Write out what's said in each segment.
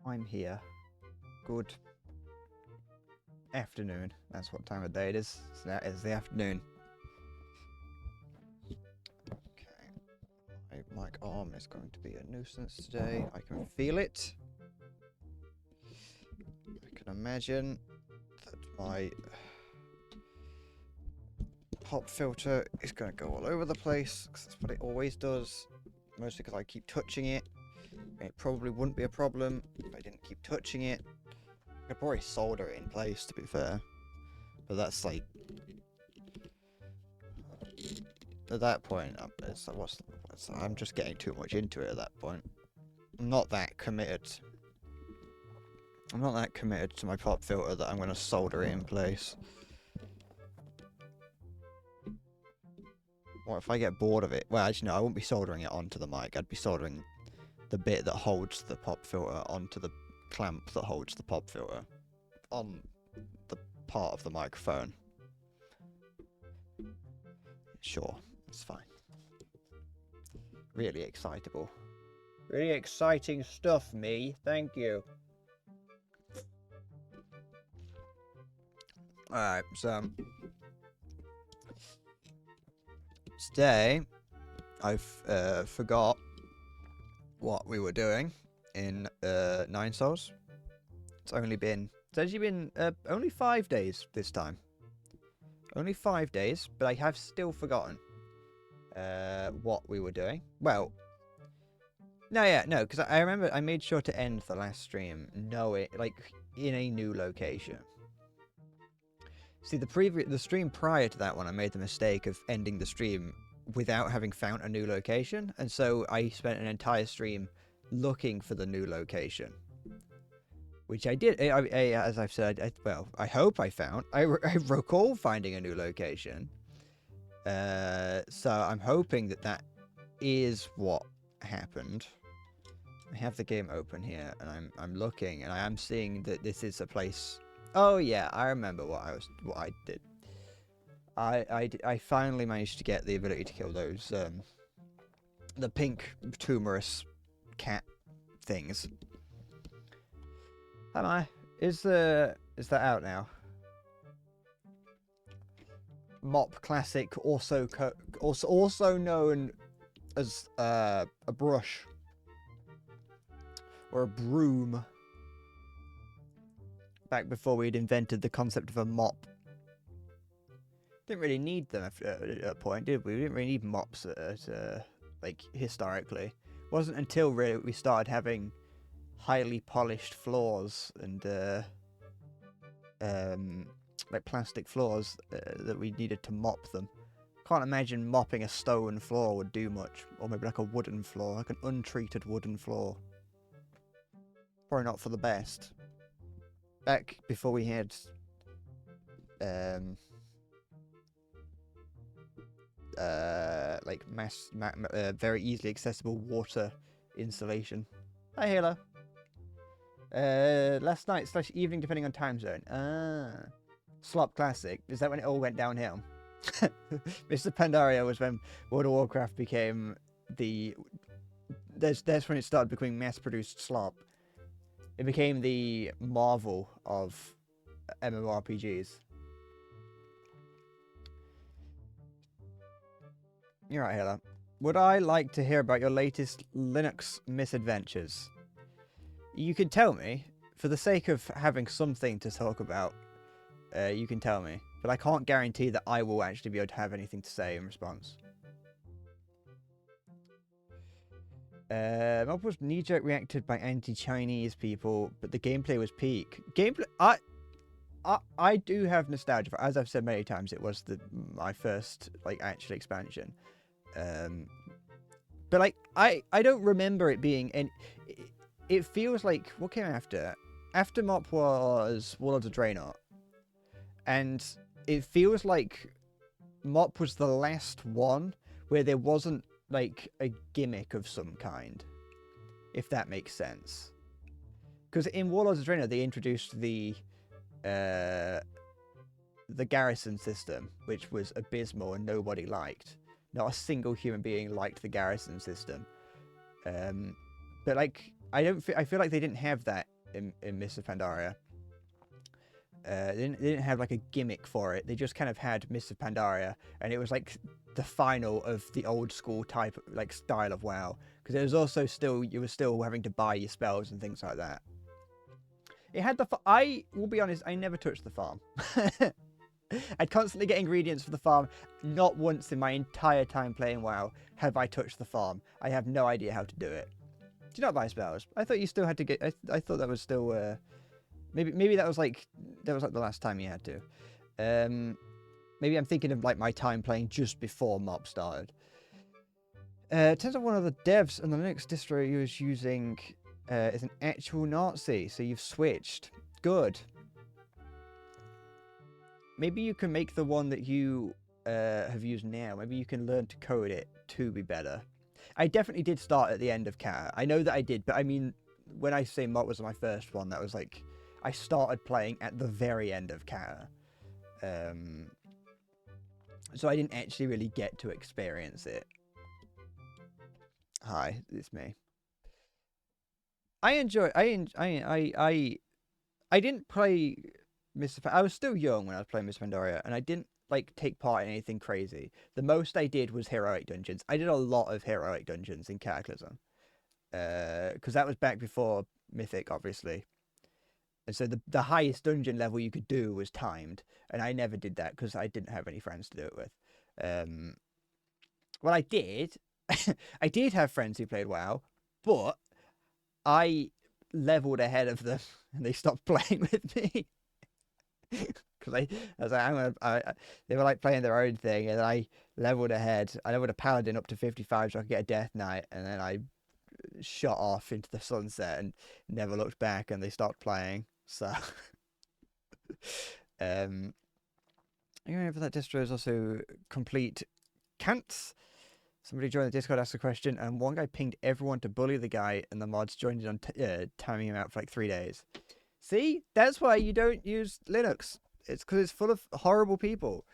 I'm here. Good afternoon. That's what time of day it is. So that is the afternoon. Okay. My mic arm is going to be a nuisance today. I can feel it. I can imagine that my pop filter is going to go all over the place, because that's what it always does. Mostly because I keep touching it. It probably wouldn't be a problem if I didn't keep touching it. I could probably solder it in place, to be fair. But that's like... At that point, I'm just getting too much into it at that point. I'm not that committed. I'm not that committed to my pop filter that I'm going to solder it in place. Or if I get bored of it... Well, actually, no, I wouldn't be soldering it onto the mic. I'd be soldering the bit that holds the pop filter onto the clamp that holds the pop filter on the part of the microphone. Sure, it's fine. Really excitable. Really exciting stuff, me. Thank you. Alright, so... Today, I forgot what we were doing in Nine Souls. It's actually been only 5 days this time. Only 5 days, but I have still forgotten what we were doing. Well, no, because I remember I made sure to end the last stream in a new location. See, the stream prior to that one, I made the mistake of ending the stream without having found a new location, and so I spent an entire stream looking for the new location. Which I did, as I've said, I hope I found. I recall finding a new location. So I'm hoping that is what happened. I have the game open here, and I'm looking, and I am seeing that this is a place... Oh yeah, I remember what I did. I finally managed to get the ability to kill those the pink tumorous cat things. Am I? Is that out now? Mop Classic, also known as a brush or a broom. Back before we'd invented the concept of a mop. Didn't really need them at a point, did we? We didn't really need mops like historically. It wasn't until really we started having highly polished floors and like plastic floors that we needed to mop them. Can't imagine mopping a stone floor would do much, or maybe like a wooden floor, like an untreated wooden floor. Probably not for the best. Back before we had like very easily accessible water insulation. Hi, Halo. Last night / evening, depending on time zone. Slop Classic. Is that when it all went downhill? Mr. Pandaria was when World of Warcraft became the... That's when it started becoming mass-produced slop. It became the Marvel of MMORPGs. You're right, Hela. Would I like to hear about your latest Linux misadventures? You can tell me. For the sake of having something to talk about, you can tell me. But I can't guarantee that I will actually be able to have anything to say in response. Mob was knee-jerk reacted by anti-Chinese people, but the gameplay was peak. Gameplay... I do have nostalgia for, as I've said many times, it was my first actual expansion. But like I don't remember it being it feels like what came after? After Mop was Warlords of Draenor. And it feels like Mop was the last one where there wasn't like a gimmick of some kind. If that makes sense. Because in Warlords of Draenor they introduced the garrison system, which was abysmal and nobody liked. Not a single human being liked the garrison system. But like I feel like they didn't have that in Mists of Pandaria. They didn't have like a gimmick for it. They just kind of had Mists of Pandaria, and it was like the final of the old school type, like style of WoW. Because it was also still, you were still having to buy your spells and things like that. It had the. I will be honest, I never touched the farm. I'd constantly get ingredients for the farm. Not once in my entire time playing WoW have I touched the farm. I have no idea how to do it. Do you not buy spells? I thought you still had to get. I thought that was still. Maybe that was like the last time you had to. Maybe I'm thinking of like my time playing just before MOP started. It turns out one of the devs on the Linux distro you was using is an actual Nazi, so you've switched. Good. Maybe you can make the one that you have used now. Maybe you can learn to code it to be better. I definitely did start at the end of Cat. I know that I did, but I mean, when I say MOP was my first one, that was like I started playing at the very end of Cat. So I didn't actually really get to experience it. Hi, it's me. I didn't play Mr. I was still young when I was playing Mists of Pandaria, and I didn't like take part in anything crazy. The most I did was heroic dungeons. I did a lot of heroic dungeons in Cataclysm, because that was back before Mythic, obviously. And so the highest dungeon level you could do was timed, and I never did that because I didn't have any friends to do it with. Well, I did. I did have friends who played WoW, but I leveled ahead of them, and they stopped playing with me. Because I was like, they were like playing their own thing, and I leveled ahead. I leveled a paladin up to 55 so I could get a death knight, and then I shot off into the sunset and never looked back, and they stopped playing. So, you know, for that distro is also complete cants. Somebody joined the Discord, asked a question, and one guy pinged everyone to bully the guy, and the mods joined in on timing him out for like 3 days. See, that's why you don't use Linux. It's because it's full of horrible people.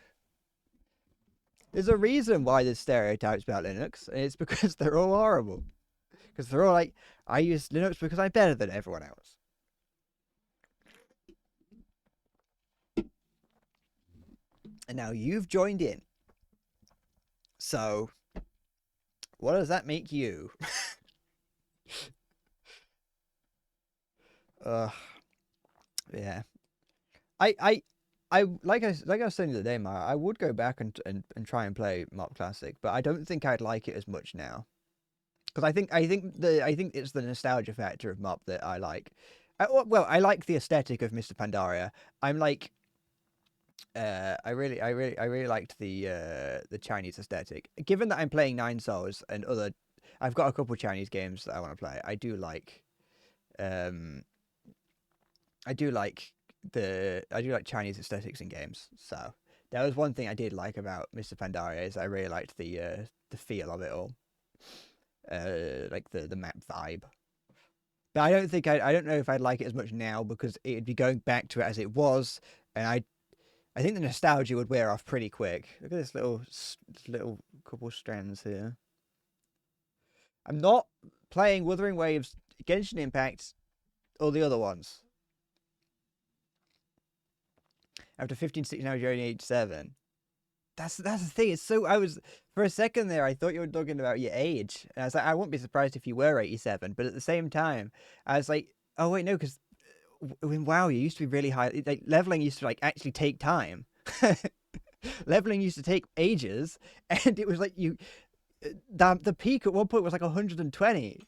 There's a reason why there's stereotypes about Linux, and it's because they're all horrible. Because they're all like, I use Linux because I'm better than everyone else. And now you've joined in. So, what does that make you? Yeah. I like I was saying the other day, Mara, I would go back and try and play MOP Classic, but I don't think I'd like it as much now. Because I think it's the nostalgia factor of MOP that I like. Well, I like the aesthetic of Mr. Pandaria. I'm like, I really liked the Chinese aesthetic. Given that I'm playing Nine Souls and other, I've got a couple of Chinese games that I want to play. I do like Chinese aesthetics in games. So that was one thing I did like about Mr. Pandaria is I really liked the feel of it all. Like the map vibe. But I don't know if I'd like it as much now because it'd be going back to it as it was, and I think the nostalgia would wear off pretty quick. Look at this little couple strands here. I'm not playing Wuthering Waves, Genshin Impact, or the other ones. After 15, 16 hours, you're only age 7. That's the thing. It's so for a second there, I thought you were talking about your age, and I was like, I wouldn't be surprised if you were 87. But at the same time, I was like, oh wait, no, because in WoW you used to be really high. Like leveling used to like actually take time. Leveling used to take ages, and it was like the peak at one point was like 120.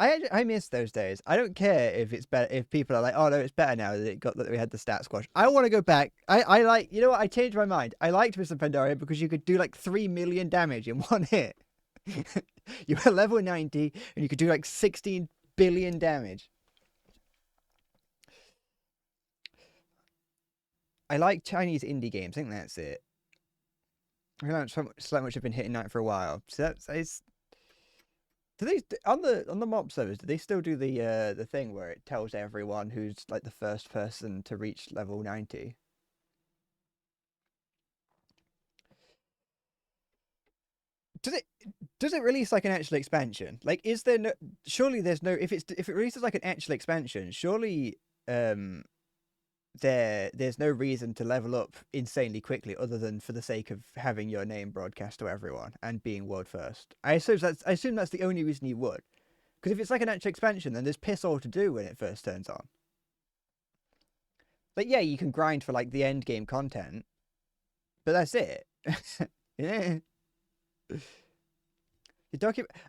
I miss those days. I don't care if it's better if people are like, oh no, it's better now that we had the stat squash. I want to go back. I like, you know what? I changed my mind. I liked Mr. Pandaria because you could do like 3 million damage in one hit. You were level 90 and you could do like 16 billion damage. I like Chinese indie games. I think that's it. I know so much I've been hitting that for a while. So it's. Do they on the MOP servers? Do they still do the thing where it tells everyone who's like the first person to reach level 90? Does it release like an actual expansion? Like, is there no? Surely there's no. If it releases like an actual expansion, surely there's no reason to level up insanely quickly other than for the sake of having your name broadcast to everyone and being world first. I assume that's the only reason you would. Because if it's like an actual expansion, then there's piss all to do when it first turns on. Like, yeah, you can grind for like the end game content, but that's it. Yeah.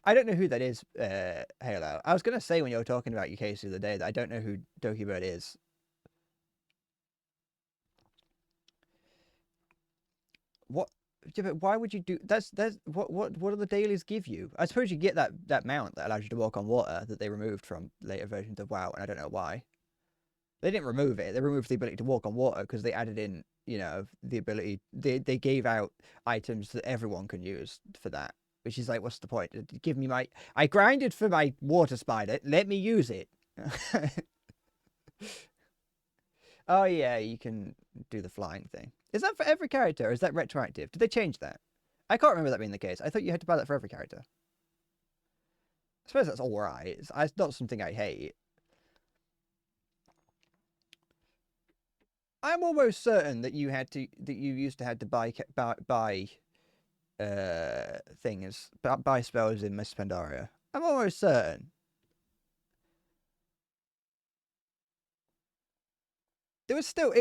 I don't know who that is, Halo. I was gonna say when you were talking about your case the other day that I don't know who Dokibird is. What? Yeah, but why would you do? That's what do the dailies give you? I suppose you get that mount that allows you to walk on water that they removed from later versions of WoW, and I don't know why. They didn't remove it. They removed the ability to walk on water because they added in, the ability. They gave out items that everyone can use for that. Which is like, what's the point? Give me I grinded for my water spider. Let me use it. Oh yeah, you can do the flying thing. Is that for every character, or is that retroactive? Did they change that? I can't remember that being the case. I thought you had to buy that for every character. I suppose that's all right. It's not something I hate. I'm almost certain that you used to have to buy things, buy spells in Miss Pandaria. I'm almost certain. There was still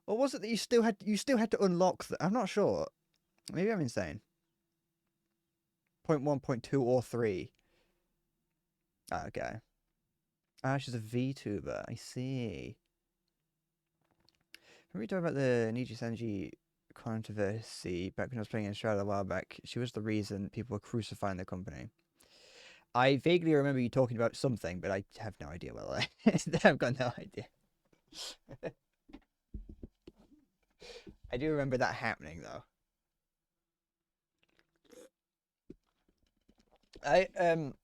or was it that you still had to unlock that? I'm not sure. Maybe I'm insane. 0.1, 0.2, or 3. Oh, okay. Ah, she's a VTuber. I see. Remember we talked about the Niji Sanji controversy back when I was playing in Australia a while back? She was the reason people were crucifying the company. I vaguely remember you talking about something, but I have no idea what I've got no idea. I do remember that happening though.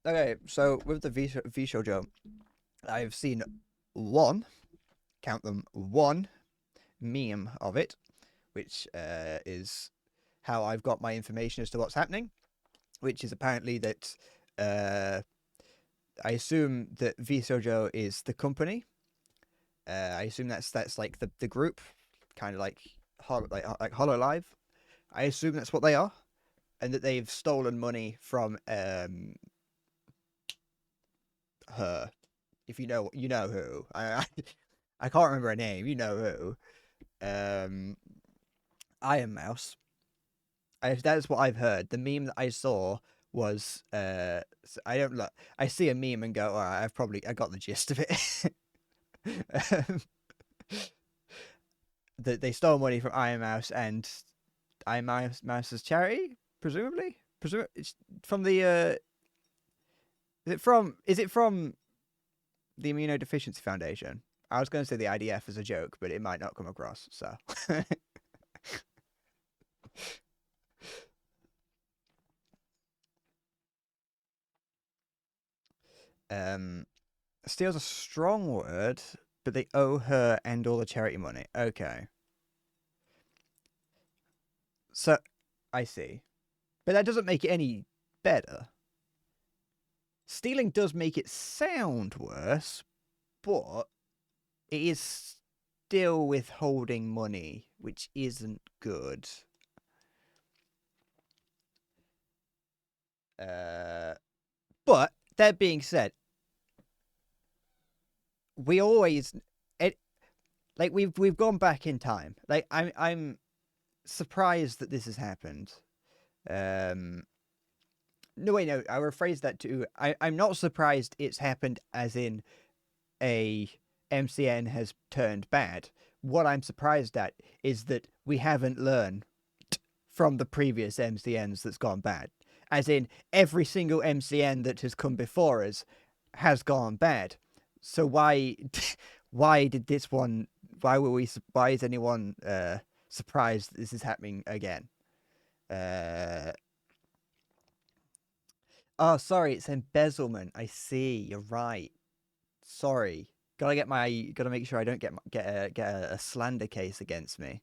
Okay, so with the VShojo, I've seen one, count them, one meme of it, which is how I've got my information as to what's happening, which is apparently that I assume that VShojo is the company. I assume that's like the group, kind of like Hololive. I assume that's what they are, and that they've stolen money from her. If you know who. I can't remember her name. You know who. Iron Mouse. That's what I've heard. The meme that I saw was I don't look. I see a meme and go, all right, I got the gist of it. That they stole money from Iron Mouse and Iron Mouse's charity, presumably. It's from the. Is it from the Immunodeficiency Foundation? I was going to say the IDF as a joke, but it might not come across. So. Steals a strong word, but they owe her and all the charity money. Okay. So, I see. But that doesn't make it any better. Stealing does make it sound worse, but it is still withholding money, which isn't good. But that being said, we always we've gone back in time. Like I'm surprised that this has happened. No, wait, no. I rephrase that to I'm not surprised it's happened as in a MCN has turned bad. What I'm surprised at is that we haven't learned from the previous MCNs that's gone bad. As in, every single MCN that has come before us has gone bad. So why did this one? Why is anyone surprised this is happening again? Oh, sorry, it's embezzlement. I see. You're right. Sorry. Gotta make sure I don't get a slander case against me.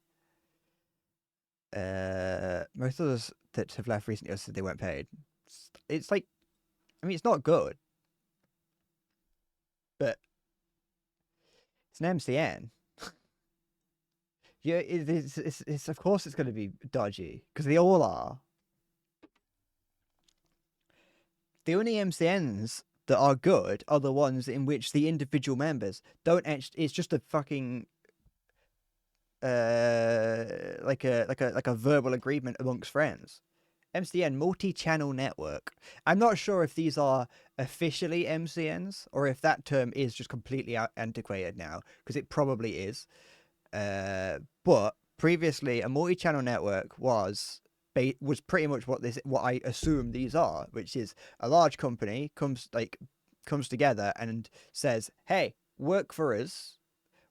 most of those that have left recently have said they weren't paid. It's like, I mean, it's not good, but it's an MCN. Yeah, it's of course it's going to be dodgy because they all are. The only MCNs that are good are the ones in which the individual members don't actually. It's just a fucking like a verbal agreement amongst friends. MCN, multi-channel network. I'm not sure if these are officially MCNs or if that term is just completely antiquated now, because it probably is. But previously, a multi-channel network was pretty much what I assume these are, which is a large company comes together and says, "Hey, work for us.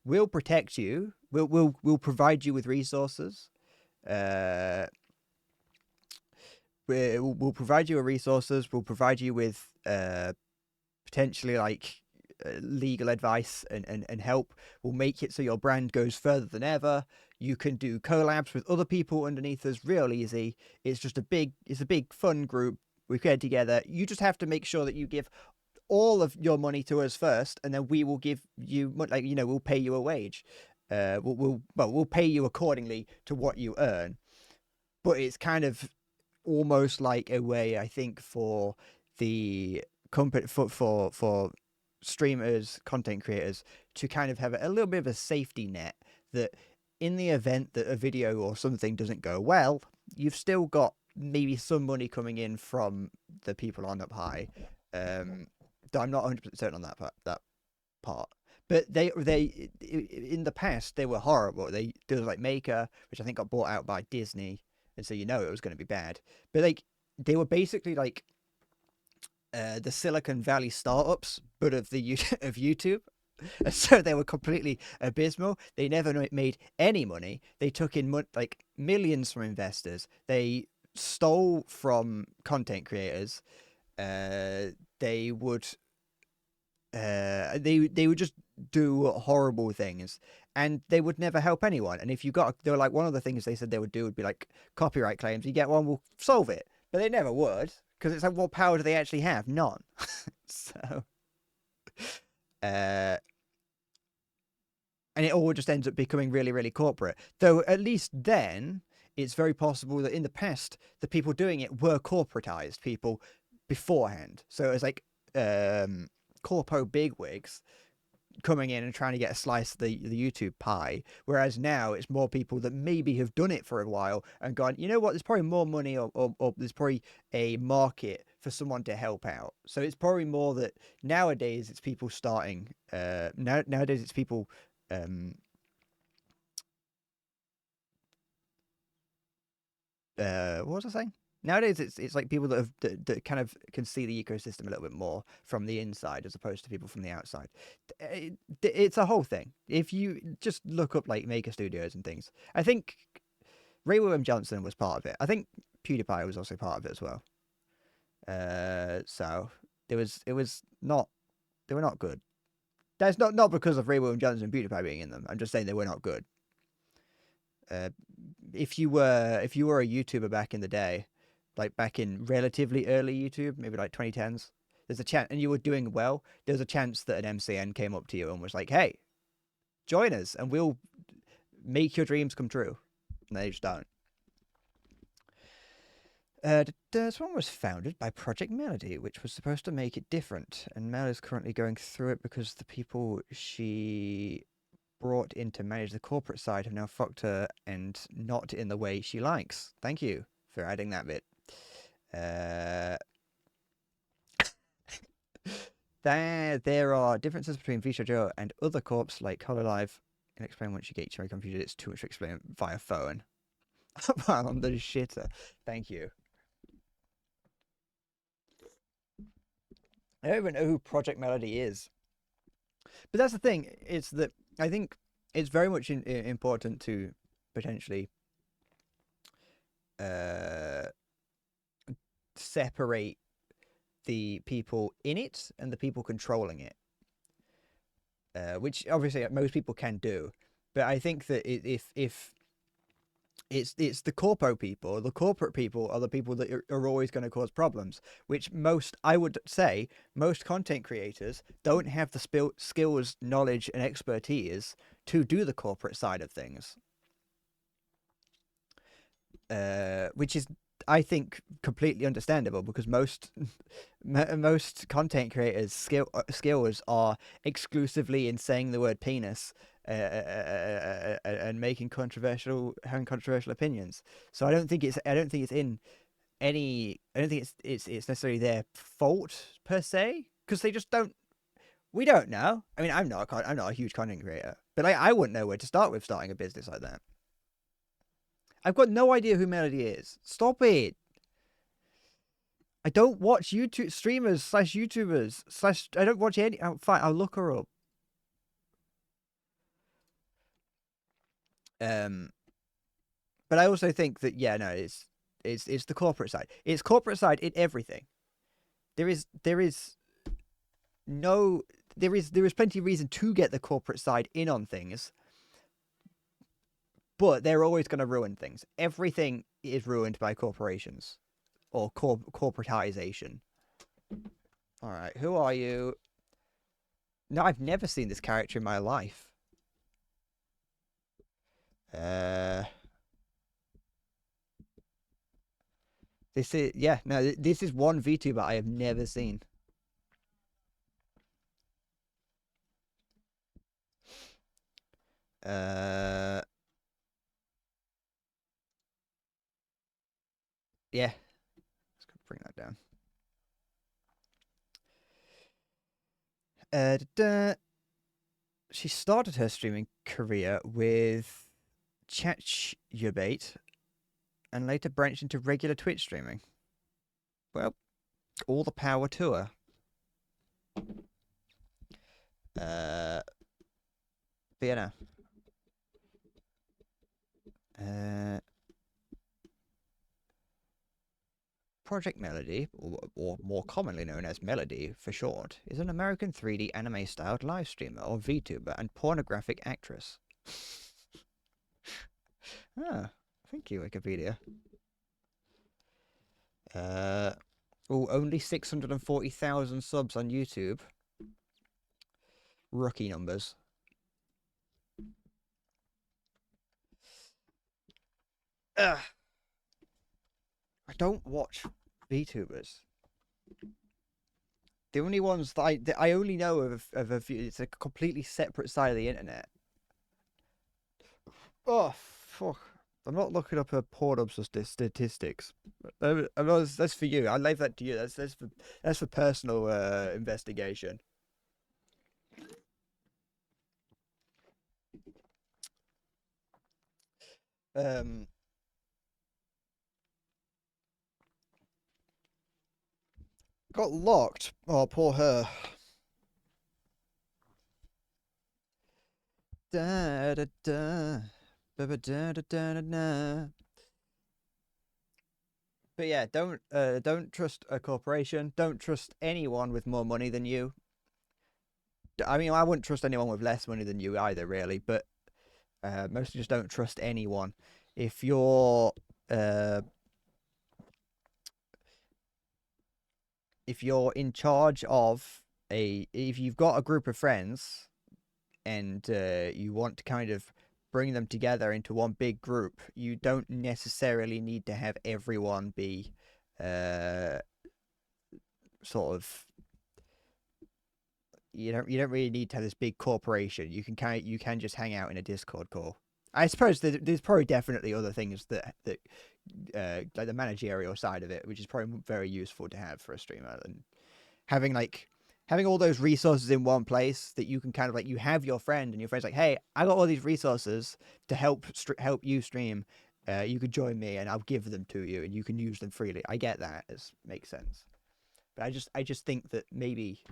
We'll protect you. We'll provide you with resources. Uh, we'll provide you with resources. We'll provide you with potentially legal advice and help. We'll make it so your brand goes further than ever. You can do collabs with other people underneath us real easy. It's a big fun group. We get together. You just have to make sure that you give all of your money to us first, and then we will give you we'll pay you a wage. We'll pay you accordingly to what you earn." But it's kind of almost like a way, I think, for the company for streamers, content creators to kind of have a little bit of a safety net that in the event that a video or something doesn't go well, you've still got maybe some money coming in from the people on up high. I'm not 100% certain on that part. But they in the past they were horrible. There was like Maker, which I think got bought out by Disney, and so it was going to be bad. But they were basically like the Silicon Valley startups, but of YouTube. So they were completely abysmal. They never made any money. They took in millions from investors. They stole from content creators. They would just do horrible things, and they would never help anyone. And if they were like, one of the things they said they would do would be like copyright claims. You get one, we'll solve it, but they never would, because it's like, what power do they actually have? None. So, and it all just ends up becoming really, really corporate. Though at least then, it's very possible that in the past, the people doing it were corporatized people beforehand. So it was like corpo bigwigs coming in and trying to get a slice of the YouTube pie, whereas now it's more people that maybe have done it for a while and gone, you know what, there's probably more money or there's probably a market for someone to help out. So it's probably more that nowadays it's people starting nowadays it's people what was I saying? Nowadays, it's like people that kind of can see the ecosystem a little bit more from the inside as opposed to people from the outside. It's a whole thing. If you just look up like Maker Studios and things, I think Ray William Johnson was part of it. I think PewDiePie was also part of it as well. So it was not, they were not good. That's not because of Ray William Johnson and PewDiePie being in them. I'm just saying they were not good. If you were a YouTuber back in the day, like back in relatively early YouTube, maybe like 2010s, there's a chance, and you were doing well, there's a chance that an MCN came up to you and was like, "Hey, join us and we'll make your dreams come true." And they just don't. This one was founded by Project Melody, which was supposed to make it different, and Mel is currently going through it because the people she brought in to manage the corporate side have now fucked her, and not in the way she likes. Thank you for adding that bit. There are differences between Visha Joe and other corps like Hololive. Can explain once you get Cherry Computer. It's too much to explain via phone. I'm the shitter. Thank you. I don't even know who Project Melody is. But that's the thing. It's that I think it's very much important to potentially separate the people in it and the people controlling it, which obviously most people can do. But I think that if It's the corpo people. The corporate people are the people that are always going to cause problems. Which most, I would say, most content creators don't have the skills, knowledge, and expertise to do the corporate side of things. Which is, I think, completely understandable because most content creators' skills are exclusively in saying the word penis and having controversial opinions. So I don't think it's in any. I don't think it's necessarily their fault per se because they just don't. We don't know. I mean, I'm not a huge content creator, but I wouldn't know where to start with starting a business like that. I've got no idea who Melody is. Stop it. I don't watch YouTube streamers slash YouTubers slash. I don't watch any. Oh, fine, I'll look her up. Um, but I also think that yeah, no, it's the corporate side. It's corporate side in everything. There is no there is plenty of reason to get the corporate side in on things, but they're always going to ruin things. Everything is ruined by corporations or corporatization. All right, who are you? No, I've never seen this character in my life. Uh, this is yeah, no, this is one VTuber I have never seen. Uh, yeah, let's bring that down. She started her streaming career with ChatUbate and later branched into regular Twitch streaming. Well, all the power to her. But yeah, no. Project Melody, or more commonly known as Melody for short, is an American 3D anime styled live streamer or VTuber and pornographic actress. Ah, thank you, Wikipedia. Only 640,000 subs on YouTube. Rookie numbers. Ugh. I don't watch VTubers. The only ones that I only know of a few, it's a completely separate side of the internet. Oh fuck! I'm not looking up a Pornhub statistics. That's for you. I leave that to you. That's for personal investigation. Um, got locked. Oh, poor her. Da da da. Da da da da da. But yeah, don't trust a corporation. Don't trust anyone with more money than you. I mean, I wouldn't trust anyone with less money than you either, really. But mostly just don't trust anyone. If you're uh, if you're in charge of if you've got a group of friends and you want to kind of bring them together into one big group, you don't necessarily need to have everyone be uh, sort of you don't really need to have this big corporation. You can just hang out in a Discord call. I suppose there's probably definitely other things that like the managerial side of it, which is probably very useful to have for a streamer, and having having all those resources in one place that you can kind of like you have your friend and your friend's like, hey, I got all these resources to help you stream. You could join me and I'll give them to you and you can use them freely. I get that. It makes sense. But I just think that maybe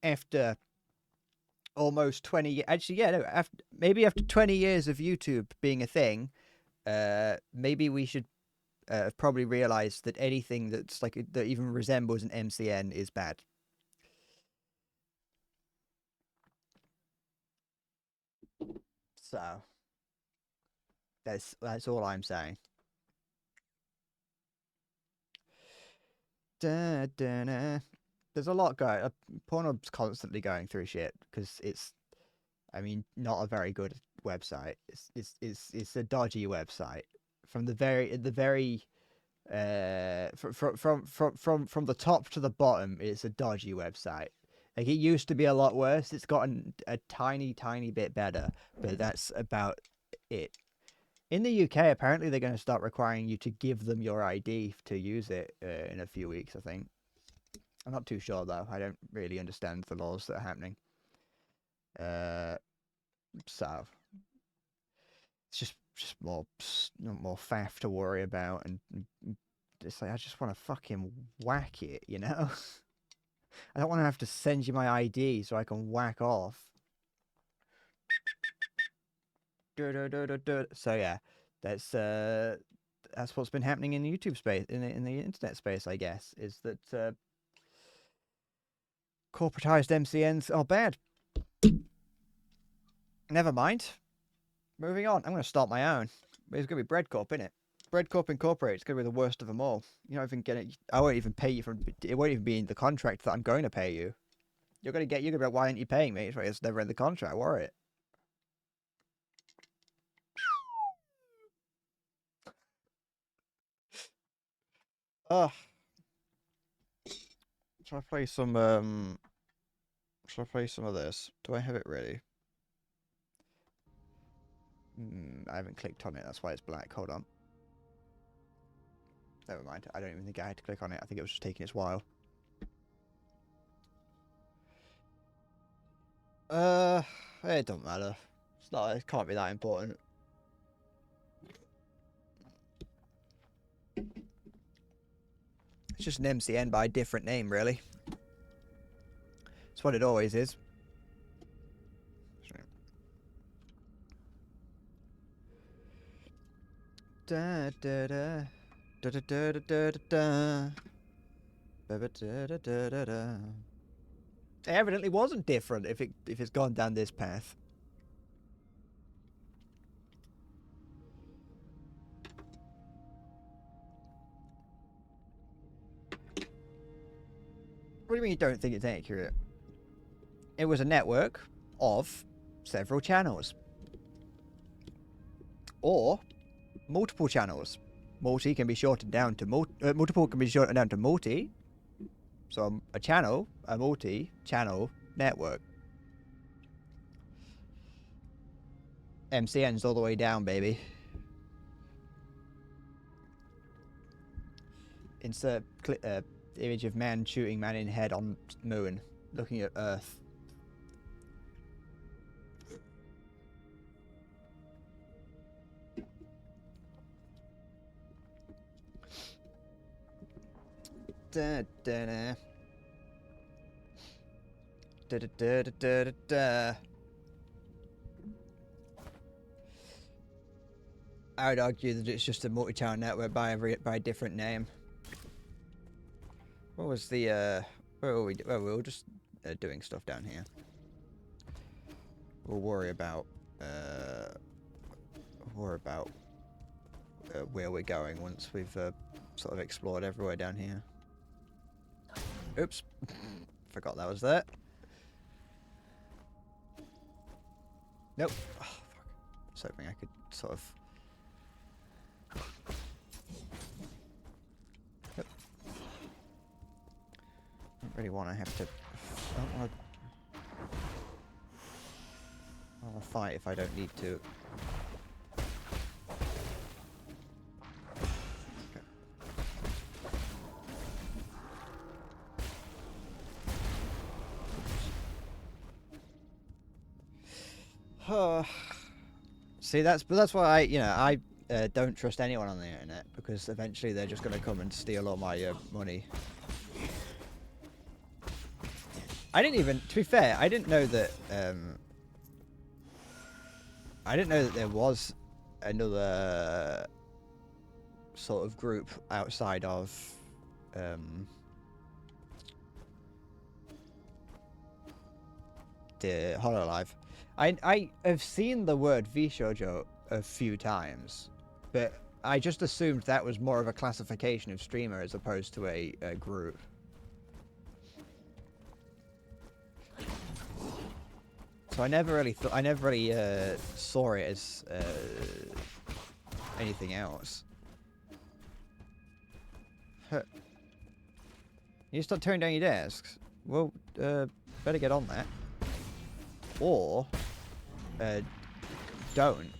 after almost 20 actually yeah no after maybe after 20 years of YouTube being a thing, maybe we should probably realize that anything that's like that even resembles an MCN is bad. So that's all I'm saying. Da, da, da. There's a lot going. Pornhub's constantly going through shit because it's, I mean, not a very good website. It's a dodgy website from the very from the top to the bottom. It's a dodgy website. Like, it used to be a lot worse. It's gotten a tiny bit better, but that's about it. In the UK, apparently they're going to start requiring you to give them your ID to use it in a few weeks, I think. I'm not too sure, though. I don't really understand the laws that are happening. So it's just more faff to worry about, and it's like, I just want to fucking whack it, you know? I don't want to have to send you my ID so I can whack off. So yeah, that's what's been happening in the YouTube space, in the internet space, I guess, is that corporatized MCNs are bad. Never mind. Moving on. I'm going to start my own. It's going to be Breadcorp, innit? Breadcorp Incorporated. It's going to be the worst of them all. You're not even getting. I won't even pay you for. It won't even be in the contract that I'm going to pay you. You're going to be like, why aren't you paying me? It's never in the contract. Worry it. Ugh. Shall I play some Shall I play some of this? Do I have it ready? I haven't clicked on it, that's why it's black. Hold on. Never mind. I don't even think I had to click on it. I think it was just taking its while. It don't matter. It can't be that important. It's just an MCN by a different name, really. It's what it always is. Da da da da da da da da da da da. It evidently wasn't different if it's gone down this path. What do you mean you don't think it's accurate? It was a network of several channels. Or multiple channels. Multi can be shortened down to multiple can be shortened down to multi. So a channel, a multi-channel network. MCN's all the way down, baby. Insert image of man shooting man in head on moon, looking at Earth. Da da da. Da da da da da da. I would argue that it's just a multi-channel network by a different name. What was the where were we? Well, we were just doing stuff down here. We'll worry about where we're going once we've sort of explored everywhere down here. Oops, forgot that was there. Nope. Oh, fuck. I was hoping I could sort of. Nope. I don't really want to have to. I don't want to fight if I don't need to. See, that's why I don't trust anyone on the internet, because eventually they're just going to come and steal all my money. I didn't even, to be fair, I didn't know that there was another sort of group outside of the Hololive. I have seen the word VShojo a few times, but I just assumed that was more of a classification of streamer as opposed to a group. So I never really saw it as anything else. Huh. You start tearing down your desks. Well, better get on that. Or, don't.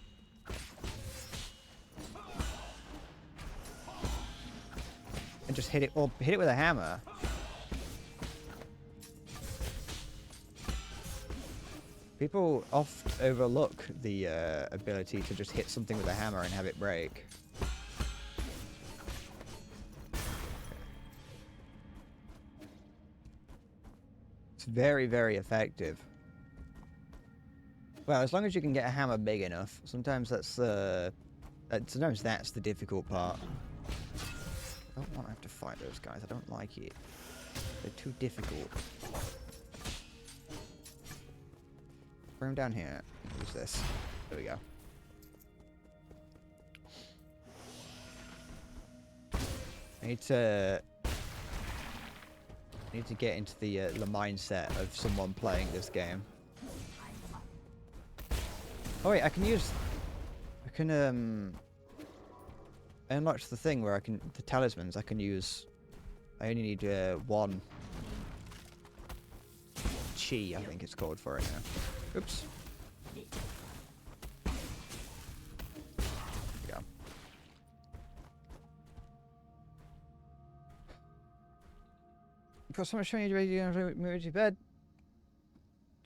And just hit it, or hit it with a hammer. People oft overlook the ability to just hit something with a hammer and have it break. It's very, very effective. Well, as long as you can get a hammer big enough. Sometimes that's sometimes that's the difficult part. I don't want to have to fight those guys. I don't like it. They're too difficult. Bring them down here. Use this. There we go. I need to get into the mindset of someone playing this game. Oh wait, I unlocked the thing where the talismans I can use. I only need one chi, I think it's called for it now. Oops. There we go. You've got someone showing you ready to move to bed.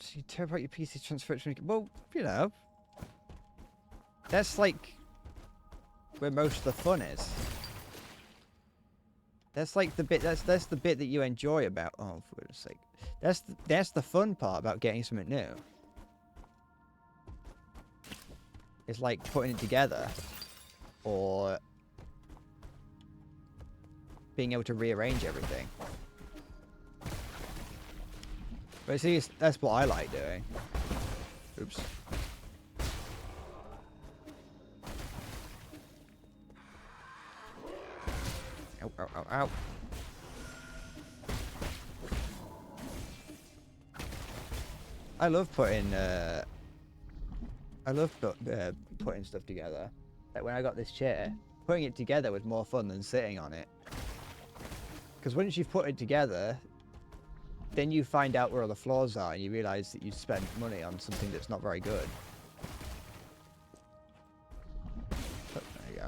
So you tear apart your PC, transfer it to me. Well, you know. That's like where most of the fun is. That's like the bit that's the bit that you enjoy about for goodness sake. That's the fun part about getting something new. It's like putting it together or being able to rearrange everything. But see, that's what I like doing. Oops. Ow, ow, ow, ow. I love putting putting stuff together. Like when I got this chair, putting it together was more fun than sitting on it. Because once you've put it together, then you find out where all the flaws are and you realise that you spent money on something that's not very good. Oh, there you go.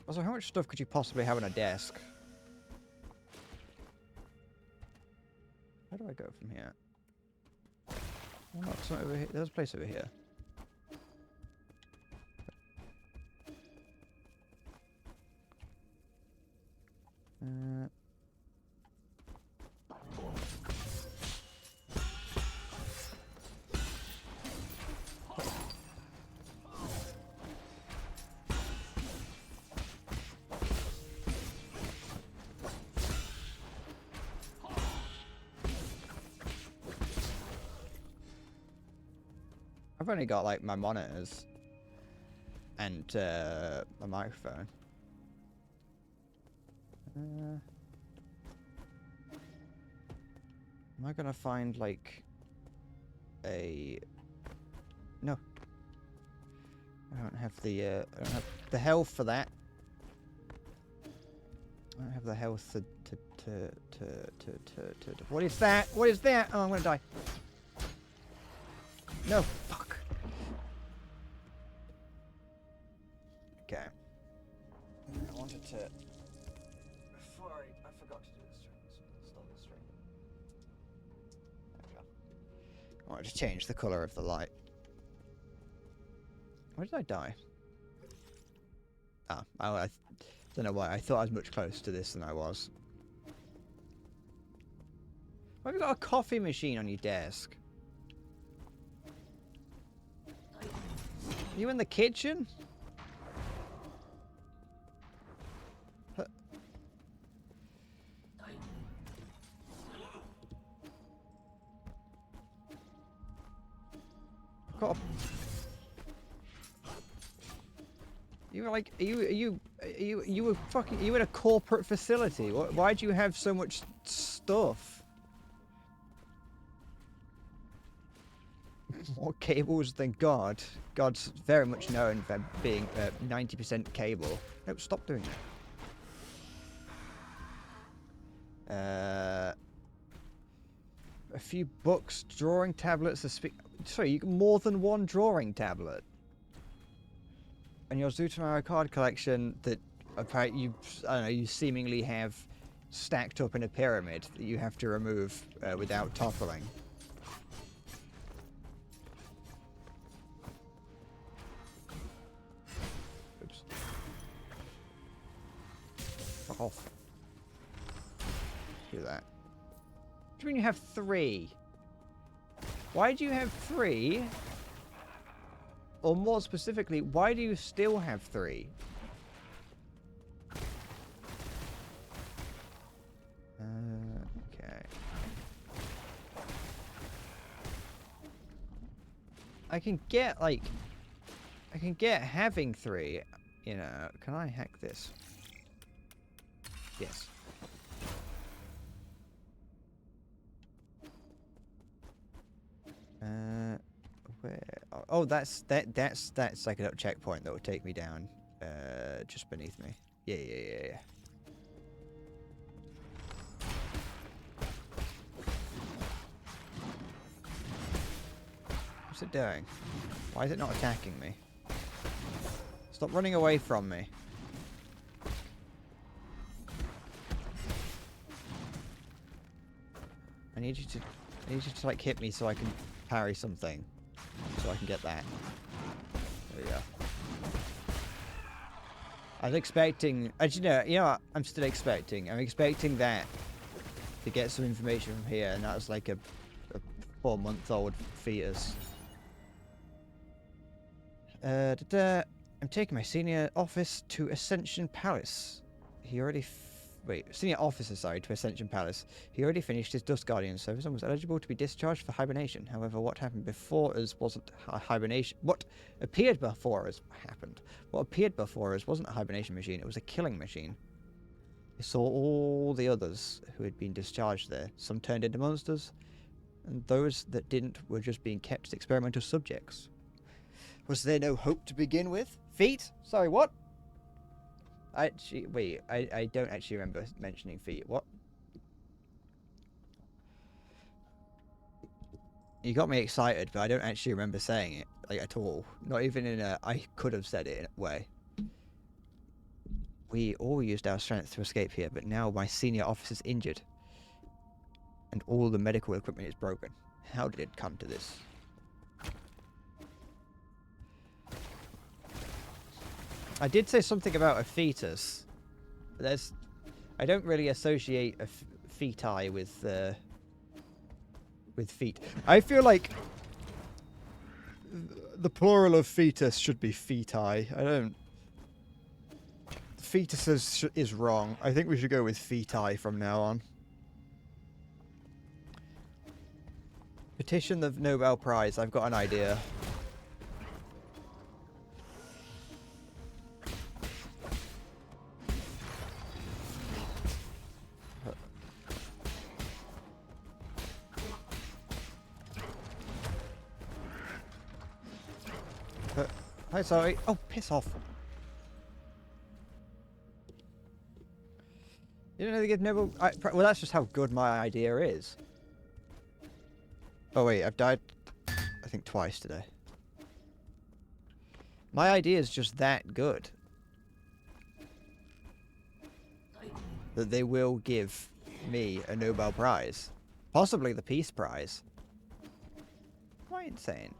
Also, how much stuff could you possibly have on a desk? How do I go from here? Oh, no, it's not over here. There's a place over here. I've only got like my monitors and my microphone. Am I gonna find like a? No. I don't have the health for that. I don't have the health to. What is that? What is that? Oh, I'm gonna die. No, fuck. Okay. I wanted to. Before I forgot to do this string. Stop the string. There we go. I wanted to change the color of the light. Where did I die? Ah, I don't know why. I thought I was much closer to this than I was. Why have you got a coffee machine on your desk? Are you in the kitchen? Fuck off. You were like, are you in a corporate facility? Why do you have so much stuff? More cables than God. God's very much known for being 90% cable. No, stop doing that. A few books, drawing tablets. Sorry, you got more than one drawing tablet. And your Zootomaro card collection that apparently you seemingly have stacked up in a pyramid that you have to remove without toppling. Oops. Fuck off. Do that. What do you mean you have 3? Why do you have 3? Or more specifically, why do you still have 3? Okay. I can get, like... I can get having 3, you know... Can I hack this? Yes. Where? Oh, that's like a little checkpoint that will take me down, just beneath me. Yeah. What's it doing? Why is it not attacking me? Stop running away from me. I need you to like hit me so I can parry something. So I can get that. There we go. I was expecting... Actually, you know what? I'm still expecting. I'm expecting that to get some information from here, and that was like a 4-month-old fetus. I'm taking my senior office to Ascension Palace. He already... senior officer, sorry, to Ascension Palace. He already finished his Dust Guardian service and was eligible to be discharged for hibernation. However, what happened before us wasn't hibernation. What appeared before us happened. What appeared before us wasn't a hibernation machine. It was a killing machine. I saw all the others who had been discharged there. Some turned into monsters, and those that didn't were just being kept as experimental subjects. Was there no hope to begin with? Feet? Sorry, what? Actually, wait, I don't actually remember mentioning feet. What? You got me excited, but I don't actually remember saying it, like, at all. Not even in a, I could have said it in a way. We all used our strength to escape here, but now my senior officer's injured. And all the medical equipment is broken. How did it come to this? I did say something about a fetus. There's... I don't really associate a feti with feet. I feel like the plural of fetus should be feti. I don't... Fetus is wrong. I think we should go with feti from now on. Petition the Nobel Prize. I've got an idea. Hi, sorry. Oh, piss off. You don't know they give Nobel... well, that's just how good my idea is. Oh, wait. I've died, I think, twice today. My idea is just that good. That they will give me a Nobel Prize. Possibly the Peace Prize. Am I insane?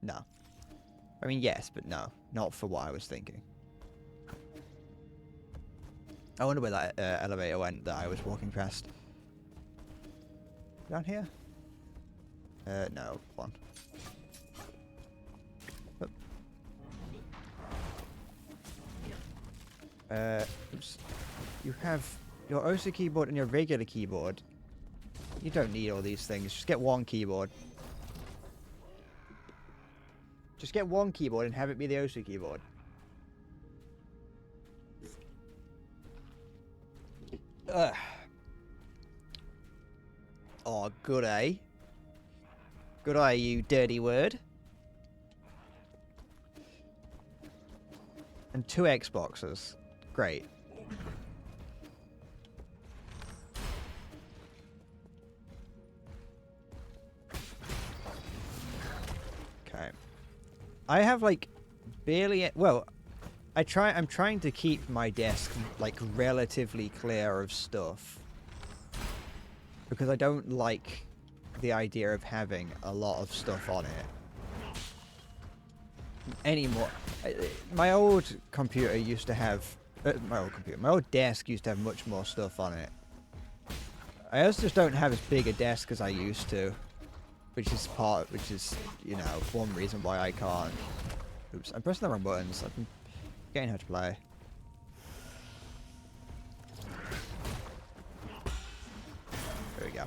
No. I mean, yes, but no. Not for what I was thinking. I wonder where that elevator went that I was walking past. Down here? No. One. Oops. You have your OSA keyboard and your regular keyboard. You don't need all these things. Just get one keyboard. Just get one keyboard and have it be the Osu keyboard. Ugh. Oh, good eh? Good eye, you dirty word. And 2 Xboxes. Great. Okay. I have like barely, well, I'm trying to keep my desk like relatively clear of stuff because I don't like the idea of having a lot of stuff on it anymore. My old computer used to have my old desk used to have much more stuff on it. I also just don't have as big a desk as I used to, which is you know, one reason why I can't. Oops, I'm pressing the wrong buttons. I'm getting how to play. There we go.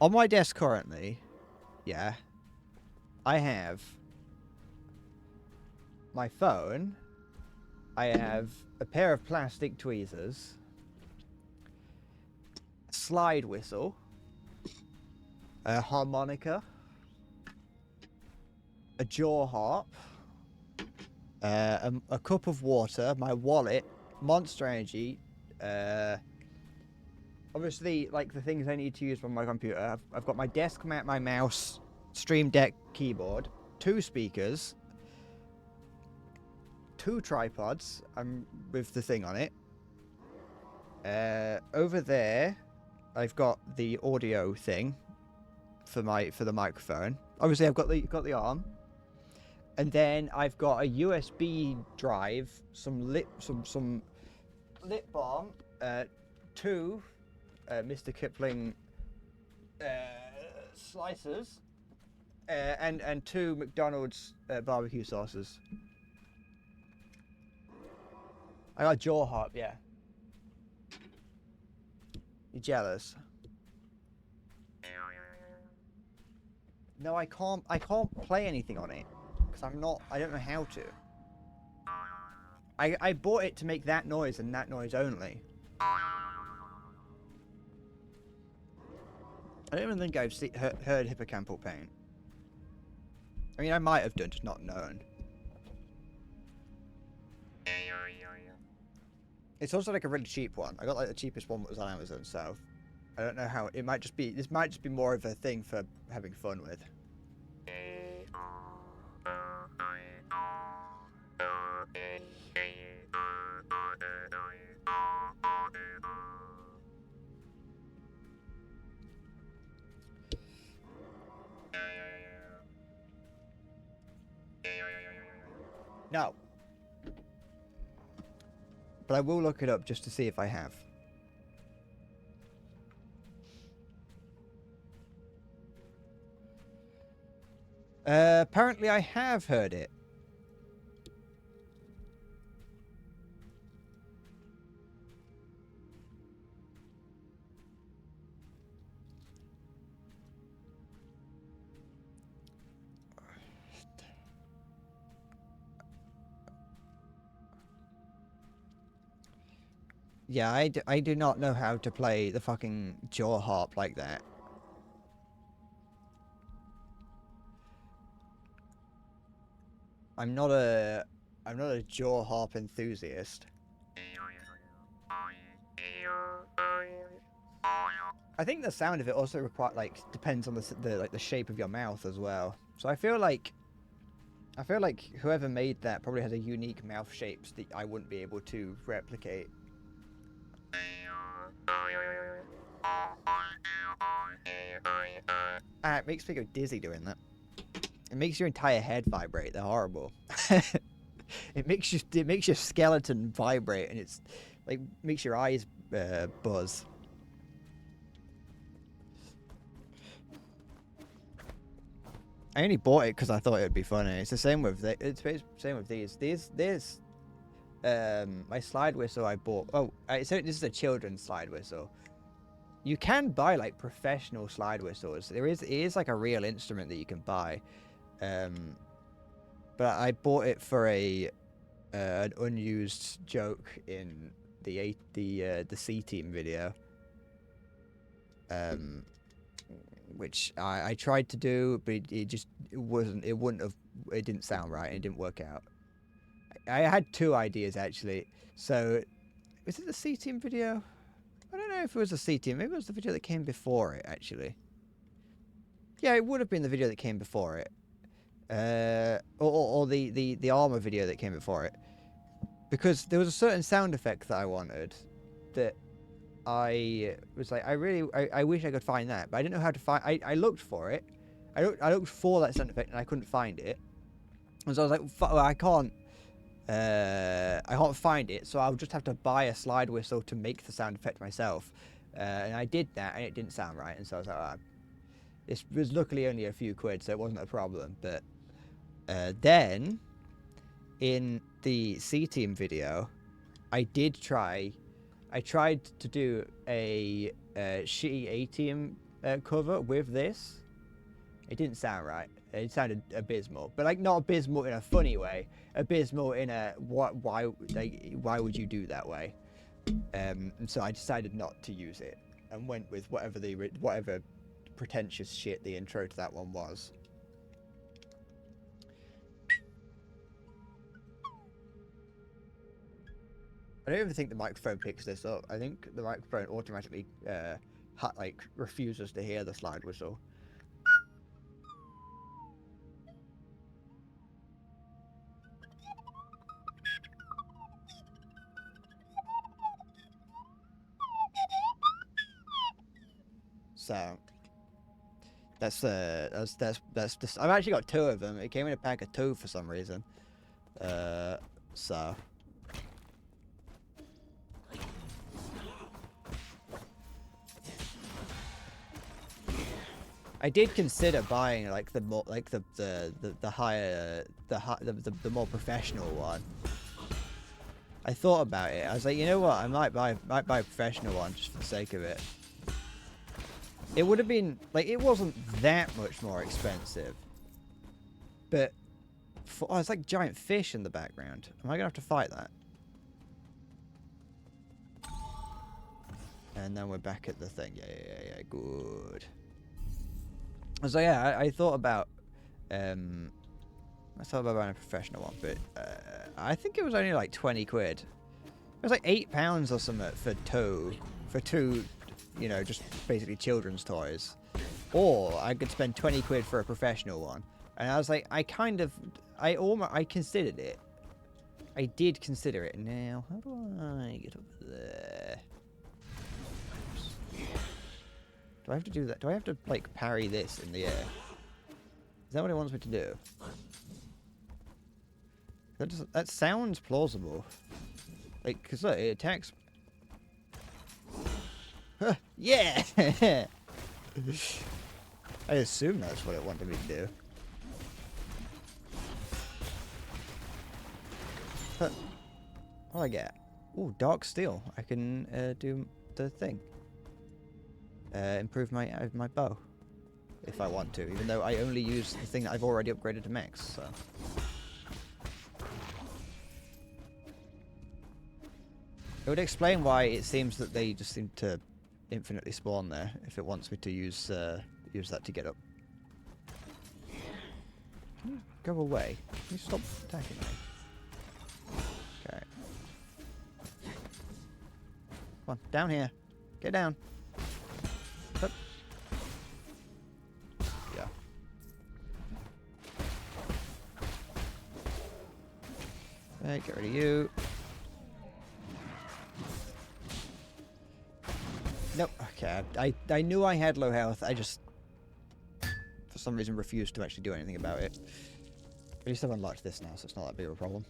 On my desk currently, yeah, I have my phone. I have a pair of plastic tweezers, a slide whistle, a harmonica, a jaw harp, a cup of water, my wallet, Monster Energy, obviously, like, the things I need to use on my computer. I've got my desk mat, my mouse, Stream Deck keyboard, 2 speakers, 2 tripods with the thing on it. Over there, I've got the audio thing for the microphone. Obviously, I've got the arm. And then I've got a USB drive, some lip balm, 2 Mr. Kipling slices, and 2 McDonald's barbecue sauces. I got a jaw harp, yeah. You jealous? No, I can't play anything on it because I don't know how to. I bought it to make that noise and that noise only. I don't even think I've heard hippocampal pain. I mean, I might have done, just not known. It's also like a really cheap one. I got like the cheapest one that was on Amazon, so I don't know how. It might just be. This might just be more of a thing for having fun with. No. But I will look it up just to see if I have. Apparently I have heard it. Yeah, I do not know how to play the fucking jaw harp like that. I'm not a jaw harp enthusiast. I think the sound of it also depends on the shape of your mouth as well. So I feel like whoever made that probably has a unique mouth shapes that I wouldn't be able to replicate. It makes me go dizzy doing that. It makes your entire head vibrate. They're horrible. It makes your skeleton vibrate, and it's like makes your eyes buzz. I only bought it because I thought it would be funny. It's the same with these. My slide whistle I bought. Oh, so this is a children's slide whistle. you can buy like professional slide whistles. It is like a real instrument that you can buy. But I bought it for an unused joke in the C Team video. Which I tried to do, but it didn't sound right, and it didn't work out. I had two ideas actually. So, was it the C Team video? I don't know if it was the C Team. Maybe it was the video that came before it actually. Yeah, it would have been the video that came before it. Or the armor video that came before it. Because there was a certain sound effect that I wanted that I was like, I wish I could find that, but I didn't know how to find. I looked for it. I looked for that sound effect and I couldn't find it. And so I was like, well, I can't find it, so I'll just have to buy a slide whistle to make the sound effect myself. And I did that, and it didn't sound right. And so I was like, it was luckily only a few quid, so it wasn't a problem. But then in the C Team video, I tried to do a shitty A Team cover with this. It didn't sound right. It sounded abysmal, but like not abysmal in a funny way. Abysmal in a why would you do that way? And so I decided not to use it and went with whatever pretentious shit the intro to that one was. I don't even think the microphone picks this up. I think the microphone automatically refuses to hear the slide whistle. So that's just, I've actually got two of them. It came in a pack of two for some reason. So I did consider buying like the more like the more professional one. I thought about it. I was like, you know what? I might buy a professional one just for the sake of it. It would have been like, it wasn't that much more expensive, but it's like giant fish in the background. Am I gonna have to fight that? And then we're back at the thing. Yeah, good. So yeah, I thought about buying a professional one, but I think it was only like 20 quid. It was like £8 or something for two, you know, just basically children's toys. Or I could spend 20 quid for a professional one. And I was like, I considered it. I did consider it. Now, how do I get over there? Do I have to do that? Do I have to, like, parry this in the air? Is that what it wants me to do? That sounds plausible. Like, because look, it attacks. Huh, yeah! I assume that's what it wanted me to do. Huh. What do I get? Ooh, dark steel. I can do the thing. Improve my bow. If I want to, even though I only use the thing that I've already upgraded to max, so. It would explain why it seems that they just seem to infinitely spawn there, if it wants me to use that to get up. Can you go away? Can you stop attacking me? Okay. Come on, down here. Get down. Up. Yeah. Okay, get rid of you. Nope. Okay, I knew I had low health. I just, for some reason, refused to actually do anything about it. At least I've unlocked this now, so it's not that big of a problem.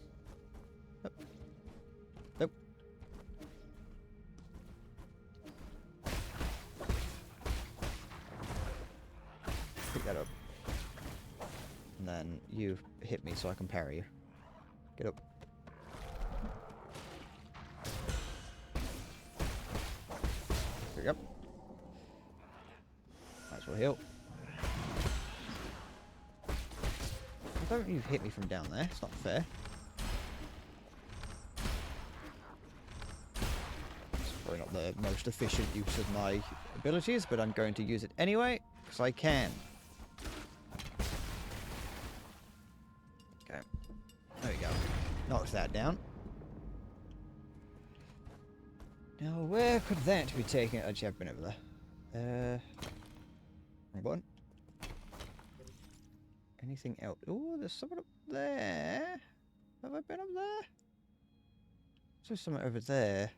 Nope. Nope. Pick that up. And then you hit me so I can parry you. Get up. Yep. will heal. Why don't you hit me from down there? It's not fair. It's probably not the most efficient use of my abilities, but I'm going to use it anyway, because I can. Okay. There we go. Knocks that down. Now, where could that be taken? Actually, I've been over there. Wrong one. Anything else? Oh, there's someone up there. Have I been up there? There's someone over there.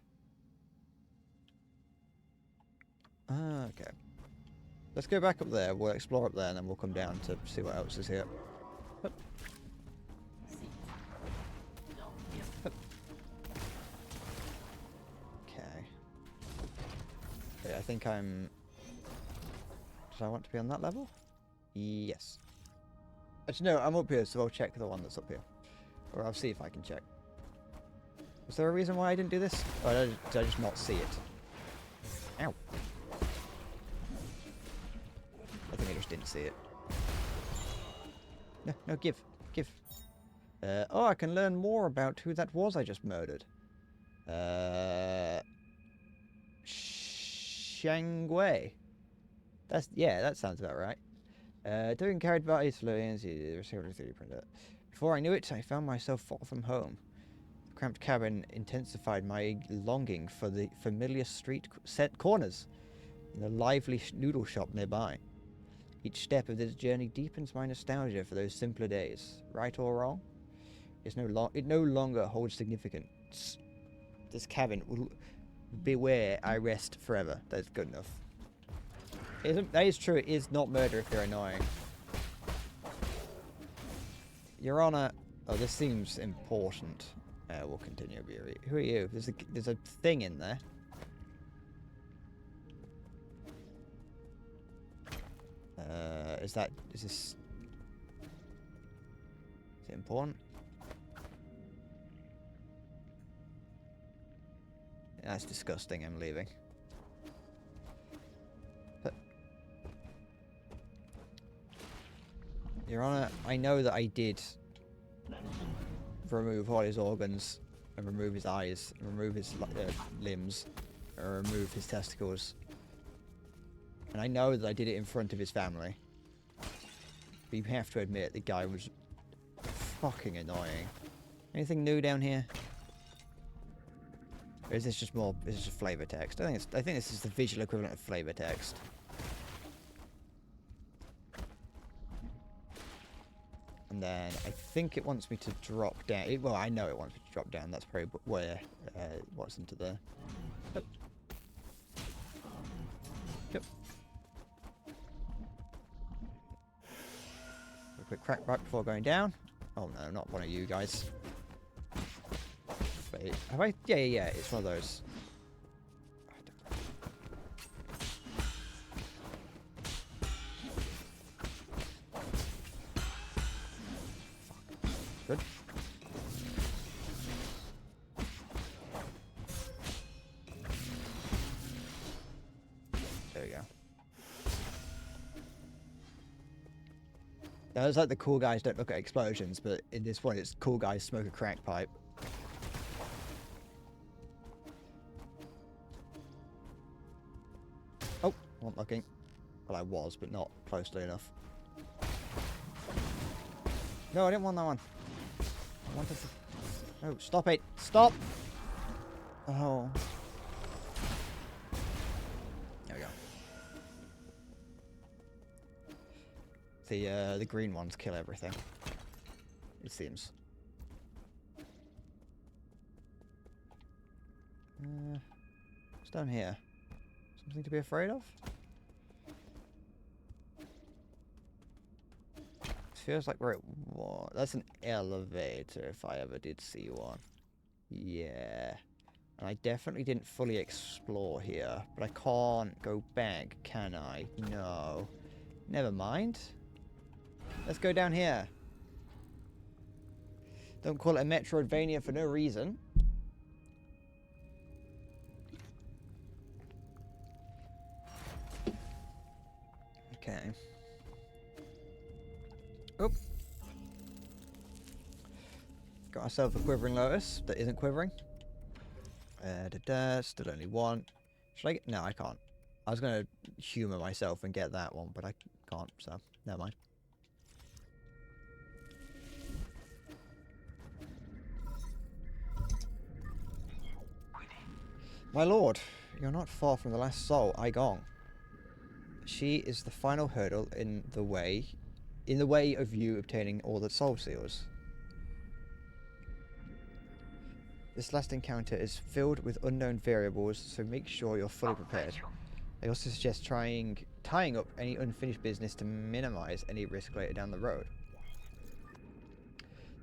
Ah, okay. Let's go back up there. We'll explore up there, and then we'll come down to see what else is here. Hup. Hup. Okay. Okay, I think I'm... Does I want to be on that level? Yes. Actually, no, I'm up here, so I'll check the one that's up here. Or I'll see if I can check. Was there a reason why I didn't do this? Or did I just not see it? Ow. I think I just didn't see it. No, no, give. Oh, I can learn more about who that was I just murdered. Shangwei. Yeah, that sounds about right. Doing carried by influence, before I knew it, I found myself far from home. The cramped cabin intensified my longing for the familiar street set corners and the lively noodle shop nearby. Each step of this journey deepens my nostalgia for those simpler days. Right or wrong? It no longer holds significance. This cabin will be where I rest forever. That's good enough. That is true, it is not murder if they're annoying. Your Honor... Oh, this seems important. We'll continue. Who are you? There's a thing in there. Is this... Is it important? That's disgusting, I'm leaving. Your Honor, I know that I did remove all his organs, and remove his eyes, and remove his limbs, and remove his testicles. And I know that I did it in front of his family. But you have to admit, the guy was fucking annoying. Anything new down here? Or is this just more, is this just flavor text? I think this is the visual equivalent of flavor text. And then I think it wants me to drop down. Well, I know it wants me to drop down. That's probably where what's into there. Yep. Yep. A quick crack right before going down. Oh no, not one of you guys. Wait, have I? Yeah. It's one of those. Good. There we go. Now, it's like the cool guys don't look at explosions, but in this one, it's cool guys smoke a crack pipe. Oh, not looking. Well, I was, but not closely enough. No, I didn't want that one. I wanted to... No, stop it! Stop! Oh. There we go. The green ones kill everything. It seems. What's down here? Something to be afraid of? Feels like where it was. That's an elevator if I ever did see one. Yeah. And I definitely didn't fully explore here. But I can't go back, can I? No. Never mind. Let's go down here. Don't call it a Metroidvania for no reason. Okay. Oop. Got ourselves a quivering lotus that isn't quivering. Still only one. Should I get... No, I can't. I was going to humour myself and get that one, but I can't, so never mind. My lord, you're not far from the last soul, Aigong. She is the final hurdle in the way of you obtaining all the soul seals. This last encounter is filled with unknown variables, so make sure you're fully prepared. I also suggest tying up any unfinished business to minimize any risk later down the road.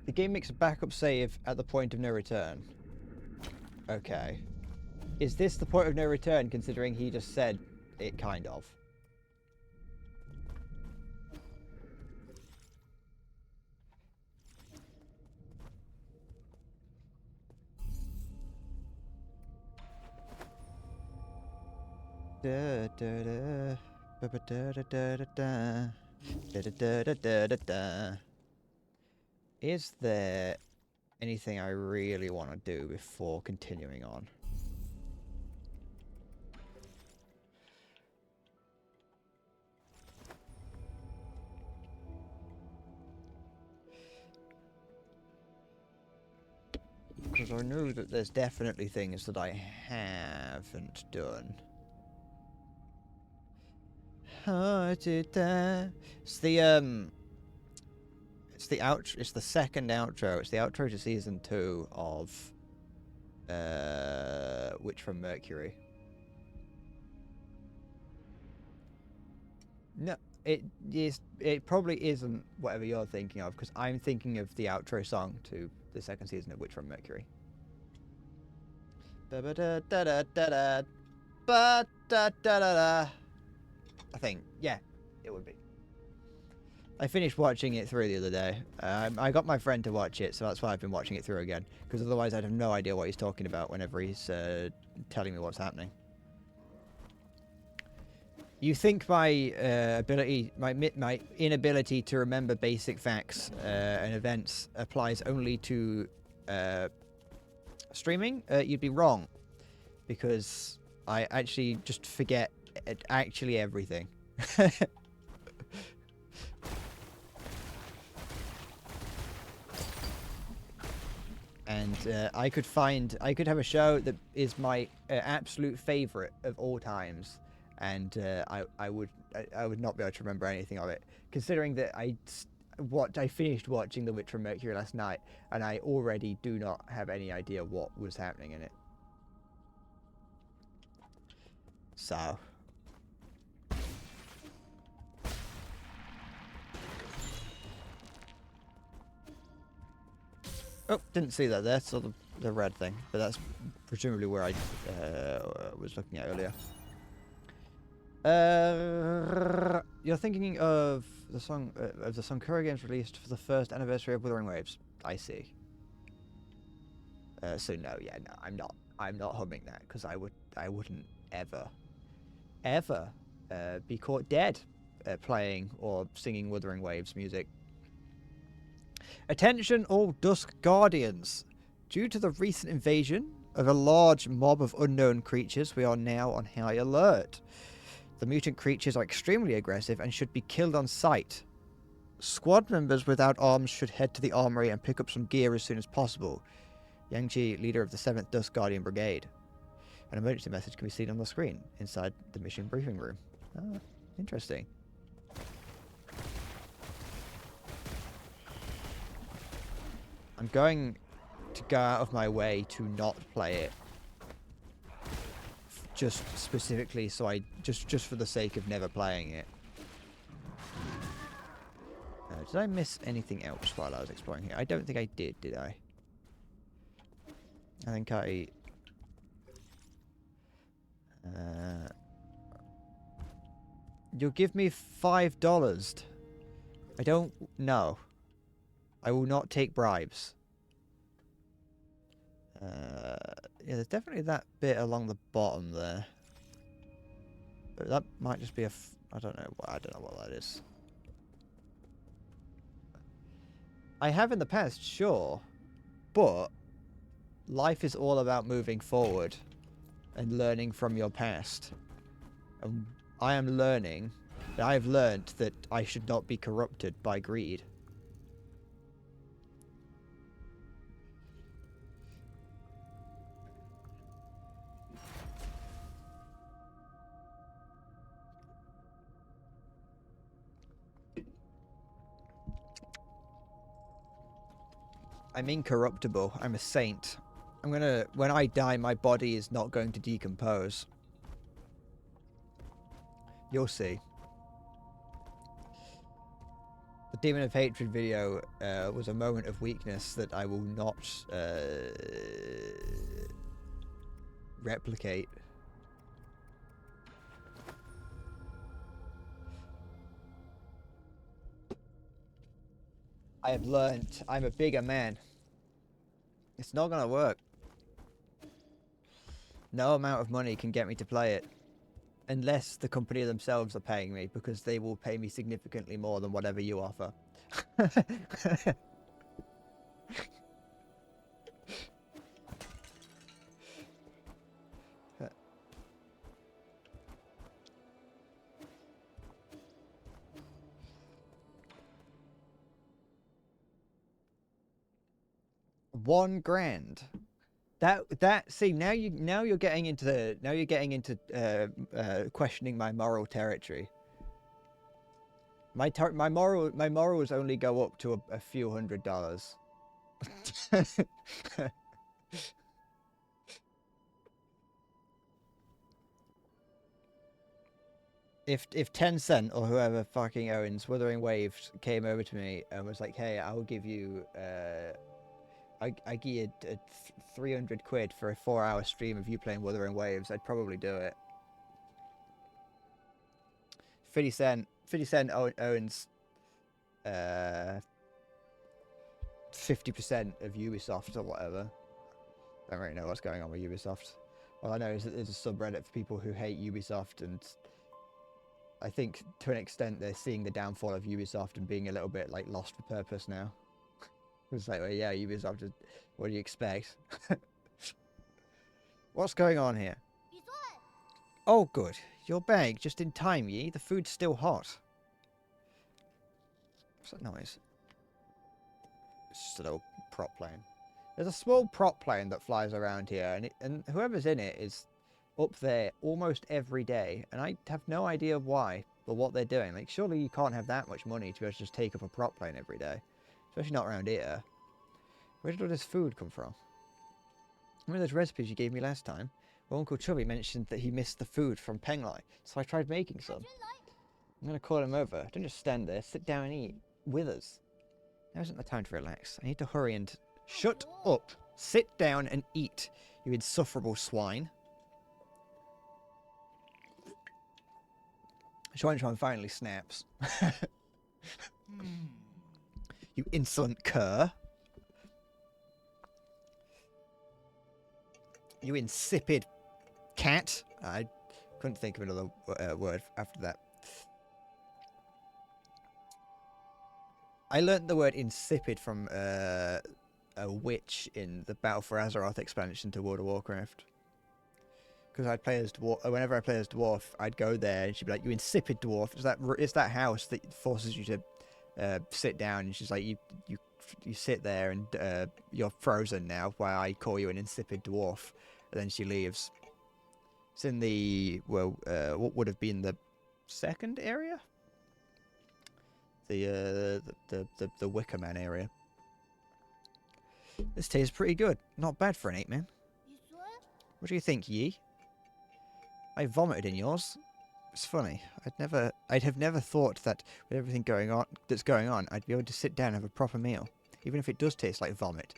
The game makes a backup save at the point of no return. Okay. Is this the point of no return, considering he just said it kind of? Da da da. Ba ba da da da da da. Da da da da da da. Is there anything I really want to do before continuing on? Because I know that there's definitely things that I haven't done. It's the outro. It's the second outro. It's the outro to season 2 of Witch from Mercury. No, it is. It probably isn't whatever you're thinking of, because I'm thinking of the outro song to the second season of Witch from Mercury. Da da da da da da da da da da. I think, yeah, it would be. I finished watching it through the other day. I got my friend to watch it, so that's why I've been watching it through again. Because otherwise I'd have no idea what he's talking about whenever he's telling me what's happening. You think my my inability to remember basic facts and events applies only to streaming? You'd be wrong, because I actually just forget actually everything. And I could have a show that is my absolute favorite of all times, and I would not be able to remember anything of it, considering that I finished watching The Witch from Mercury last night, and I already do not have any idea what was happening in it. So. Oh, didn't see that there. Saw the red thing, but that's presumably where I was looking at earlier. You're thinking of the song Kura Games released for the first anniversary of Wuthering Waves. I see. So no, yeah, no, I'm not humming that, because I wouldn't ever be caught dead playing or singing Wuthering Waves music. Attention all Dusk Guardians. Due to the recent invasion of a large mob of unknown creatures, we are now on high alert. The mutant creatures are extremely aggressive and should be killed on sight. Squad members without arms should head to the armory and pick up some gear as soon as possible. Yangji, leader of the 7th Dusk Guardian Brigade. An emergency message can be seen on the screen inside the mission briefing room. Ah, interesting. I'm going to go out of my way to not play it. Just specifically so just for the sake of never playing it. Did I miss anything else while I was exploring here? I don't think I did I? I think I... You'll give me $5. I don't know. I will not take bribes. Yeah, there's definitely that bit along the bottom there. That might just be a. I don't know. I don't know what that is. I have in the past, sure, but life is all about moving forward and learning from your past. And I am learning. I have learnt that I should not be corrupted by greed. I'm incorruptible. I'm a saint. I'm gonna... When I die, my body is not going to decompose. You'll see. The Demon of Hatred video was a moment of weakness that I will not replicate. I have learnt I'm a bigger man. It's not gonna work. No amount of money can get me to play it. Unless the company themselves are paying me, because they will pay me significantly more than whatever you offer. $1,000. See, now you're getting into questioning my moral territory. My morals only go up to a few $100s. If Tencent or whoever fucking owns Wuthering Waves came over to me and was like, "Hey, I'll give you I give you 300 quid for a 4-hour stream of you playing Wuthering Waves," I'd probably do it. 50 Cent owns 50% of Ubisoft or whatever. I don't really know what's going on with Ubisoft. All I know is that there's a subreddit for people who hate Ubisoft, and I think to an extent they're seeing the downfall of Ubisoft and being a little bit like lost for purpose now. It's like, well, yeah, Ubisoft is, what do you expect? What's going on here? Oh, good. You're back just in time, Yi. The food's still hot. What's that noise? It's just an old prop plane. There's a small prop plane that flies around here, and whoever's in it is up there almost every day, and I have no idea why or what they're doing. Like, surely you can't have that much money to be able to just take up a prop plane every day. Especially not around here. Where did all this food come from? Remember those recipes you gave me last time? Well, Uncle Chubby mentioned that he missed the food from Penglai, so I tried making some. I'm going to call him over. Don't just stand there. Sit down and eat with us. Now isn't the time to relax. I need to hurry and... Shut up! Sit down and eat, you insufferable swine. Chuan finally snaps. You insolent cur. You insipid cat. I couldn't think of another word after that. I learnt the word insipid from a witch in the Battle for Azeroth expansion to World of Warcraft. Because I'd play as dwarf. Whenever I play as dwarf, I'd go there and she'd be like, "You insipid dwarf." It's that house that forces you to sit down, and she's like, you sit there and you're frozen now while I call you an insipid dwarf, and then she leaves. It's in the what would have been the second area, the Wicker Man area. This tastes pretty good. Not bad for an ape man. What do you think, Yi? I vomited in yours. It's funny. I'd have never thought that with everything that's going on, I'd be able to sit down and have a proper meal, even if it does taste like vomit.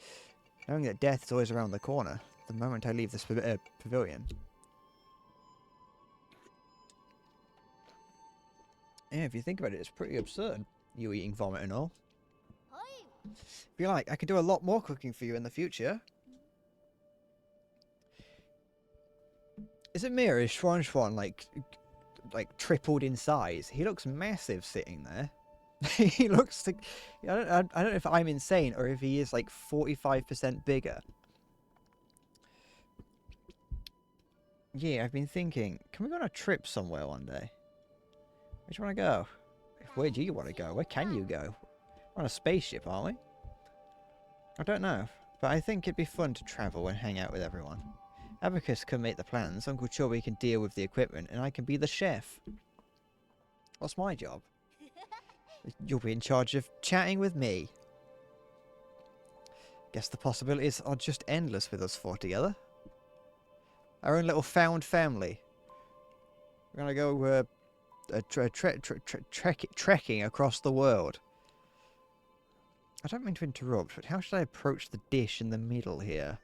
Knowing that death is always around the corner, the moment I leave this pavilion. Yeah, if you think about it, it's pretty absurd. You eating vomit and all. Be like, I could do a lot more cooking for you in the future. Is it me or is Schwan like like tripled in size. He looks massive sitting there. He looks like, I don't know if I'm insane or if he is like 45% bigger. Yeah, I've been thinking, can we go on a trip somewhere one day? Where do you want to go? Where do you want to go? Where can you go? We're on a spaceship, aren't we? I don't know, but I think it'd be fun to travel and hang out with everyone. Abacus can make the plans, Uncle Chubby can deal with the equipment, and I can be the chef. What's my job? You'll be in charge of chatting with me. Guess the possibilities are just endless with us four together. Our own little found family. We're gonna go trekking across the world. I don't mean to interrupt, but how should I approach the dish in the middle here?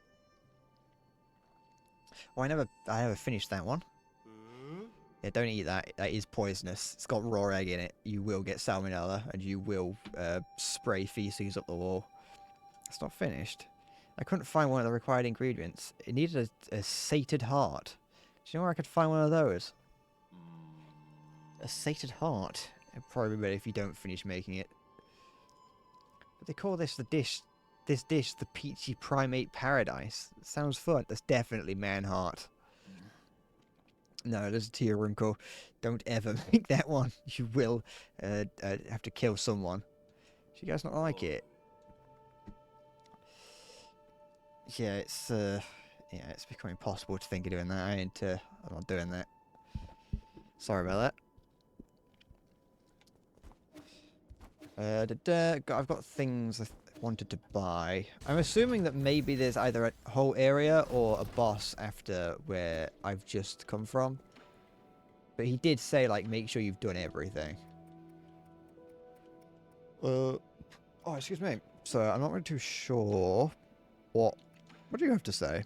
Oh, I never finished that one. Yeah, don't eat that. That is poisonous. It's got raw egg in it. You will get salmonella, and you will spray feces up the wall. It's not finished. I couldn't find one of the required ingredients. It needed a sated heart. Do you know where I could find one of those? A sated heart. It'd probably be better if you don't finish making it. But they call this dish the Peachy Primate Paradise. It sounds fun. That's definitely man heart. No, listen to your Runko. Don't ever make that one. You will have to kill someone. Do you guys not like it? Yeah, it's becoming impossible to think of doing that. I'm not doing that. Sorry about that. I've got things I wanted to buy. I'm assuming that maybe there's either a whole area or a boss after where I've just come from. But he did say, like, make sure you've done everything. Oh, excuse me. So, I'm not really too sure what do you have to say?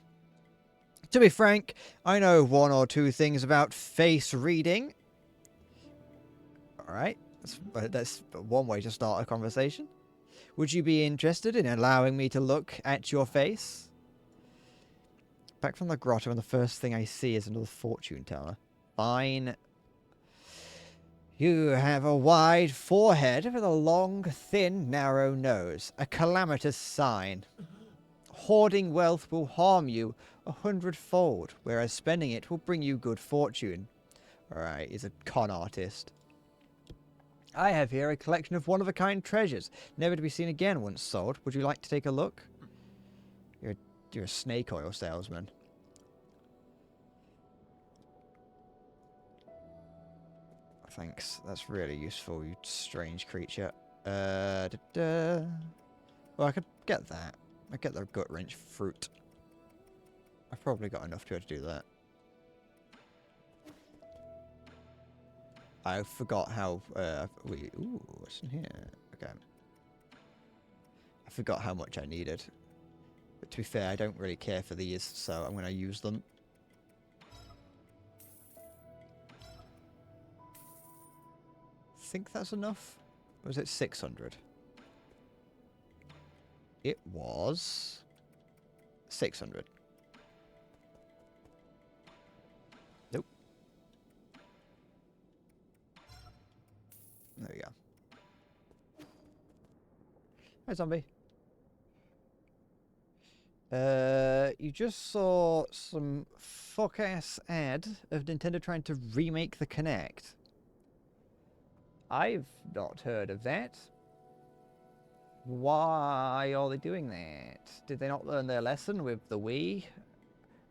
To be frank, I know one or two things about face reading. Alright, that's one way to start a conversation. Would you be interested in allowing me to look at your face? Back from the grotto, and the first thing I see is another fortune teller. Fine. You have a wide forehead with a long, thin, narrow nose. A calamitous sign. Hoarding wealth will harm you 100-fold, whereas spending it will bring you good fortune. Alright, he's a con artist. I have here a collection of one-of-a-kind treasures, never to be seen again once sold. Would you like to take a look? You're a snake oil salesman. Thanks, that's really useful, you strange creature. Well, I could get that. I get the gut wrench fruit. I've probably got enough to be able to do that. I forgot how ooh, what's in here? Okay. I forgot how much I needed. But to be fair, I don't really care for these, so I'm gonna use them. Think that's enough? Or was it 600? It was 600. Nope. There we go. Hi, zombie. You just saw some fuck-ass ad of Nintendo trying to remake the Kinect. I've not heard of that. Why are they doing that? Did they not learn their lesson with the Wii?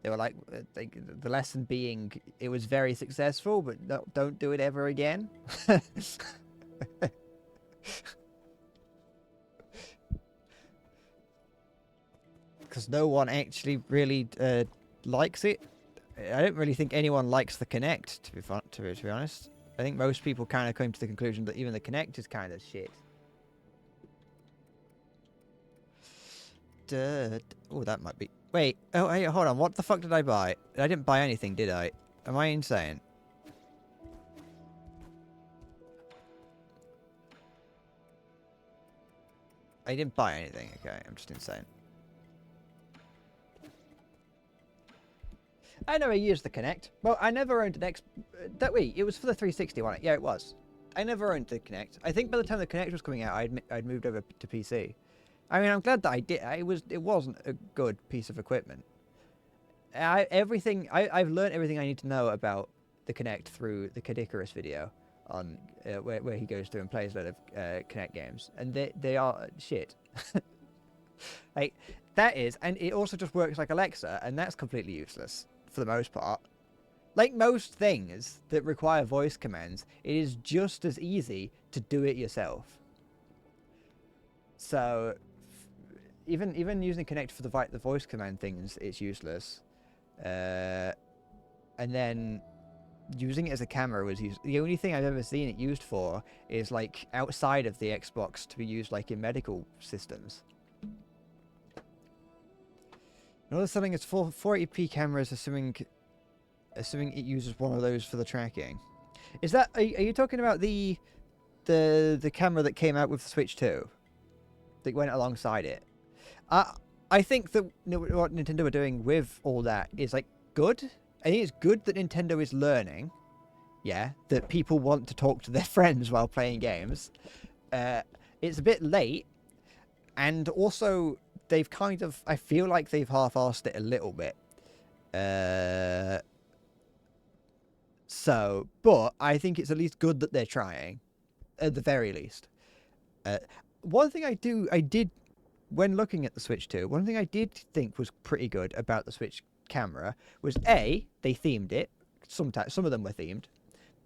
They were like, the lesson being, it was very successful, but no, don't do it ever again. Because no one actually really likes it. I don't really think anyone likes the Kinect, to be honest. I think most people kind of came to the conclusion that even the Kinect is kind of shit. Oh, that might be... Wait, oh, hey, hold on. What the fuck did I buy? I didn't buy anything, did I? Am I insane? I didn't buy anything. Okay, I'm just insane. I never used the Kinect. Well, I never owned an X. Wait, it was for the 360, wasn't it? Yeah, it was. I never owned the Kinect. I think by the time the Kinect was coming out, I'd moved over to PC. I mean, I'm glad that I did. It wasn't a good piece of equipment. I've learned everything I need to know about the Kinect through the Kid Icarus video on where he goes through and plays a lot of Kinect games, and they are shit. Like that is, and it also just works like Alexa, and that's completely useless for the most part. Like most things that require voice commands, it is just as easy to do it yourself. So even using Kinect for the voice command things, it's useless. And then using it as a camera was used. The only thing I've ever seen it used for is like outside of the Xbox to be used like in medical systems. Another selling is 480p cameras, assuming it uses one of those for the tracking. Is that are you talking about the camera that came out with the Switch 2 that went alongside it? I think that what Nintendo are doing with all that is like good. I think it's good that Nintendo is learning, yeah, that people want to talk to their friends while playing games. It's a bit late, and also they've kind of, I feel like they've half-arsed it a little bit. But I think it's at least good that they're trying, at the very least. One thing I did, when looking at the Switch 2, one thing I did think was pretty good about the Switch camera was A, they themed it. Sometimes some of them were themed.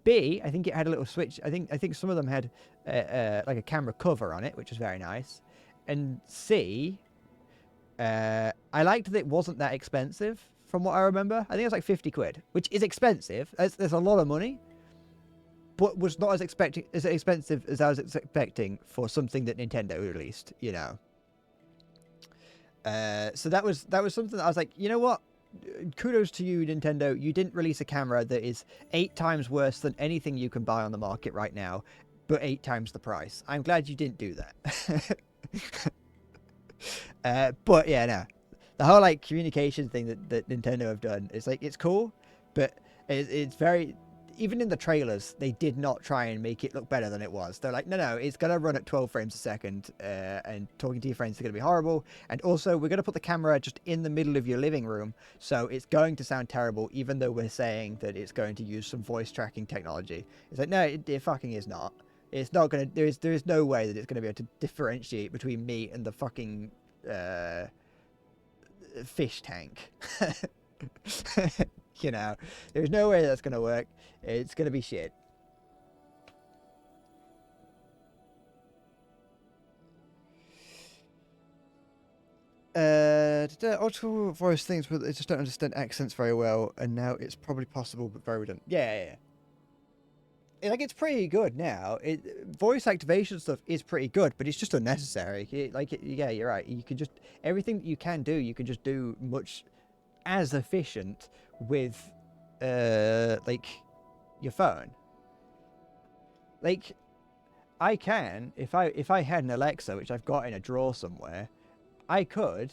B, I think it had a little switch. I think some of them had like a camera cover on it, which was very nice. And C, I liked that it wasn't that expensive from what I remember. I think it was like 50 quid, which is expensive. There's a lot of money, but was not as expensive as I was expecting for something that Nintendo released, you know. So that was something that I was like, you know what? Kudos to you, Nintendo. You didn't release a camera that is 8 times worse than anything you can buy on the market right now, but 8 times the price. I'm glad you didn't do that. But yeah, no. The whole like communication thing that Nintendo have done is like, it's cool, but it's very, even in the trailers, they did not try and make it look better than it was. They're like, no, it's going to run at 12 frames a second, and talking to your friends is going to be horrible. And also, we're going to put the camera just in the middle of your living room, so it's going to sound terrible, even though we're saying that it's going to use some voice tracking technology. It's like, no, it fucking is not. It's not going to, there is no way that it's going to be able to differentiate between me and the fucking fish tank. You know, there's no way that's going to work. It's going to be shit. Audible voice things, but I just don't understand accents very well, and now it's probably possible, but very redundant. Yeah. Like, it's pretty good now. Voice activation stuff is pretty good, but it's just unnecessary. Yeah, you're right. You can just, everything that you can do, you can just do much as efficient with, like, your phone. Like, I can, if I had an Alexa, which I've got in a drawer somewhere, I could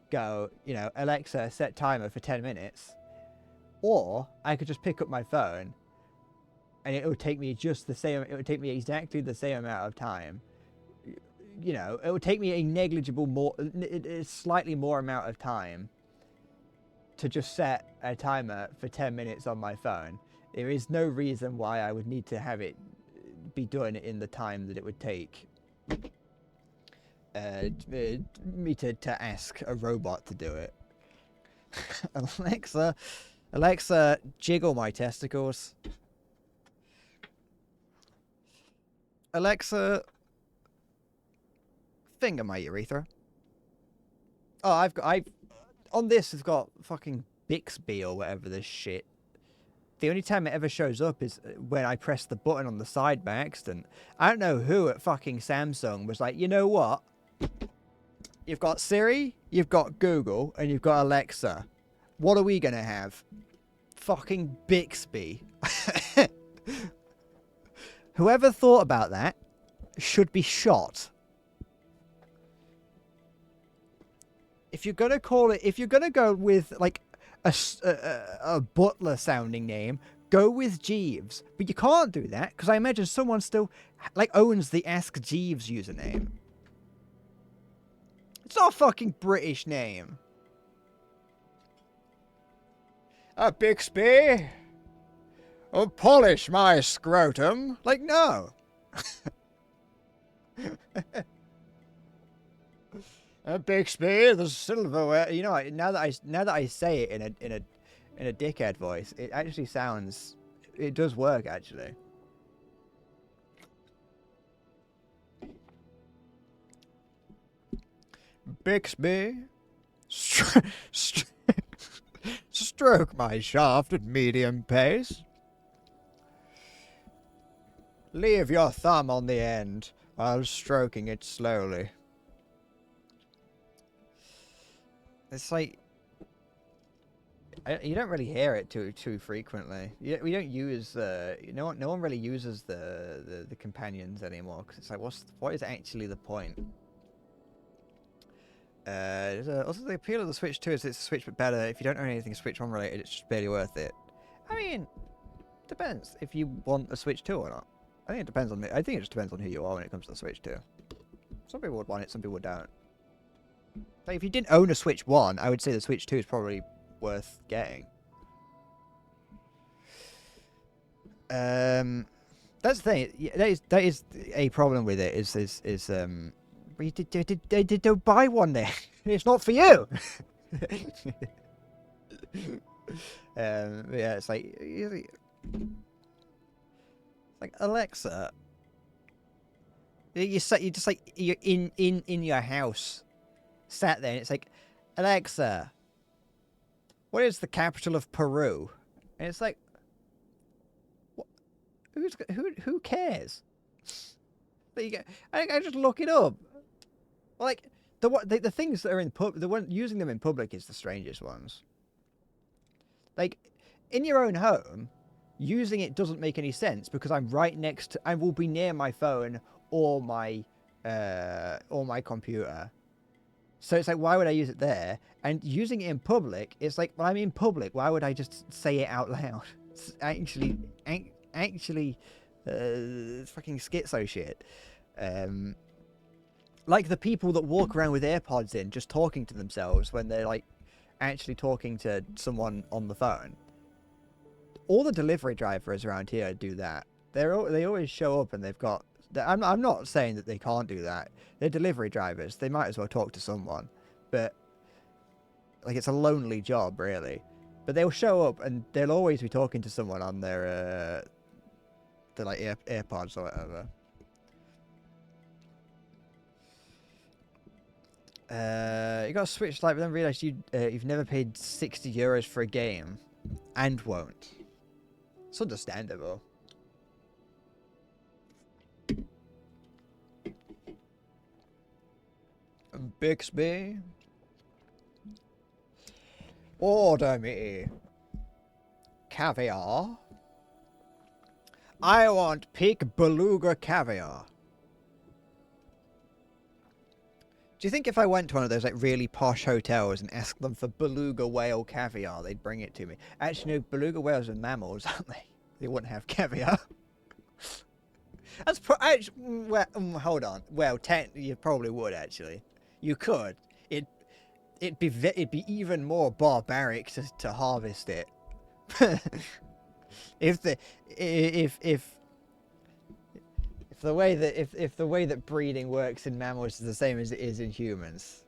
go, you know, Alexa, set timer for 10 minutes, or I could just pick up my phone, and it would take me just the same, it would take me exactly the same amount of time. You know, it would take me a negligible slightly more amount of time to just set a timer for 10 minutes on my phone. There is no reason why I would need to have it be done in the time that it would take me to ask a robot to do it. Alexa, jiggle my testicles. Alexa, finger my urethra. Oh, I've on this, it's got fucking Bixby or whatever this shit. The only time it ever shows up is when I press the button on the side by accident. I don't know who at fucking Samsung was like, you know what? You've got Siri, you've got Google, and you've got Alexa. What are we gonna have? Fucking Bixby. Whoever thought about that should be shot. If you're gonna call it, if you're gonna go with like a butler sounding name, go with Jeeves. But you can't do that because I imagine someone still like owns the Ask Jeeves username. It's not a fucking British name. Bixby. Oh, polish my scrotum. Like, no. Bixby, the silverware. You know, now that I say it in a dickhead voice, it actually sounds. It does work actually. Bixby, stroke my shaft at medium pace. Leave your thumb on the end while stroking it slowly. It's like you don't really hear it too frequently. We don't use no one really uses the companions anymore because it's like what is actually the point? Also, the appeal of the Switch 2 is it's a Switch but better. If you don't own anything Switch 1 related, it's just barely worth it. I mean, depends if you want a Switch 2 or not. I think it depends on I think it just depends on who you are when it comes to the Switch 2. Some people would want it, some people don't. Like if you didn't own a Switch 1, I would say the Switch 2 is probably worth getting. That's the thing. Yeah, that is a problem with it. You don't buy one then. It's not for you. Yeah, it's like Alexa. You're just like you're in your house, sat there, and it's like, Alexa, what is the capital of Peru? And it's like, what? Who cares? There you go. I just look it up. Like the things that are in the one using them in public is the strangest ones. Like in your own home, using it doesn't make any sense because I'm right next to. I will be near my phone or my computer. So it's like, why would I use it there? And using it in public, it's like, well, I'm in public. Why would I just say it out loud? It's actually fucking schizo shit. Like the people that walk around with AirPods in, just talking to themselves when they're like actually talking to someone on the phone. All the delivery drivers around here do that. They always show up and they've got. I'm not saying that they can't do that. They're delivery drivers. They might as well talk to someone, but like it's a lonely job, really. But they'll show up and they'll always be talking to someone on their like AirPods or whatever. You got a Switch Lite, but then realised you've never paid €60 for a game, and won't. It's understandable. Bixby, order me caviar. I want pig beluga caviar. Do you think if I went to one of those like really posh hotels and asked them for beluga whale caviar, they'd bring it to me? Actually, no, beluga whales are mammals, aren't they? They wouldn't have caviar. That's well, hold on. Well, you probably would actually. You could. It'd be even more barbaric to harvest it. if the way that breeding works in mammals is the same as it is in humans.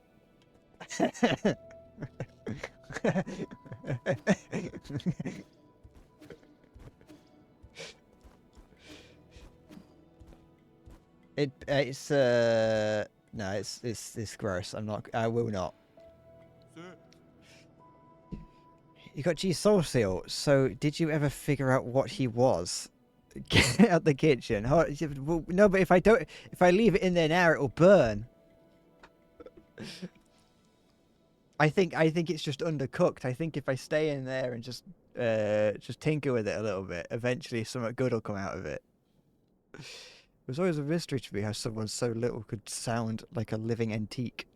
No, it's gross. I will not. You got G Soul Seal. So did you ever figure out what he was? Get out the kitchen. No, but if I leave it in there now, it'll burn. I think it's just undercooked. I think if I stay in there and just tinker with it a little bit, eventually something good will come out of it. It was always a mystery to me how someone so little could sound like a living antique.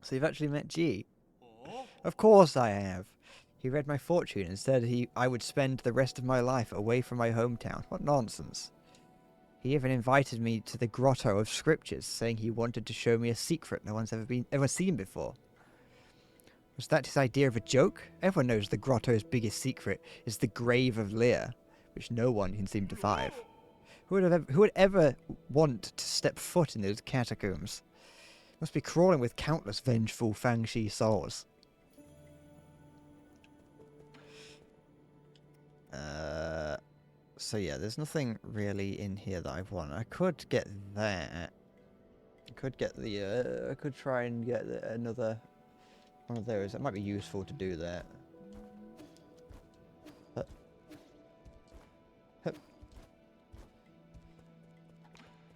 So you've actually met G? Of course I have. He read my fortune and said I would spend the rest of my life away from my hometown. What nonsense. He even invited me to the Grotto of Scriptures, saying he wanted to show me a secret no one's ever seen before. Was that his idea of a joke? Everyone knows the Grotto's biggest secret is the Grave of Lear, which no one can seem to find. Who would ever want to step foot in those catacombs? Must be crawling with countless vengeful Fangshi souls. So yeah, there's nothing really in here that I want. I could get that. I could get the, I could try and get another one of those. It might be useful to do that.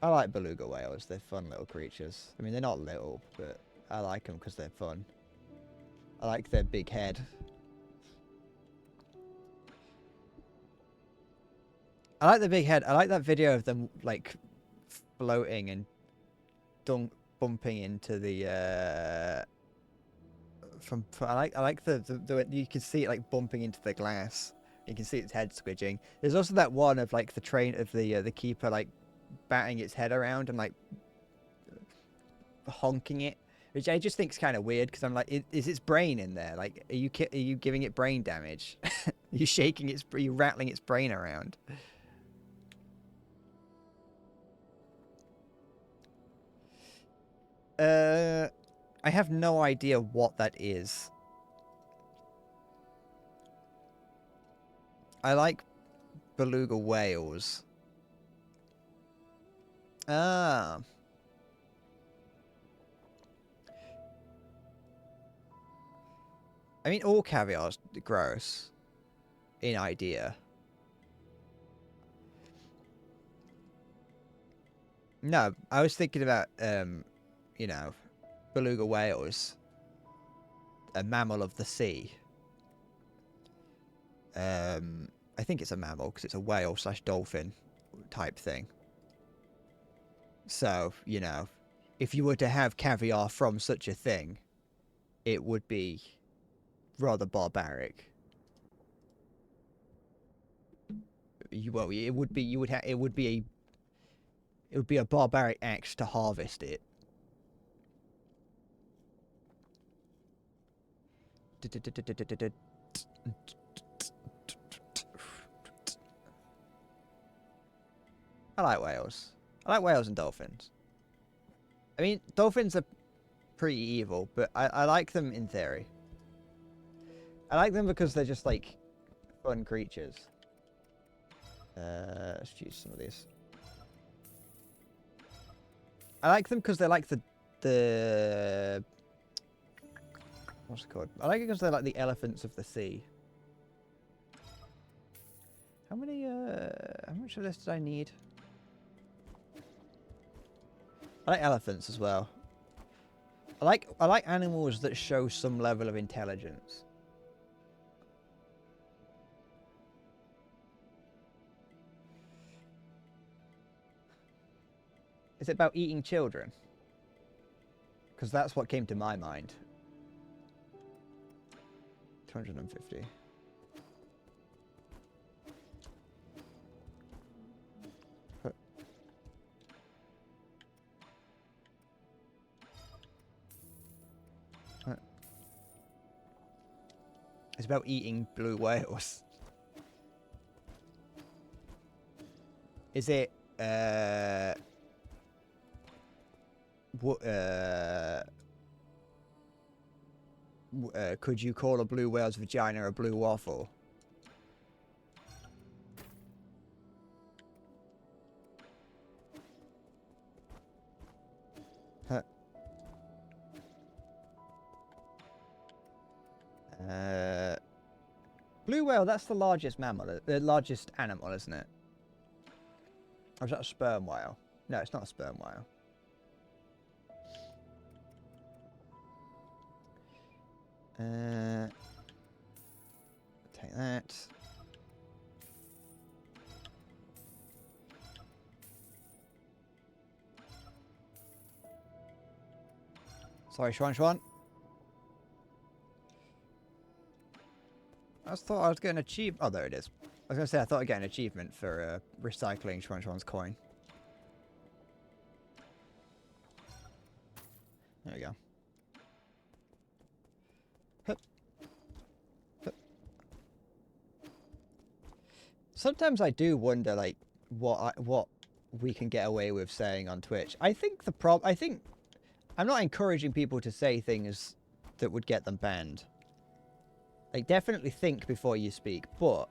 I like beluga whales. They're fun little creatures. I mean, they're not little, but I like them because they're fun. I like their big head. I like the big head. I like that video of them like floating and bumping into the I like the you can see it like bumping into the glass. You can see its head squidging. There's also that one of like the keeper like batting its head around and like honking it, which I just think's kind of weird because I'm like, is its brain in there? Like, are you giving it brain damage? Are you are you rattling its brain around? I have no idea what that is. I like beluga whales. Ah. I mean, all caviar's gross in idea. No, I was thinking about, you know, beluga whales, a mammal of the sea. I think it's a mammal because it's a whale / dolphin type thing. So, you know, if you were to have caviar from such a thing, it would be rather barbaric. Well, it would be. It would be a barbaric act to harvest it. I like whales. I like whales and dolphins. I mean, dolphins are pretty evil, but I like them in theory. I like them because they're just like fun creatures. Let's choose some of these. I like them because they're like the what's it called? I like it because they're like the elephants of the sea. How much of this did I need? I like elephants as well. I like animals that show some level of intelligence. Is it about eating children? Because that's what came to my mind. 250. It's about eating blue whales. Is it, could you call a blue whale's vagina a blue waffle? Huh. Blue whale, that's the largest mammal, the largest animal, isn't it? Or is that a sperm whale? No, it's not a sperm whale. Take that. Sorry, Schwan. I thought I was getting an achievement. Oh, there it is. I was going to say, I thought I'd get an achievement for recycling Schwan's coin. There we go. Hup. Hup. Sometimes I do wonder, like, what we can get away with saying on Twitch. I think I'm not encouraging people to say things that would get them banned. Like, definitely think before you speak, but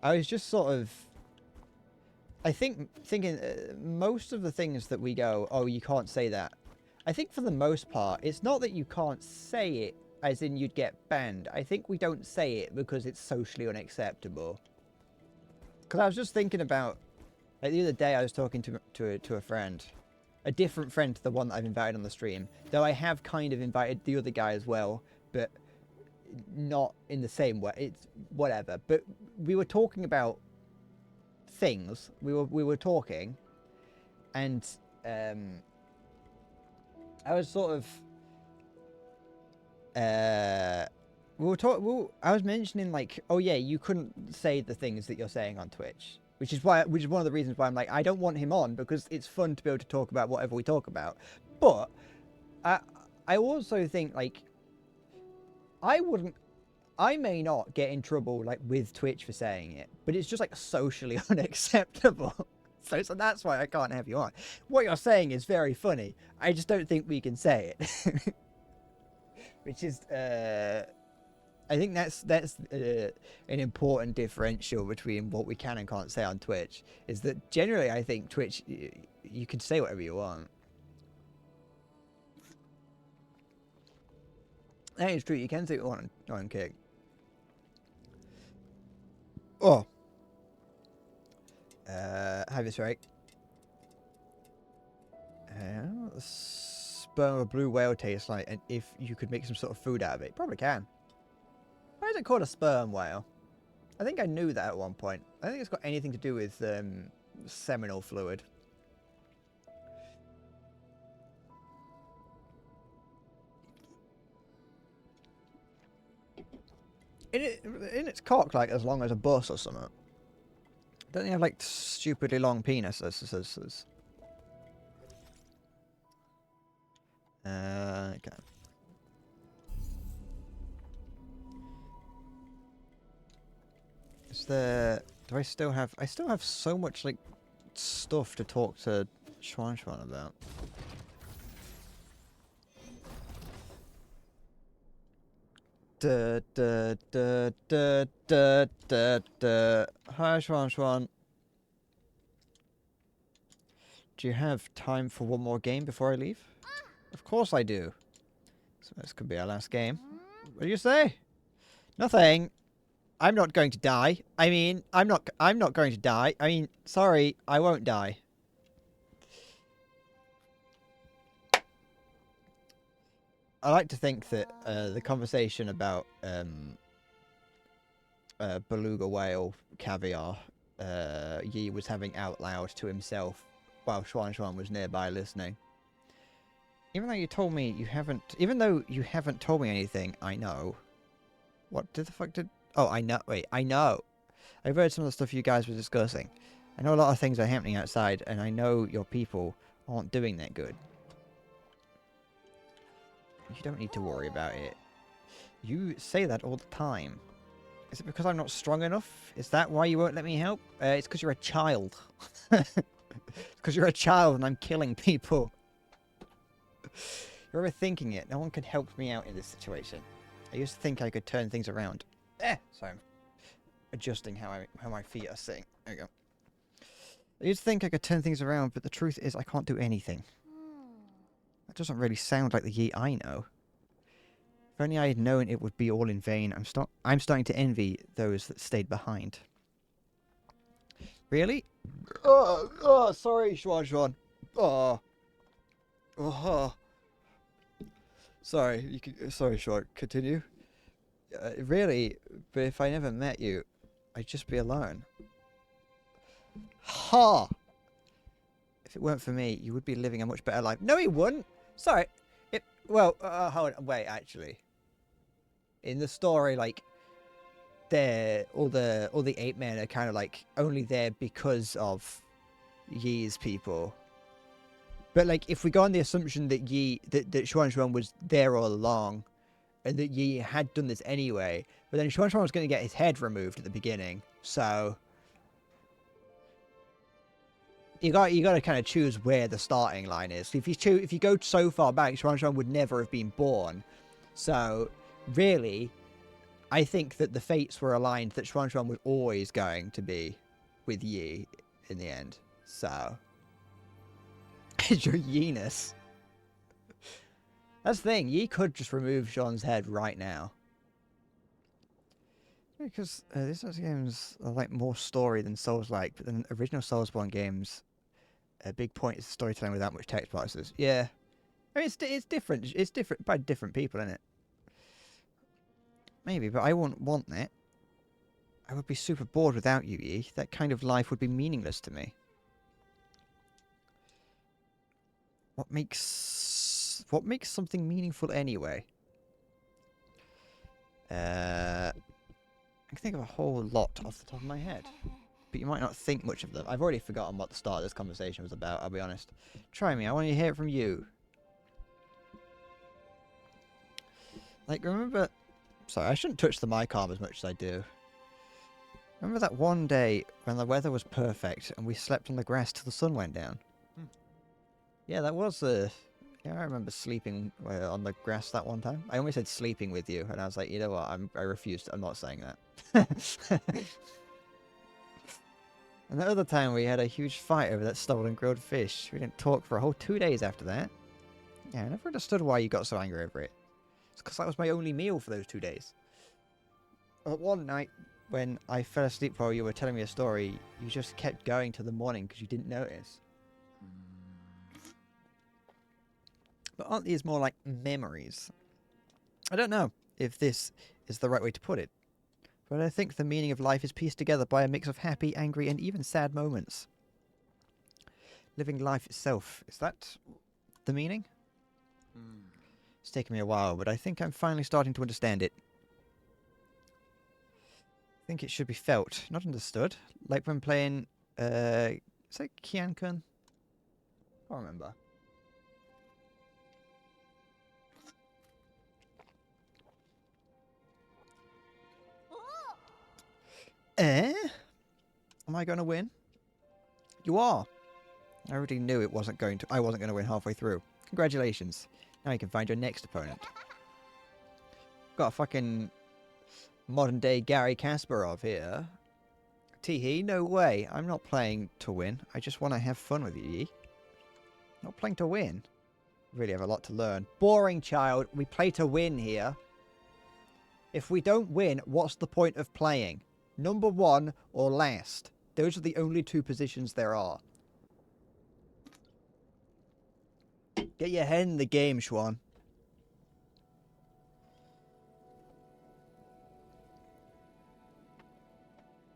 I was just sort of... I think thinking most of the things that we go, oh, you can't say that. I think for the most part, it's not that you can't say it as in you'd get banned. I think we don't say it because it's socially unacceptable. Because I was just thinking about, like, the other day I was talking to a friend. A different friend to the one that I've invited on the stream. Though I have kind of invited the other guy as well, but not in the same way. It's whatever. But we were talking about things. We were talking, and I was sort of I was mentioning, like, oh yeah, you couldn't say the things that you're saying on Twitch. Which is one of the reasons why I'm like, I don't want him on, because it's fun to be able to talk about whatever we talk about. But I also think, like, I may not get in trouble, like, with Twitch for saying it, but it's just, like, socially unacceptable. So that's why I can't have you on. What you're saying is very funny. I just don't think we can say it. Which is, I think that's an important differential between what we can and can't say on Twitch. Is that generally, I think Twitch, you can say whatever you want. That is true. You can say what you want on Kick. Oh. Have this right. The sperm of a blue whale tastes like, and if you could make some sort of food out of it, probably can. Why is it called a sperm whale? I think I knew that at one point. I don't think it's got anything to do with seminal fluid. In its cock, like, as long as a bus or something. Don't they have, like, stupidly long penises? Okay. Is there... Do I still have... I still have so much, like, stuff to talk to Schwan about. Hi, Schwan. Do you have time for one more game before I leave? Of course I do. So this could be our last game. What do you say? Nothing. I'm not going to die. I mean, I'm not going to die. I mean, sorry, I won't die. I like to think that the conversation about beluga whale caviar Yi was having out loud to himself while Schwan was nearby listening. Even though you told me you haven't... Even though you haven't told me anything, I know. What the fuck did... Oh, I know. Wait, I know. I've heard some of the stuff you guys were discussing. I know a lot of things are happening outside, and I know your people aren't doing that good. You don't need to worry about it. You say that all the time. Is it because I'm not strong enough? Is that why you won't let me help? It's because you're a child. It's because you're a child and I'm killing people. You're overthinking it. No one could help me out in this situation. I used to think I could turn things around. Sorry, I'm adjusting how my feet are sitting. There we go. I used to think I could turn things around, but the truth is I can't do anything. That doesn't really sound like the Yi I know. If only I had known it would be all in vain. I'm starting to envy those that stayed behind. Really? Oh, sorry, Schwan. Oh. Sorry, sorry, Schwan. Continue. Really, but if I never met you, I'd just be alone. Ha! If it weren't for me, you would be living a much better life. No, he wouldn't. Sorry. Well, hold on. Wait, actually. In the story, like, they're all the ape men are kind of like only there because of Yi's people. But like, if we go on the assumption that that Xuan Xuan was there all along, and that Yi had done this anyway, but then Xuan Xuan was going to get his head removed at the beginning, so you got to kind of choose where the starting line is. If you go so far back, Xuan Xuan would never have been born. So really, I think that the fates were aligned that Xuan Xuan was always going to be with Yi in the end. So your Yi-ness. That's the thing. Yi could just remove Xuan's head right now. Because these sorts of games are like more story than Souls-like, but then original Soulsborne games, a big point is storytelling without much text boxes. Yeah, I mean it's different. It's different by different people, isn't it? Maybe, but I wouldn't want that. I would be super bored without you, Yi. That kind of life would be meaningless to me. What makes something meaningful anyway? I can think of a whole lot off the top of my head, but you might not think much of them. I've already forgotten what the start of this conversation was about, I'll be honest. Try me, I want to hear it from you. Like, remember... Sorry, I shouldn't touch the mic arm as much as I do. Remember that one day when the weather was perfect and we slept on the grass till the sun went down? Yeah, that was yeah, I remember sleeping on the grass that one time. I almost said sleeping with you, and I was like, you know what, I refused. I'm not saying that. And the other time we had a huge fight over that stolen grilled fish. We didn't talk for a whole 2 days after that. Yeah, I never understood why you got so angry over it. It's because that was my only meal for those 2 days. But one night, when I fell asleep while you were telling me a story, you just kept going till the morning because you didn't notice. But aren't these more like memories? I don't know if this is the right way to put it, but I think the meaning of life is pieced together by a mix of happy, angry, and even sad moments. Living life itself, is that the meaning? It's taken me a while, but I think I'm finally starting to understand it. I think it should be felt, not understood. Like when playing, is that Qian-kun? I can't remember. Eh? Am I going to win? You are. I already knew I wasn't going to win halfway through. Congratulations. Now you can find your next opponent. Got a fucking modern day Gary Kasparov here. Teehee, no way. I'm not playing to win. I just want to have fun with you, Yi. Not playing to win. Really have a lot to learn. Boring, child. We play to win here. If we don't win, what's the point of playing? Number 1 or last. Those are the only 2 positions there are. Get your head in the game, Xuan.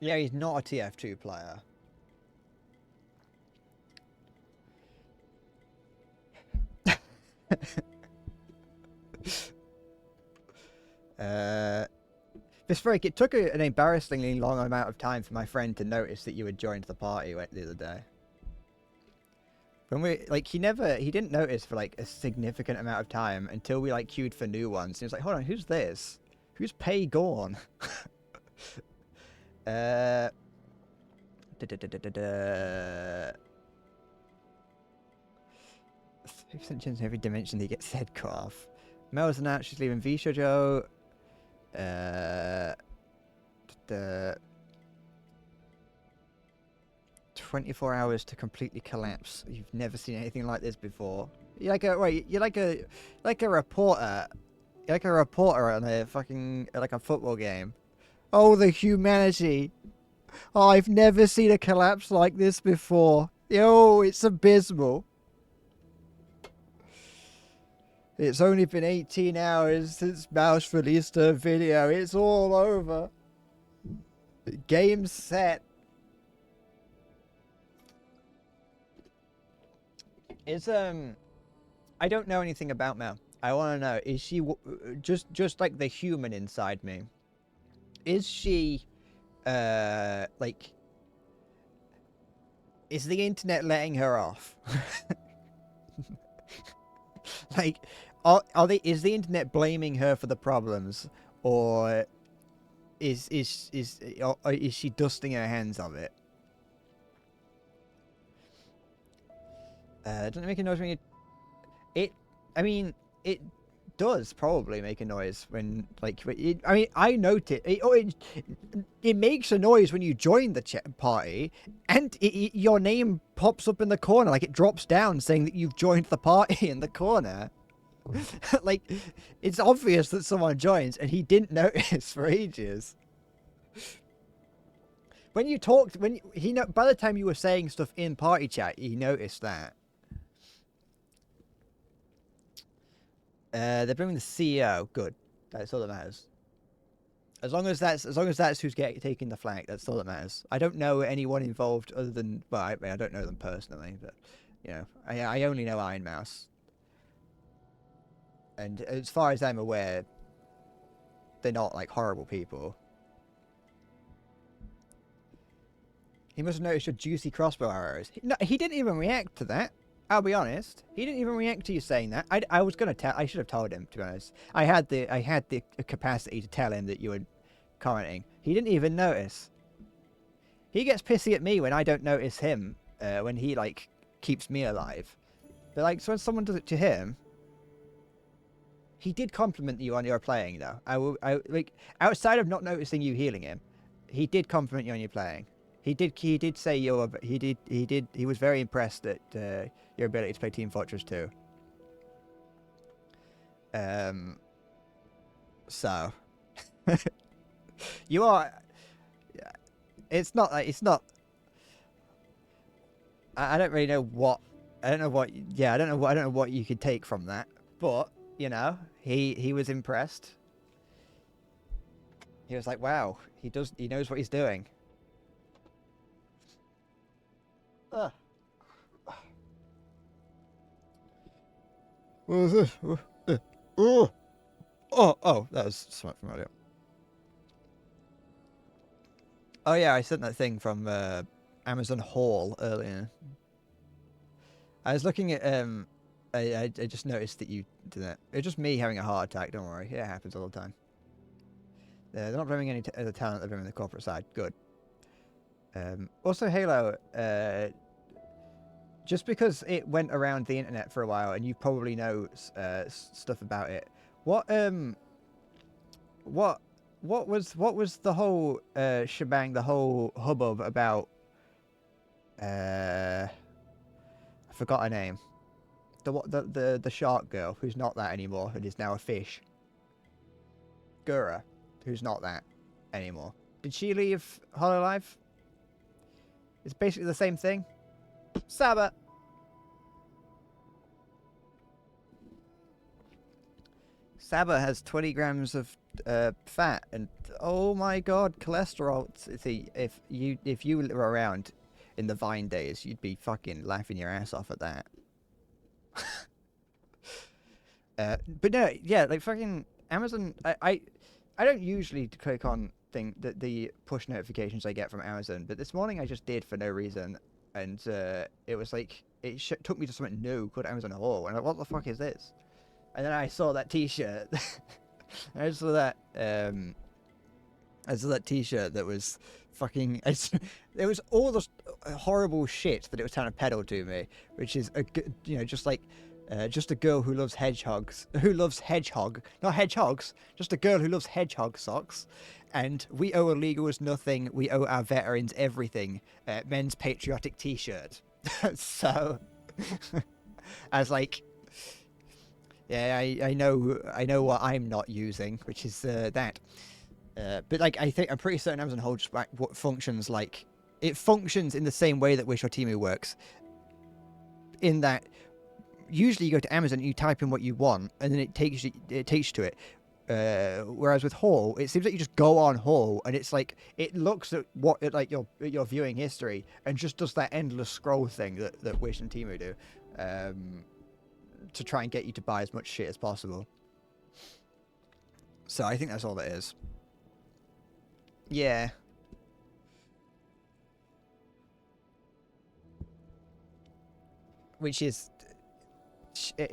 Yeah, he's not a TF2 player. This break, it took an embarrassingly long amount of time for my friend to notice that you had joined the party the other day. When we, like, he didn't notice for, like, a significant amount of time until we, like, queued for new ones. He was like, hold on, who's this? Who's Pei Gorn? 50% chance in every dimension he gets head cut off. Mel's announced she's leaving V Shoujo. The 24 hours to completely collapse. You've never seen anything like this before. You're like a reporter. You're like a reporter on a fucking a football game. Oh, the humanity! Oh, I've never seen a collapse like this before. Yo, it's abysmal. It's only been 18 hours since Mouse released her video. It's all over. Game set. It's I don't know anything about Mel. I want to know, is she just like the human inside me? is she, like, is the internet letting her off? Like, is the internet blaming her for the problems, or is she dusting her hands of it? Doesn't it make a noise when you... I mean, it does probably make a noise when, like, I mean, I note it. It makes a noise when you join the party, and your name pops up in the corner, like it drops down saying that you've joined the party in the corner. Like, it's obvious that someone joins, and he didn't notice for ages. When you talked, by the time you were saying stuff in party chat, he noticed that. They're bringing the CEO. Good. That's all that matters. As long as that's who's taking the flag, that's all that matters. I don't know anyone involved other than, well, I don't know them personally, but you know, I only know Iron Mouse. And as far as I'm aware, they're not like horrible people. He must have noticed your juicy crossbow arrows. No, he didn't even react to that. I'll be honest. He didn't even react to you saying that. I was gonna tell. I should have told him, to be honest. I had the capacity to tell him that you were commenting. He didn't even notice. He gets pissy at me when I don't notice him. When he like keeps me alive. But like, so when someone does it to him, he did compliment you on your playing though. I like, outside of not noticing you healing him, he did compliment you on your playing. He did say he was very impressed at your ability to play Team Fortress 2. So you are. It's not. I don't really know what. I don't know what. Yeah, I don't know what you could take from that. But you know, he was impressed. He was like, "Wow, he knows what he's doing." What was this? Oh, that was smart from earlier. Oh yeah, I sent that thing from Amazon Haul earlier. I was looking at I just noticed that you did that. It's just me having a heart attack. Don't worry, it happens all the time. They're not blaming any other talent. They're blaming the corporate side. Good. Also, Halo. Just because it went around the internet for a while, and you probably know stuff about it. What was the whole shebang, the whole hubbub about? I forgot her name. The shark girl who's not that anymore and is now a fish. Gura, who's not that anymore. Did she leave Hololive? It's basically the same thing. Saba. Saba has 20 grams of fat, and oh my god, cholesterol. See, if you were around in the Vine days, you'd be fucking laughing your ass off at that. But no, yeah, like fucking Amazon. I don't usually click on the push notifications I get from Amazon, but this morning I just did for no reason, and it was like it took me to something new called Amazon Haul, and I'm like, what the fuck is this? And then I saw that T-shirt. I saw that T-shirt that was fucking. There was all this horrible shit that it was trying to peddle to me, which is just a girl who loves hedgehogs, not hedgehogs, just a girl who loves hedgehog socks, and we owe illegals nothing. We owe our veterans everything. Men's patriotic T-shirt. So, I was like. Yeah, I know what I'm not using, which is that. But like, I'm pretty certain Amazon Hold just what functions like. It functions in the same way that Wish or Temu works. In that, usually you go to Amazon, you type in what you want, and then it takes you to it. Whereas with Haul, it seems like you just go on Haul, and it's like it looks at your viewing history and just does that endless scroll thing that Wish and Temu do. To try and get you to buy as much shit as possible. So I think that's all it is. Yeah. Which is,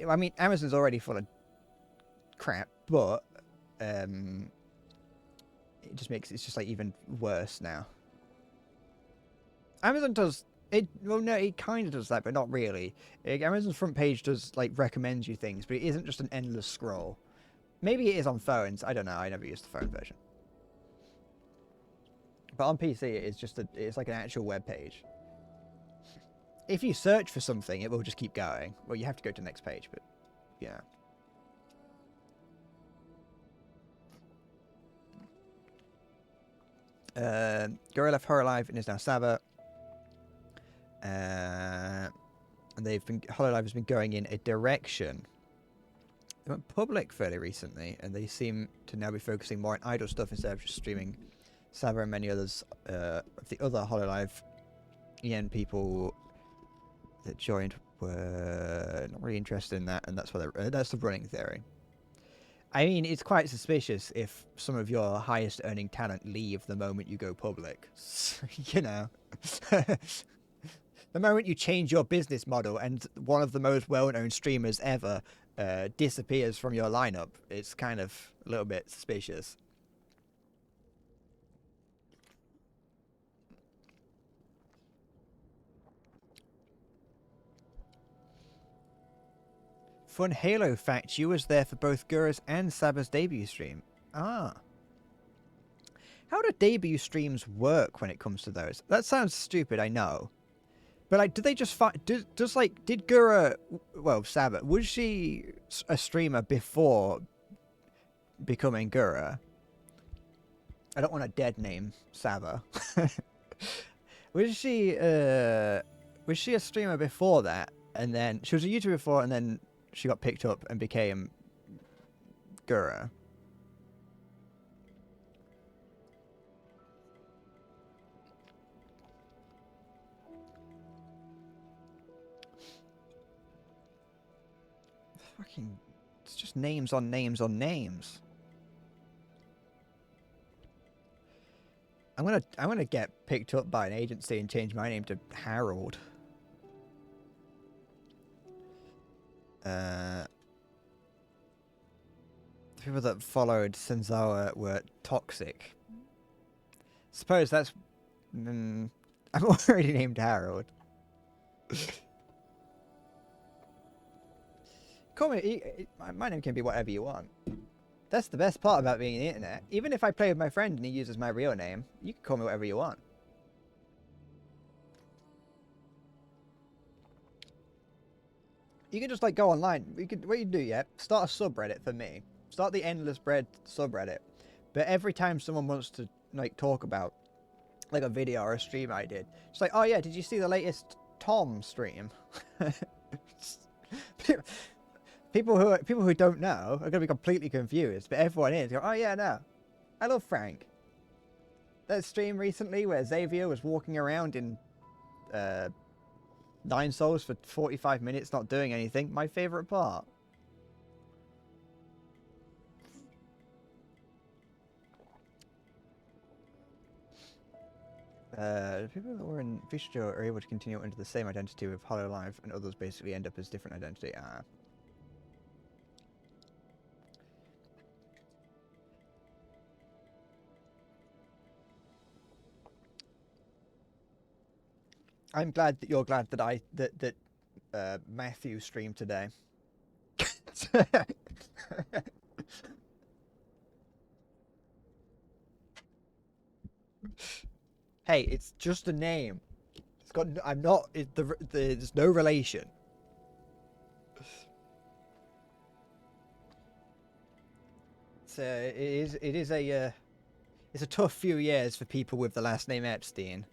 I mean, Amazon's already full of crap, but it just makes it's just like even worse now. Amazon does it. Well, no, it kind of does that, but not really. Amazon's front page does like recommend you things, but it isn't just an endless scroll. Maybe it is on phones. I don't know. I never used the phone version. But on PC, it's like an actual web page. If you search for something, it will just keep going. Well, you have to go to the next page, but yeah. Gura left Hololive and is now Saba. And Hololive has been going in a direction. They went public fairly recently, and they seem to now be focusing more on idle stuff instead of just streaming. Saba and many others of the other Hololive EN people that joined were not really interested in that, and that's why that's the running theory. I mean, it's quite suspicious if some of your highest earning talent leave the moment you go public. You know. The moment you change your business model and one of the most well-known streamers ever disappears from your lineup, it's kind of a little bit suspicious. Fun Halo fact, you was there for both Gura's and Saba's debut stream. Ah. How do debut streams work when it comes to those? That sounds stupid, I know. But like, did they just did Gura, well, Saba, was she a streamer before becoming Gura? I don't want a dead name, Saba. was she a streamer before that, and then she was a YouTuber before, and then she got picked up and became Gura? Fucking, it's just names on names on names. I'm gonna get picked up by an agency and change my name to Harold. The people that followed Senzawa were toxic. Suppose that's. I'm already named Harold. Call me. My name can be whatever you want. That's the best part about being on the internet. Even if I play with my friend and he uses my real name, you can call me whatever you want. You can just like go online. What you do, yeah? Start a subreddit for me. Start the Endless Bread subreddit. But every time someone wants to like talk about like a video or a stream I did, it's like, oh yeah, did you see the latest Tom stream? People who don't know are gonna be completely confused, but everyone is. Go, oh yeah, no, I love Frank. That stream recently where Xavier was walking around in 9 Souls for 45 minutes, not doing anything. My favorite part. People that were in Vishjo are able to continue under the same identity with Hololive, and others basically end up as different identity. I'm glad that you're glad that Matthew streamed today. Hey, it's just a name. It's got. I'm not. There's no relation. So it is. It is a. It's a tough few years for people with the last name Epstein.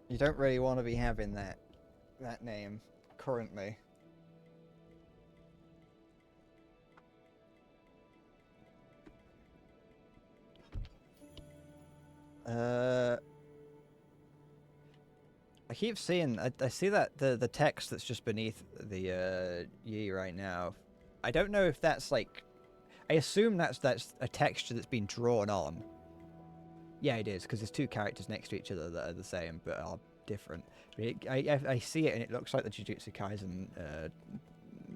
You don't really want to be having that name currently. I keep seeing. I see that the text that's just beneath the Yi right now. I don't know if that's like. I assume that's a texture that's been drawn on. Yeah, it is, because there's two characters next to each other that are the same but are different. But I see it and it looks like the Jujutsu Kaisen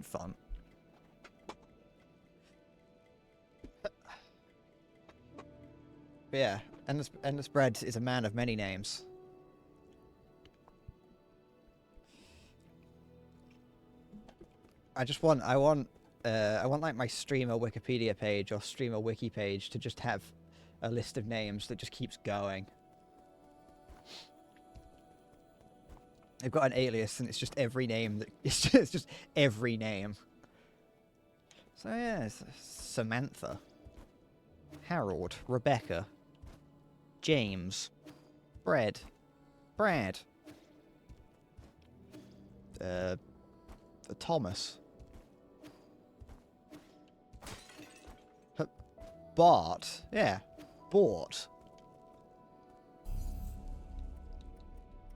font. But yeah, Endless Bread is a man of many names. I want like my streamer Wikipedia page or streamer wiki page to just have a list of names that just keeps going. I've got an alias and it's just every name that it's just every name. So yeah, it's Samantha, Harold, Rebecca, James, Brad, Thomas, Bart, yeah, Bort.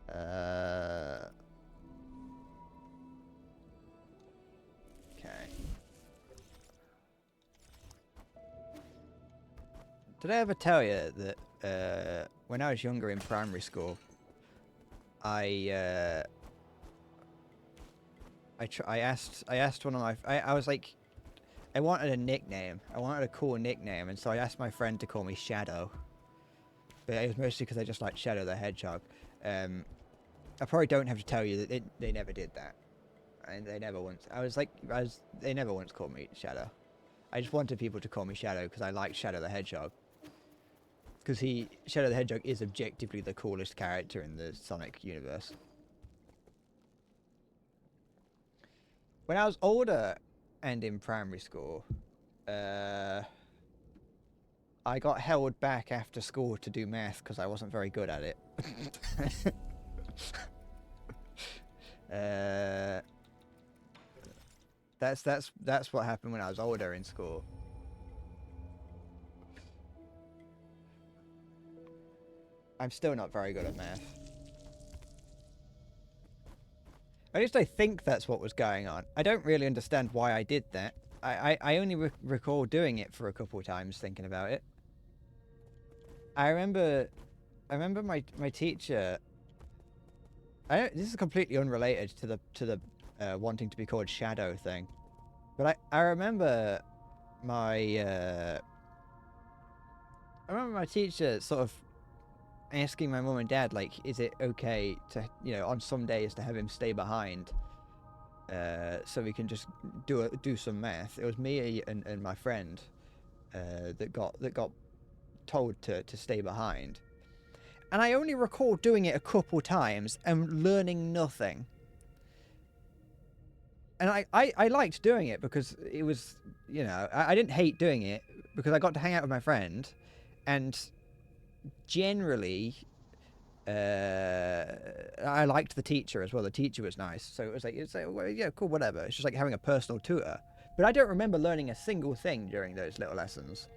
Okay. Did I ever tell you that when I was younger in primary school, I asked one of my I was like, I wanted a nickname. I wanted a cool nickname, and so I asked my friend to call me Shadow. But it was mostly because I just liked Shadow the Hedgehog. I probably don't have to tell you that they never did that, and they never once. They never once called me Shadow. I just wanted people to call me Shadow because I liked Shadow the Hedgehog. Because Shadow the Hedgehog is objectively the coolest character in the Sonic universe. When I was older and in primary school, I got held back after school to do math because I wasn't very good at it. That's what happened when I was older in school. I'm still not very good at math. At least I think that's what was going on. I don't really understand why I did that. I only recall doing it for a couple of times, thinking about it. I remember my teacher. This is completely unrelated to the wanting to be called Shadow thing, but I remember my teacher sort of asking my mum and dad, like, is it okay to, on some days to have him stay behind, so we can just do some math. It was me and my friend that got told to stay behind. And I only recall doing it a couple times and learning nothing. And I liked doing it because it was, I didn't hate doing it because I got to hang out with my friend. And generally, I liked the teacher as well. The teacher was nice. So it was like, well, yeah, cool, whatever. It's just like having a personal tutor. But I don't remember learning a single thing during those little lessons.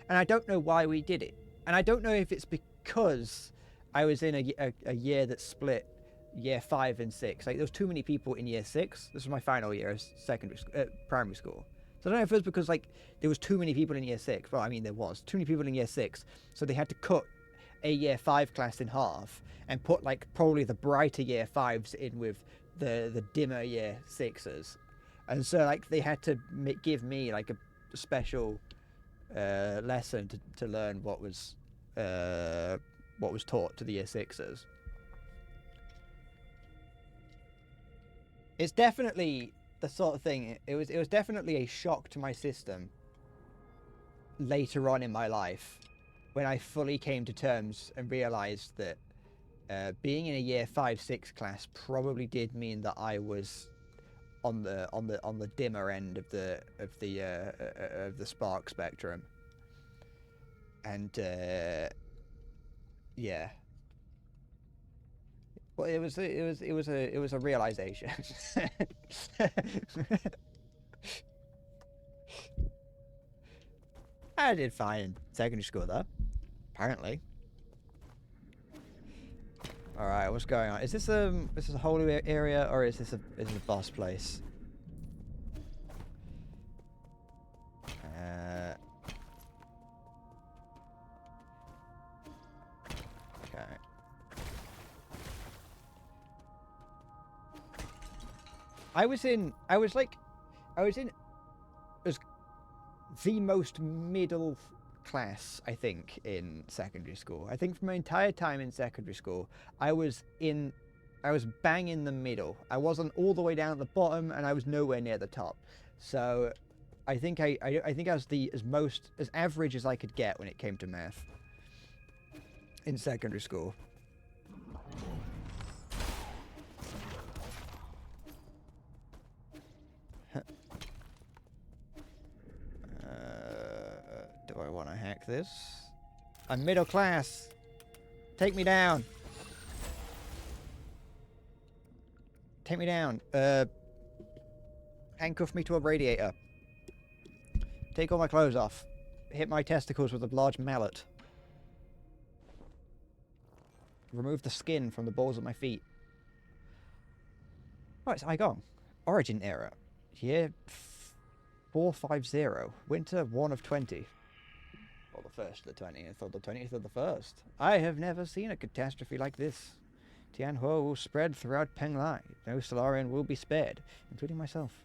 And I don't know why we did it. And I don't know if it's because I was in a year that split year 5 and 6. Like, there was too many people in year 6. This was my final year of primary school. So I don't know if it was because, like, there was too many people in year 6. Well, I mean, there was too many people in year 6. So they had to cut a year 5 class in half and put, like, probably the brighter year 5s in with the dimmer year 6s. And so, like, they had to give me, like, a special lesson to learn what was taught to the year 6s. It's definitely the sort of thing. It was definitely a shock to my system later on in my life when I fully came to terms and realized that being in a year 5-6 class probably did mean that I was on the dimmer end of the spark spectrum. And yeah. Well, it was a realization. I did fine in secondary school though, apparently. All right, what's going on? Is this a holy area or is this a boss place? I was in as the most middle class, I think, in secondary school. I think for my entire time in secondary school, I was bang in the middle. I wasn't all the way down at the bottom, and I was nowhere near the top. So I think I think I was as average as I could get when it came to math in secondary school. Do I want to hack this? I'm middle class. Take me down. Take me down. Handcuff me to a radiator. Take all my clothes off. Hit my testicles with a large mallet. Remove the skin from the balls of my feet. Oh, it's Igong. Origin era. Year 450. Winter 1 of 20. Or the 1st of the 20th, or the 20th of the 1st. I have never seen a catastrophe like this. Tianhuo will spread throughout Penglai. No Solarian will be spared, including myself.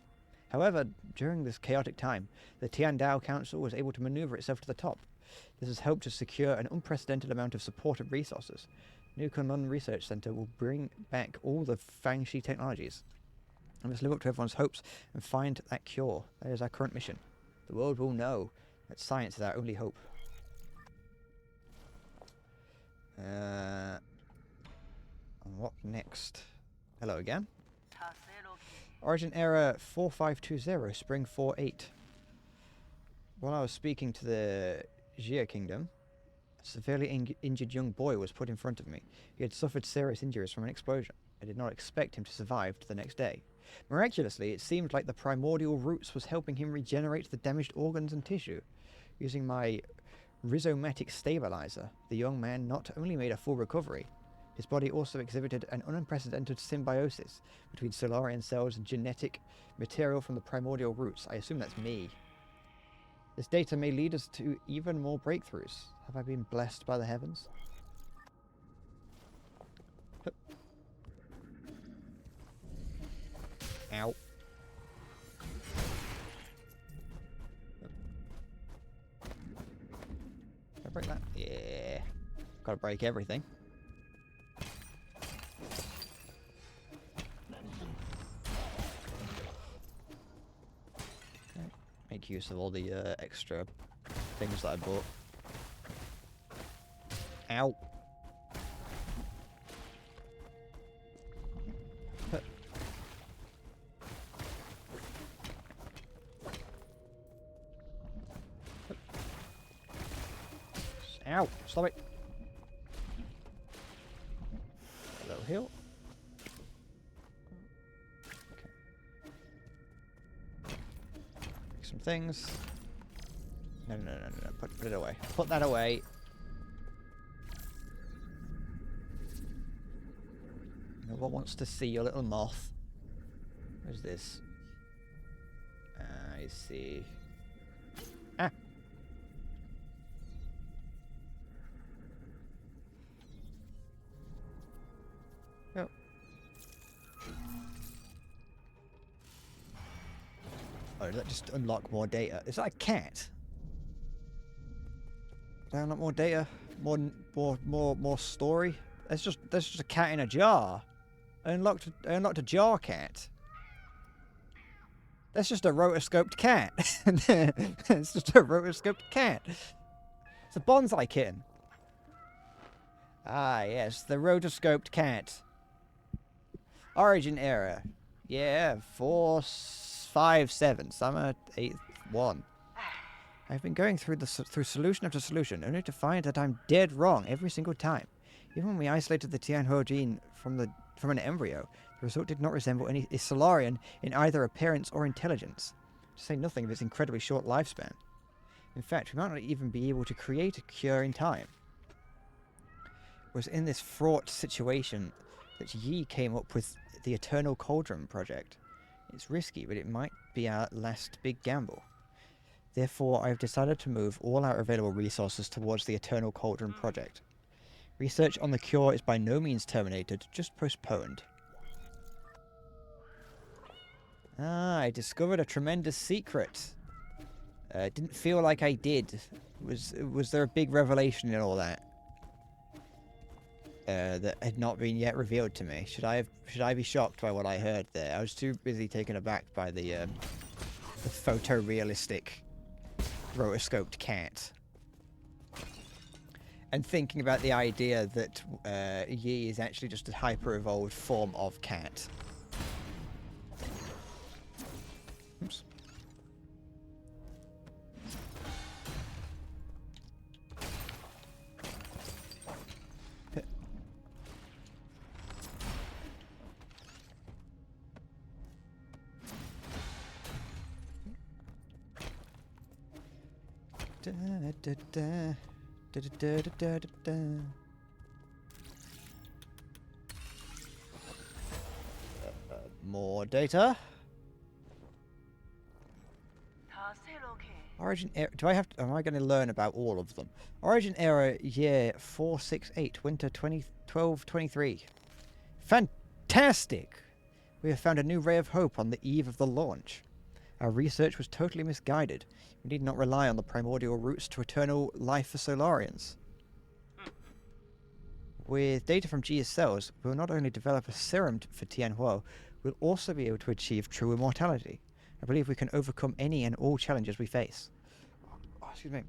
However, during this chaotic time, the Tiandao Council was able to maneuver itself to the top. This has helped to secure an unprecedented amount of support and resources. New Kunlun Research Center will bring back all the Fangxi technologies. I must live up to everyone's hopes and find that cure. That is our current mission. The world will know that science is our only hope. And what next? Hello again. Origin era 4520, Spring 48. While I was speaking to the Jia Kingdom, a severely injured young boy was put in front of me. He had suffered serious injuries from an explosion. I did not expect him to survive to the next day. Miraculously, it seemed like the primordial roots was helping him regenerate the damaged organs and tissue. Using my rhizomatic stabilizer, the young man not only made a full recovery, his body also exhibited an unprecedented symbiosis between Solarian cells and genetic material from the primordial roots. I assume that's me. This data may lead us to even more breakthroughs. Have I been blessed by the heavens? Ow. Can I break that? Yeah. Gotta break everything. Okay. Make use of all the extra things that I bought. Ow. Ow! Stop it! A little heal. Okay. Make some things. No. Put it away. Put that away. No one wants to see your little moth. Where's this? I see. Ah! Oh. Oh, did that just unlock more data? Is that a cat? Did I unlock more data? More story? That's just a cat in a jar. I unlocked a jar cat. That's just a rotoscoped cat. It's just a rotoscoped cat. It's a bonsai kitten. Ah, yes, the rotoscoped cat. Origin era. Yeah, 457. Summer 8th 1. I've been going through solution after solution, only to find that I'm dead wrong every single time. Even when we isolated the Tianhuo gene from an embryo, the result did not resemble any Solarian in either appearance or intelligence, to say nothing of its incredibly short lifespan. In fact, we might not even be able to create a cure in time. It was in this fraught situation that Yi came up with the Eternal Cauldron project. It's risky, but it might be our last big gamble. Therefore, I have decided to move all our available resources towards the Eternal Cauldron project. Research on the cure is by no means terminated, just postponed. Ah, I discovered a tremendous secret. Didn't feel like I did. Was there a big revelation in all that? That had not been yet revealed to me. Should I be shocked by what I heard there? I was too busy taken aback by the photorealistic rotoscoped cat. And thinking about the idea that Yi is actually just a hyper-evolved form of cat. Oops. Da, da, da. Da, da, da, da, da, da. More data. Origin era. Do I have to, am I going to learn about all of them? Origin era year 468, winter 2012-23. Fantastic! We have found a new ray of hope on the eve of the launch. Our research was totally misguided. We need not rely on the primordial roots to eternal life for Solarians. With data from GS cells, we will not only develop a serum for Tianhuo, we'll also be able to achieve true immortality. I believe we can overcome any and all challenges we face. Oh, excuse me.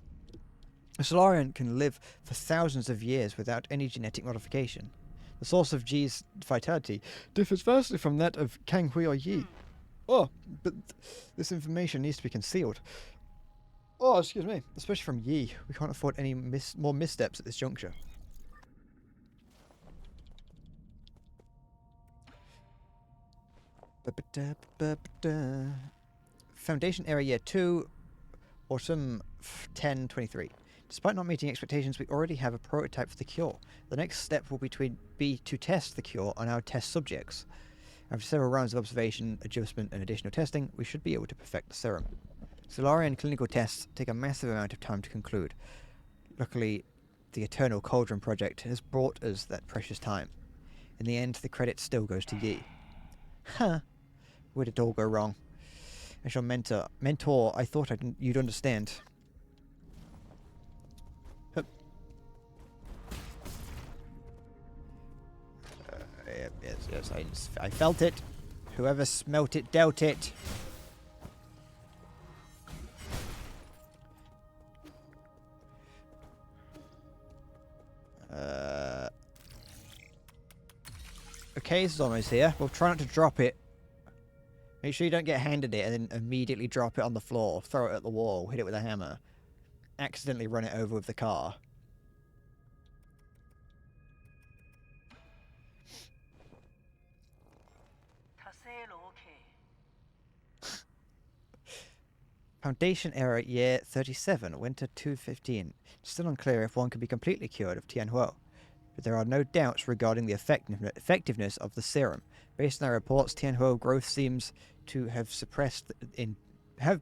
A Solarian can live for thousands of years without any genetic modification. The source of Ji's vitality differs vastly from that of Kang Hui or Yi. Oh, but this information needs to be concealed. Oh, excuse me. Especially from Yi. We can't afford any more missteps at this juncture. Foundation Era Year 2, Autumn 1023. Despite not meeting expectations, we already have a prototype for the cure. The next step will be to test the cure on our test subjects. After several rounds of observation, adjustment, and additional testing, we should be able to perfect the serum. Solarian clinical tests take a massive amount of time to conclude. Luckily, the Eternal Cauldron project has brought us that precious time. In the end, the credit still goes to Yi. Huh. Where did it all go wrong? As your mentor, I thought you'd understand. Hup. Yes, I felt it. Whoever smelt it, dealt it. Okay, this is almost here. We'll try not to drop it. Make sure you don't get handed it and then immediately drop it on the floor, throw it at the wall, hit it with a hammer. Accidentally run it over with the car. Foundation Era Year 37, Winter 215. Still unclear if one can be completely cured of Tianhuo, but there are no doubts regarding the effectiveness of the serum. Based on our reports, Tianhuo growth seems to have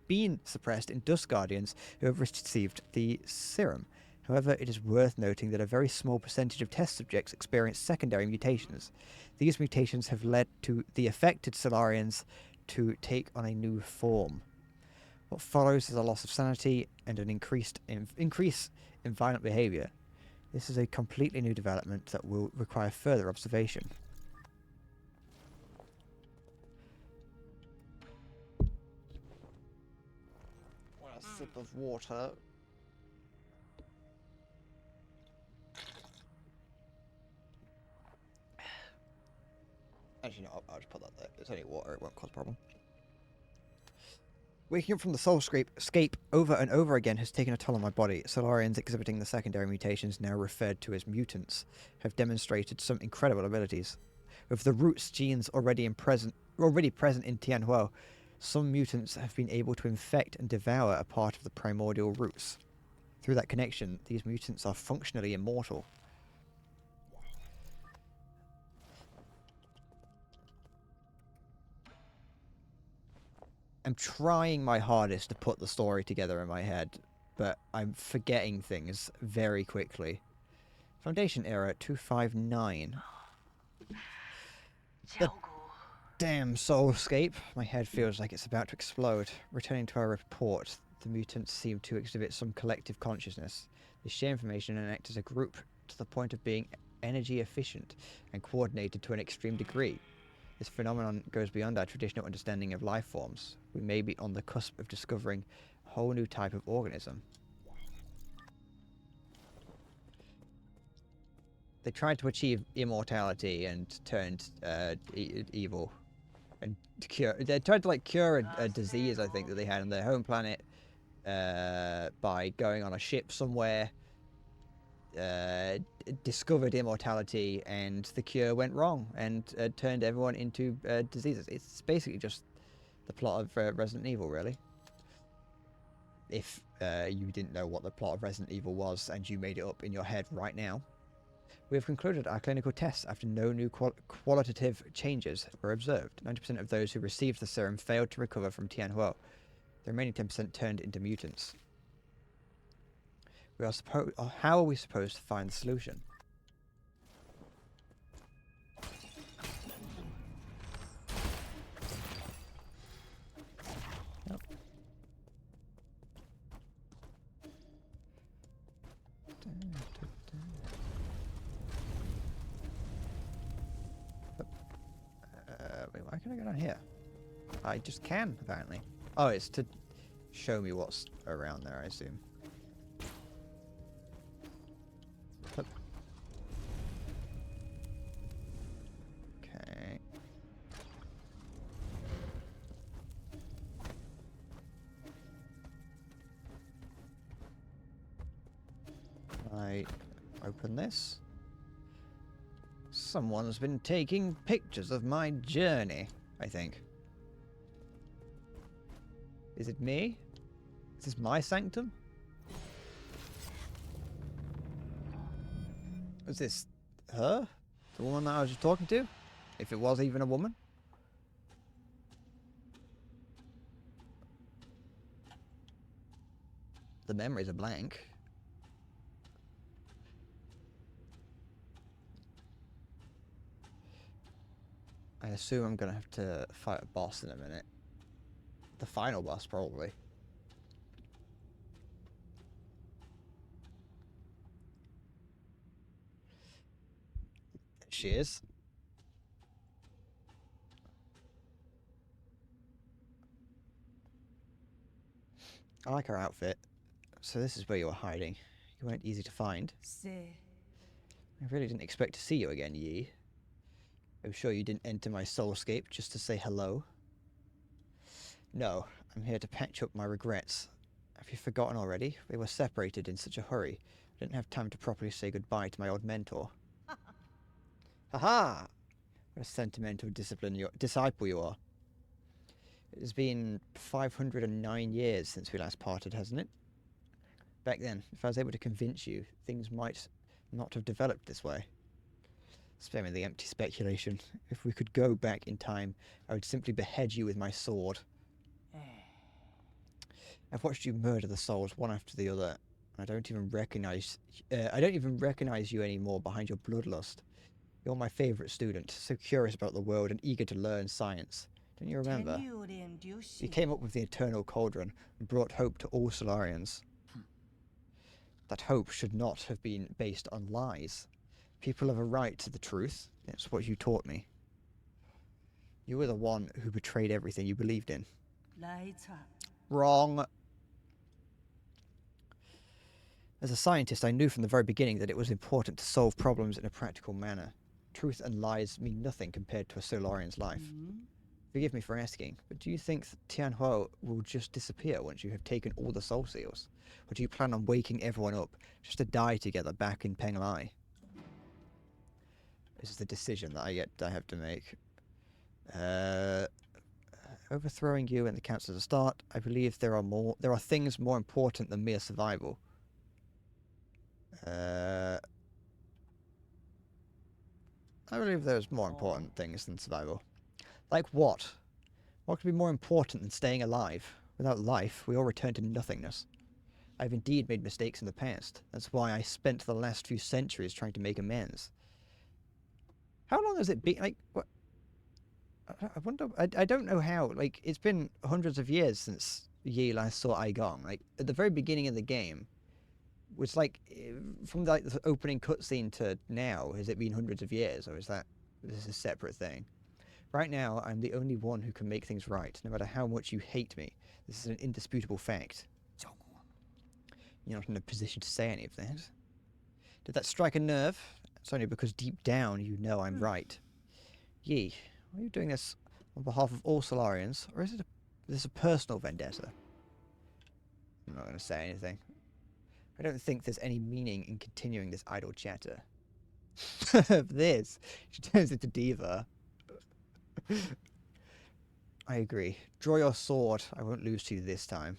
been suppressed in Dust Guardians who have received the serum. However, it is worth noting that a very small percentage of test subjects experience secondary mutations. These mutations have led to the affected Solarians to take on a new form. What follows is a loss of sanity and an increase in violent behavior. This is a completely new development that will require further observation. Want a sip of water? Actually, no, I'll just put that there. It's only water, it won't cause a problem. Waking up from the soulscape over and over again has taken a toll on my body. Solarians exhibiting the secondary mutations, now referred to as mutants, have demonstrated some incredible abilities. With the roots genes already present in Tianhuo, some mutants have been able to infect and devour a part of the primordial roots. Through that connection, these mutants are functionally immortal. I'm trying my hardest to put the story together in my head, but I'm forgetting things very quickly. Foundation Era 259. The Damn soulscape. My head feels like it's about to explode. Returning to our report, the mutants seem to exhibit some collective consciousness. They share information and act as a group to the point of being energy efficient and coordinated to an extreme degree. This phenomenon goes beyond our traditional understanding of life forms. We may be on the cusp of discovering a whole new type of organism. They tried to achieve immortality and turned evil. And they tried to like cure a disease, I think, that they had on their home planet by going on a ship somewhere, discovered immortality, and the cure went wrong and turned everyone into diseases. It's basically just the plot of Resident Evil, really. If you didn't know what the plot of Resident Evil was and you made it up in your head right now. We have concluded our clinical tests after no new qualitative changes were observed. 90% of those who received the serum failed to recover from Tianhuo. The remaining 10% turned into mutants. We are how are we supposed to find the solution? Nope. Wait, why can I go down here? I just can, apparently. Oh, it's to show me what's around there, I assume. Okay. I open this. Someone's been taking pictures of my journey, I think. Is it me? Is this my sanctum? Was this her? The woman that I was just talking to? If it was even a woman? The memories are blank. I assume I'm gonna have to fight a boss in a minute. The final boss, probably. She is. I like her outfit. So this is where you were hiding. You weren't easy to find. I really didn't expect to see you again, Yi. I'm sure you didn't enter my soulscape just to say hello. No, I'm here to patch up my regrets. Have you forgotten already? We were separated in such a hurry. I didn't have time to properly say goodbye to my old mentor. Haha! What a sentimental disciple you are. It has been 509 years since we last parted, hasn't it? Back then, if I was able to convince you, things might not have developed this way. Spare me the empty speculation. If we could go back in time, I would simply behead you with my sword. I've watched you murder the souls one after the other. I don't even recognize you anymore behind your bloodlust. You're my favorite student, so curious about the world and eager to learn science. Don't you remember? You came up with the Eternal Cauldron and brought hope to all Solarians. That hope should not have been based on lies. People have a right to the truth. That's what you taught me. You were the one who betrayed everything you believed in. Wrong. As a scientist, I knew from the very beginning that it was important to solve problems in a practical manner. Truth and lies mean nothing compared to a Solarian's life. Forgive me for asking, but do you think that Tianhuo will just disappear once you have taken all the soul seals? Or do you plan on waking everyone up just to die together back in Penglai? This is the decision that I have to make. Overthrowing you and the council at the start, I believe there are things more important than mere survival. I believe there's more important things than survival. Like what? What could be more important than staying alive? Without life, we all return to nothingness. I've indeed made mistakes in the past. That's why I spent the last few centuries trying to make amends. How long has it been? Like, what? I wonder. I don't know how. Like, it's been hundreds of years since Yi last saw Aigong. Like, at the very beginning of the game, was like from like the opening cutscene to now. Has it been hundreds of years, or is this a separate thing? Right now, I'm the only one who can make things right, no matter how much you hate me. This is an indisputable fact. You're not in a position to say any of that. Did that strike a nerve? It's only because deep down you know I'm right. Yi, are you doing this on behalf of all Solarians, or is this a personal vendetta? I'm not going to say anything. I don't think there's any meaning in continuing this idle chatter. This. She turns into Diva. I agree. Draw your sword. I won't lose to you this time.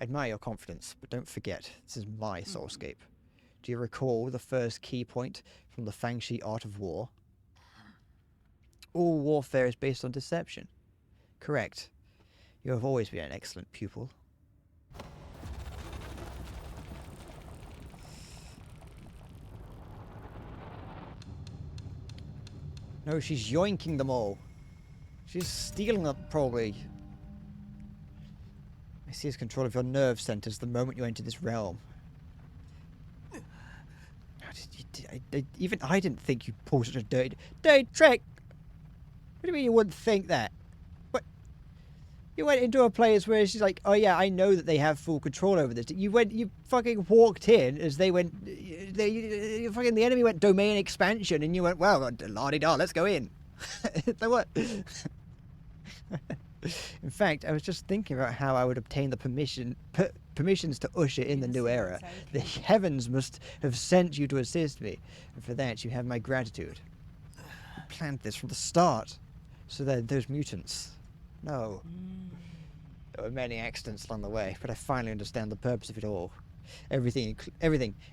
I admire your confidence, but don't forget, this is my soulscape. Do you recall the first key point from the Fangxi Art of War? All warfare is based on deception. Correct. You have always been an excellent pupil. No, she's yoinking them all. She's stealing them, probably. I seize control of your nerve centers the moment you enter this realm. Even I didn't think you'd pull such a dirty trick. What do you mean you wouldn't think that? What? You went into a place where she's like, oh yeah, I know that they have full control over this. You fucking walked in as they went, the enemy went domain expansion, and you went, well, la-di-da, let's go in. So what? In fact, I was just thinking about how I would obtain the permissions to usher in the new era. The heavens must have sent you to assist me, and for that you have my gratitude. I planned this from the start, so that those mutants. No. There were many accidents along the way, but I finally understand the purpose of it all. Everything,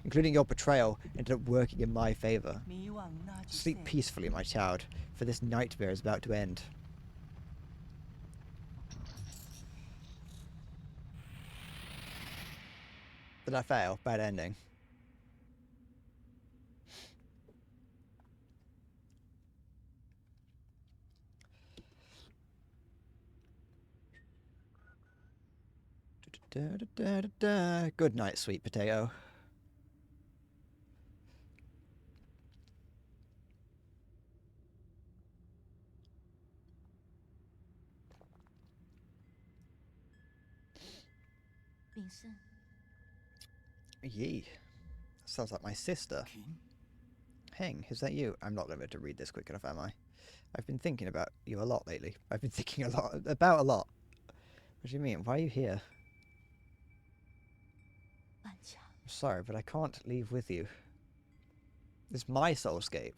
including your betrayal, ended up working in my favor. Sleep peacefully, my child, for this nightmare is about to end. Did I fail? Bad ending. Good night, sweet potato. Yee. Sounds like my sister. Heng, is that you? I'm not limited to read this quick enough, am I? I've been thinking about you a lot lately. I've been thinking about a lot. What do you mean? Why are you here? I'm sorry, but I can't leave with you. This is my soulscape.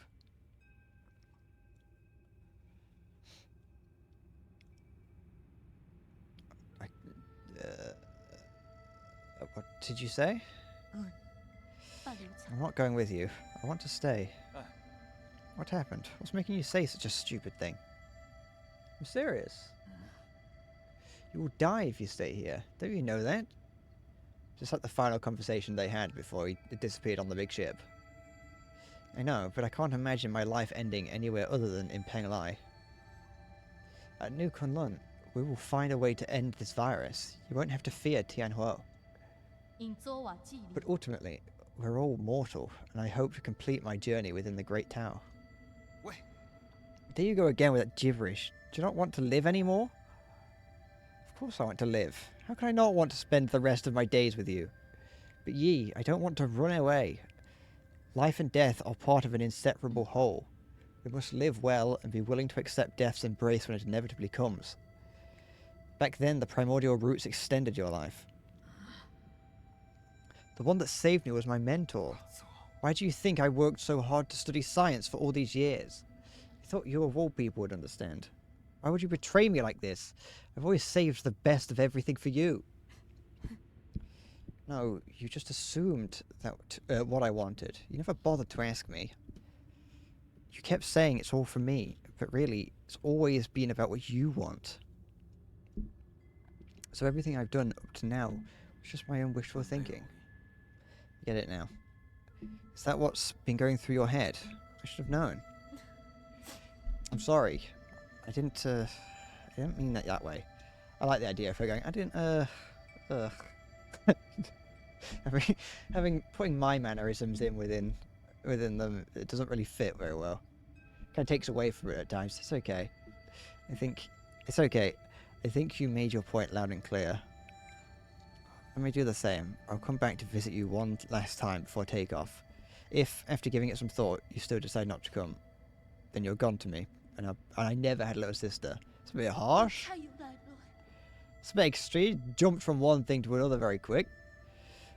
What did you say? I'm not going with you. I want to stay. What happened? What's making you say such a stupid thing? I'm serious. You will die if you stay here. Don't you know that? Just like the final conversation they had before he disappeared on the big ship. I know, but I can't imagine my life ending anywhere other than in Penglai. At New Kunlun, we will find a way to end this virus. You won't have to fear Tianhuo. But ultimately, we're all mortal, and I hope to complete my journey within the Great Tao. There you go again with that gibberish. Do you not want to live anymore? Of course I want to live. How can I not want to spend the rest of my days with you? But Yi, I don't want to run away. Life and death are part of an inseparable whole. We must live well and be willing to accept death's embrace when it inevitably comes. Back then, the primordial roots extended your life. The one that saved me was my mentor. Why do you think I worked so hard to study science for all these years? I thought you of all people would understand. Why would you betray me like this? I've always saved the best of everything for you. No, you just assumed that what I wanted. You never bothered to ask me. You kept saying it's all for me, but really, it's always been about what you want. So everything I've done up to now was just my own wishful thinking. Get it now. Is that what's been going through your head? I should have known. I'm sorry. I didn't mean that way. I like the idea of her going, I didn't, ugh. Putting my mannerisms in within them, it doesn't really fit very well. Kind of takes away from it at times. It's okay. It's okay. I think you made your point loud and clear. Let me do the same. I'll come back to visit you one last time before takeoff. If, after giving it some thought, you still decide not to come, then you're gone to me. And I never had a little sister. It's a bit harsh. It's a bit extreme. Jumped from one thing to another very quick.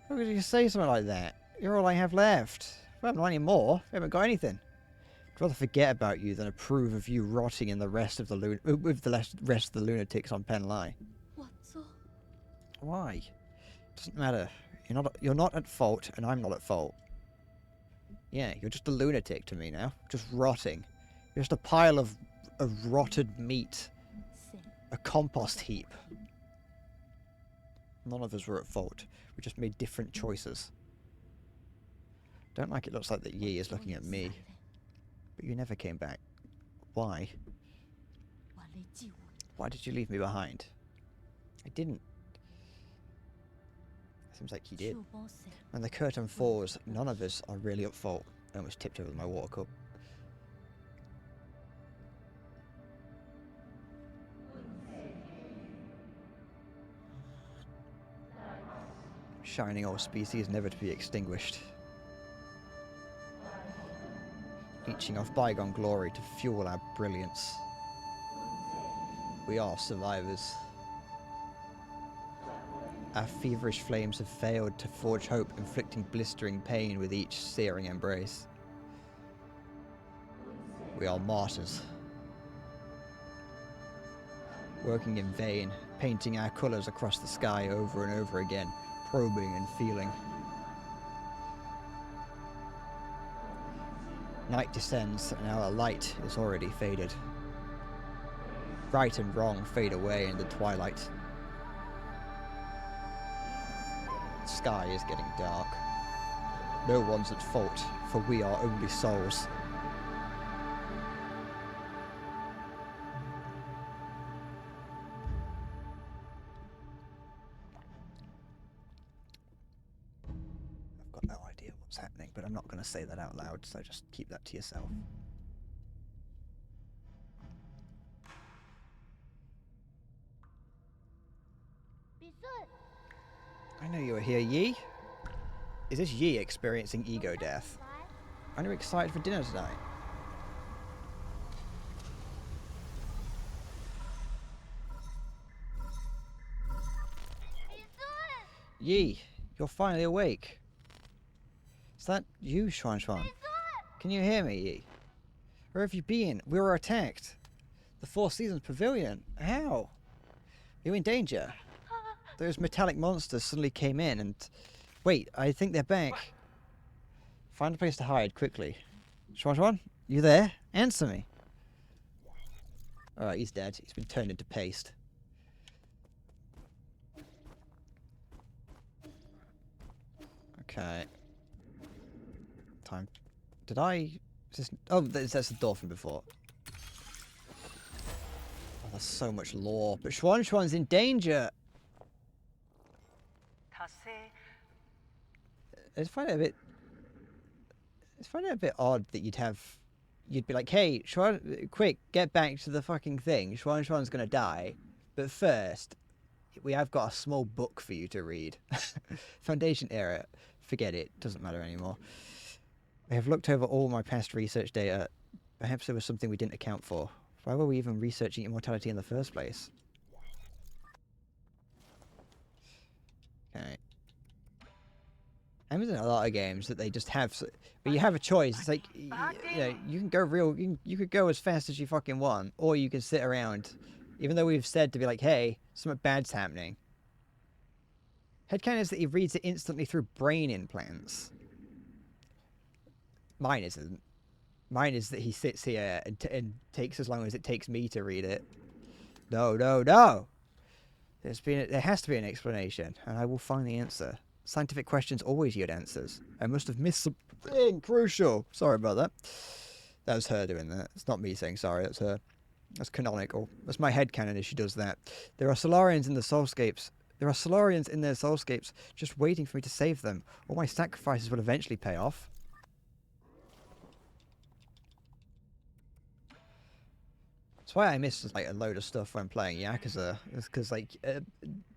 How could you say something like that? You're all I have left. I haven't got any more. I haven't got anything. I'd rather forget about you than approve of you rotting in the rest of the with the rest of the lunatics on Penlai. Why? Doesn't matter. You're not at fault, and I'm not at fault. Yeah, you're just a lunatic to me now. Just rotting. You're just a pile of rotted meat. A compost heap. None of us were at fault. We just made different choices. Don't like it looks like that Yi is looking at me. But you never came back. Why? Why did you leave me behind? I didn't. Seems like you did. When the curtain falls, none of us are really at fault. I almost tipped over my water cup. Shining old species never to be extinguished. Leeching off bygone glory to fuel our brilliance. We are survivors. Our feverish flames have failed to forge hope, inflicting blistering pain with each searing embrace. We are martyrs. Working in vain, painting our colours across the sky over and over again, probing and feeling. Night descends and our light is already faded. Right and wrong fade away in the twilight. The sky is getting dark. No one's at fault, for we are only souls. I've got no idea what's happening, but I'm not going to say that out loud, so just keep that to yourself. I know you were here, Yi. Is this Yi experiencing ego death? Aren't you excited for dinner tonight? Yi, you're finally awake. Is that you, Xuan Xuan? Can you hear me, Yi? Where have you been? We were attacked. The Four Seasons Pavilion. How? You're in danger. Those metallic monsters suddenly came in and... Wait, I think they're back. Find a place to hide, quickly. Xuan Xuan, you there? Answer me. Alright, he's dead. He's been turned into paste. Okay. Time. Did I... Is this... Oh, that's the door from before. Oh, there's so much lore. But Xuan Xuan's in danger! I find it a bit odd that you'd be like, hey, Xuan, quick, get back to the fucking thing. Xuan Xuan's gonna die. But first, we have got a small book for you to read. Foundation era. Forget it. Doesn't matter anymore. I have looked over all my past research data. Perhaps there was something we didn't account for. Why were we even researching immortality in the first place? Okay. There's a lot of games that they just have, but you have a choice. It's like, you know, you can go you could go as fast as you fucking want, or you can sit around, even though we've said to be like, hey, something bad's happening. Headcanon is that he reads it instantly through brain implants. Mine isn't. Mine is that he sits here and takes as long as it takes me to read it. No, no, no! There has to be an explanation, and I will find the answer. Scientific questions always yield answers. I must have missed something crucial. Sorry about that. That was her doing that. It's not me saying sorry, that's her. That's canonical. That's my headcanon if she does that. There are Solarians in the Soulscapes. There are Solarians in their Soulscapes just waiting for me to save them. All my sacrifices will eventually pay off. That's why I miss like a load of stuff when playing Yakuza. It's because like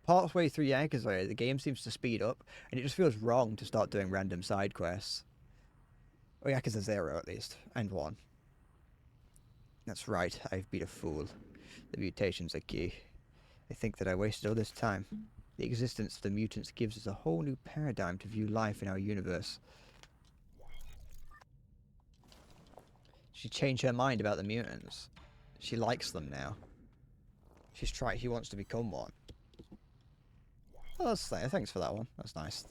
part way through Yakuza, the game seems to speed up, and it just feels wrong to start doing random side quests. Or Yakuza 0 at least, and 1. That's right, I've been a fool. The mutations are key. I think that I wasted all this time. The existence of the mutants gives us a whole new paradigm to view life in our universe. She changed her mind about the mutants. She likes them now. She wants to become one. Oh, that's nice. Thanks for that one. That's nice.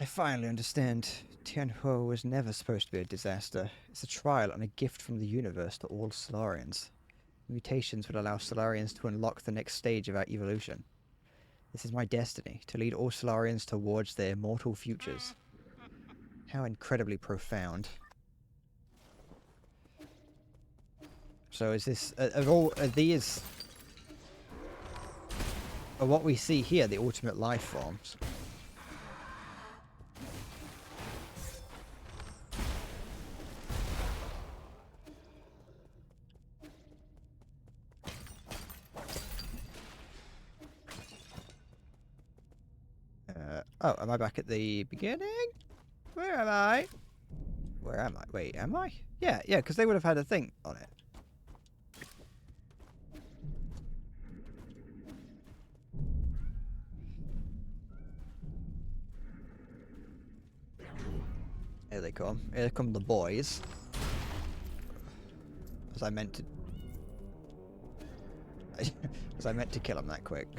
I finally understand. Tianhuo was never supposed to be a disaster. It's a trial and a gift from the universe to all Solarians. Mutations would allow Solarians to unlock the next stage of our evolution. This is my destiny, to lead all Solarians towards their immortal futures. How incredibly profound. So is this... are what we see here the ultimate life forms? Oh, am I back at the beginning? Where am I? Where am I? Wait, am I? Yeah, because they would have had a thing on it. Here they come. Here come the boys. Was I meant to... Was I meant to kill them that quick?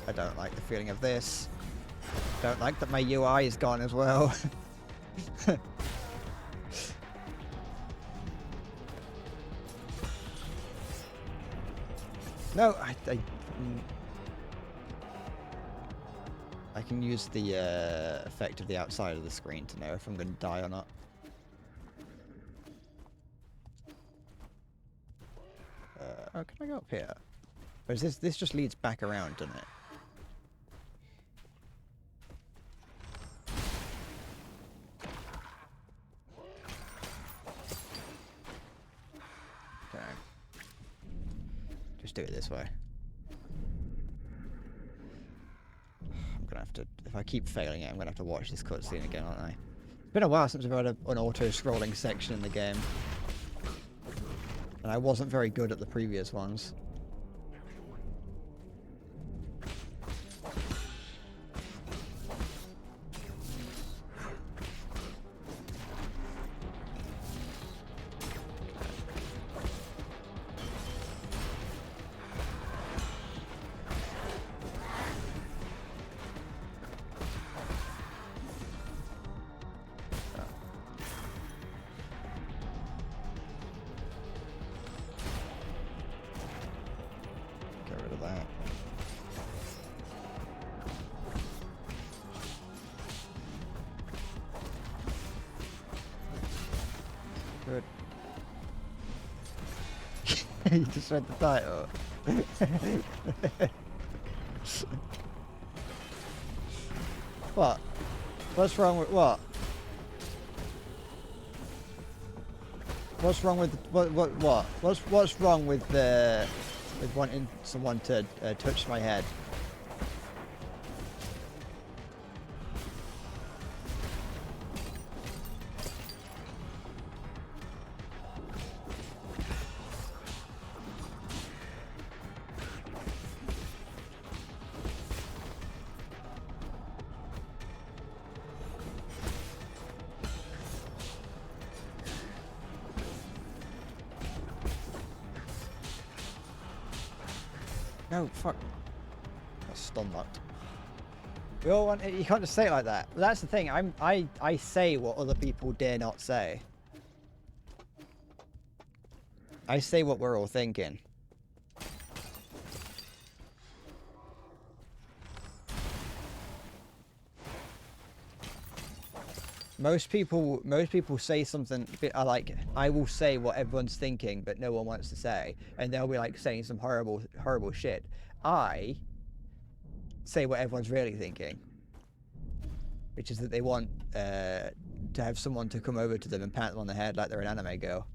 I don't like the feeling of this. Don't like that my UI is gone as well. No, I can use the effect of the outside of the screen to know if I'm going to die or not. Oh, can I go up here? Or is this just leads back around, doesn't it? Okay. Just do it this way. I'm gonna have to, if I keep failing it, I'm gonna have to watch this cutscene again, aren't I? It's been a while since I've had an auto-scrolling section in the game. And I wasn't very good at the previous ones. Good. You just read the title. What? What's wrong with what? What's wrong with what? What's wrong with wanting someone to touch my head? No, fuck. That's stun locked. We all want. You can't just say it like that. That's the thing. I say what other people dare not say. I say what we're all thinking. Most people say something like, I will say what everyone's thinking, but no one wants to say, and they'll be like saying some horrible shit. I say what everyone's really thinking, which is that they want to have someone to come over to them and pat them on the head like they're an anime girl.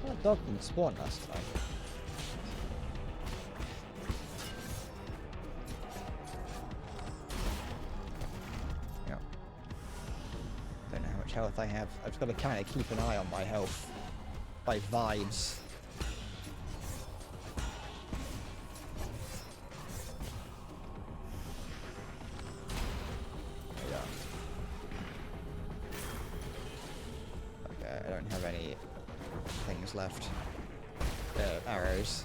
That dog didn't spawn last time. Yeah. Don't know how much health I have. I've just got to kind of keep an eye on my health by vibes. Okay, I don't have any things left. Arrows.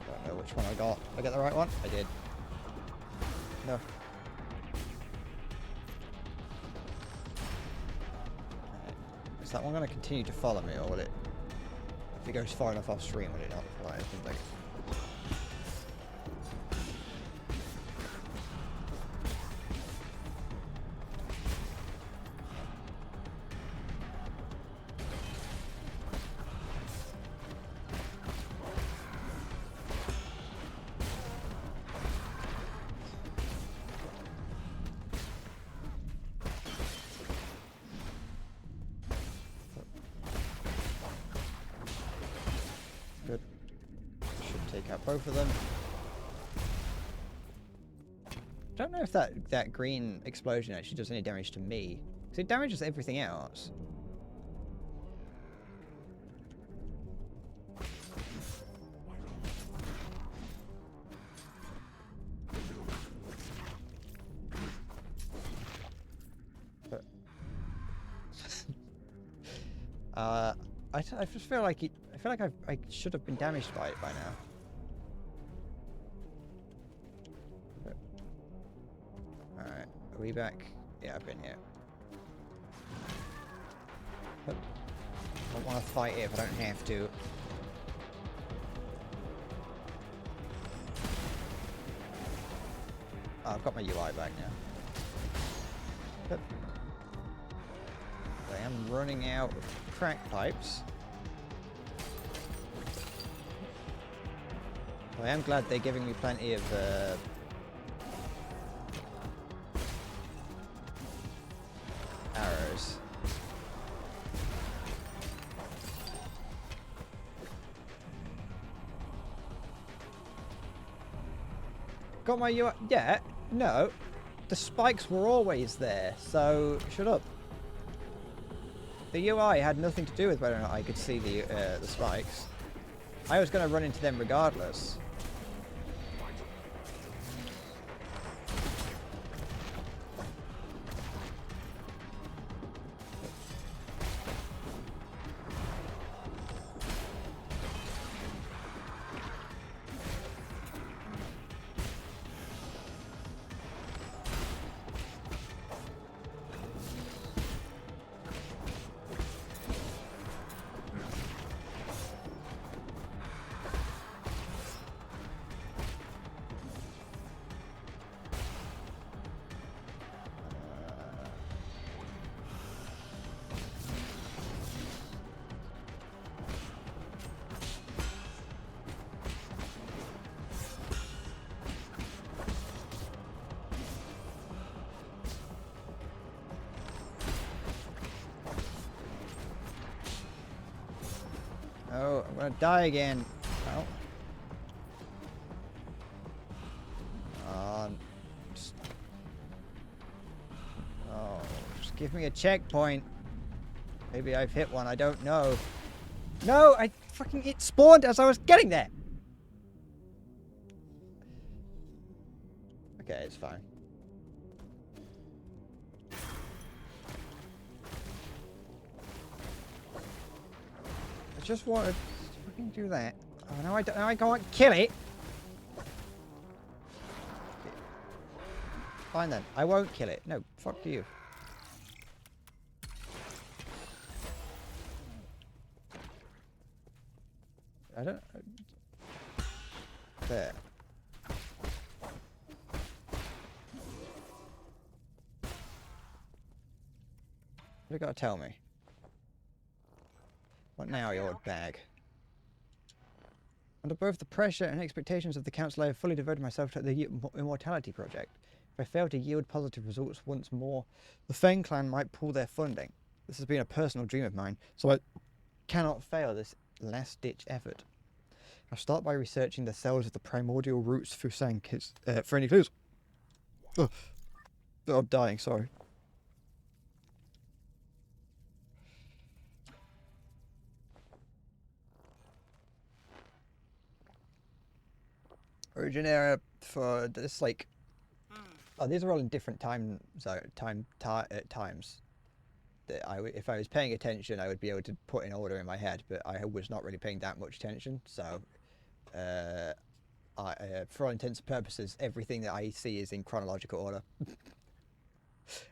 Don't know which one I got. Did I get the right one? I did. No. Right. Is that one going to continue to follow me, or will it? If it goes far enough off stream, will it not fly? I think like. Good. Should take out both of them. Don't know if that green explosion actually does any damage to me, because it damages everything else. But I just feel like it. I feel like I should have been damaged by it by now. Alright, are we back? Yeah, I've been here. I don't want to fight it if I don't have to. Oh, I've got my UI back now. But I am running out of crack pipes. I am glad they're giving me plenty of arrows. Got my UI? Yeah, no. The spikes were always there, so shut up. The UI had nothing to do with whether or not I could see the spikes. I was going to run into them regardless. gonna die again. Oh. Just... Oh, just give me a checkpoint. Maybe I've hit one, I don't know. No, it spawned as I was getting there. Okay, it's fine. I just wanted to fucking do that. Oh, no, now I can't kill it. Fine then, I won't kill it. No, fuck you. I don't... There. What you gotta tell me? What now, you old bag? Under both the pressure and expectations of the Council, I have fully devoted myself to the Immortality Project. If I fail to yield positive results once more, the Fang Clan might pull their funding. This has been a personal dream of mine, so I cannot fail this last-ditch effort. I'll start by researching the cells of the primordial roots Fusang for any clues. Oh, I'm dying, sorry. Origin area for this, like... Oh, these are all in different times. That if I was paying attention, I would be able to put in order in my head, but I was not really paying that much attention, so... for all intents and purposes, everything that I see is in chronological order.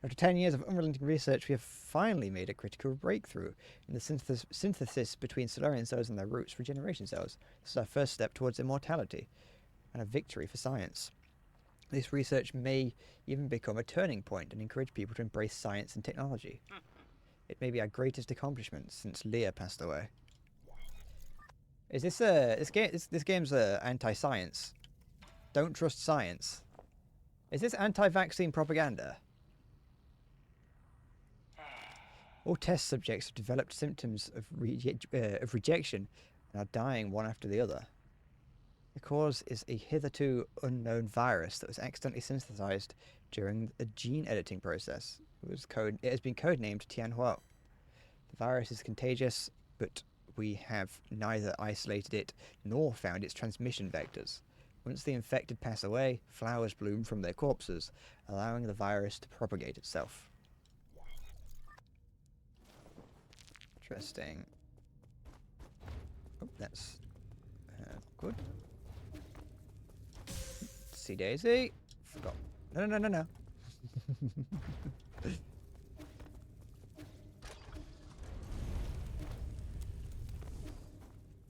After 10 years of unrelenting research, we have finally made a critical breakthrough in the synthesis between Solarian cells and their roots, regeneration cells. This is our first step towards immortality, and a victory for science. This research may even become a turning point and encourage people to embrace science and technology. It may be our greatest accomplishment since Leah passed away. Is this this game's anti-science? Don't trust science. Is this anti-vaccine propaganda? All test subjects have developed symptoms of rejection and are dying one after the other. The cause is a hitherto unknown virus that was accidentally synthesized during a gene editing process. It has been codenamed Tianhua. The virus is contagious, but we have neither isolated it nor found its transmission vectors. Once the infected pass away, flowers bloom from their corpses, allowing the virus to propagate itself. Interesting. Oh, that's good. See Daisy. Forgot. No.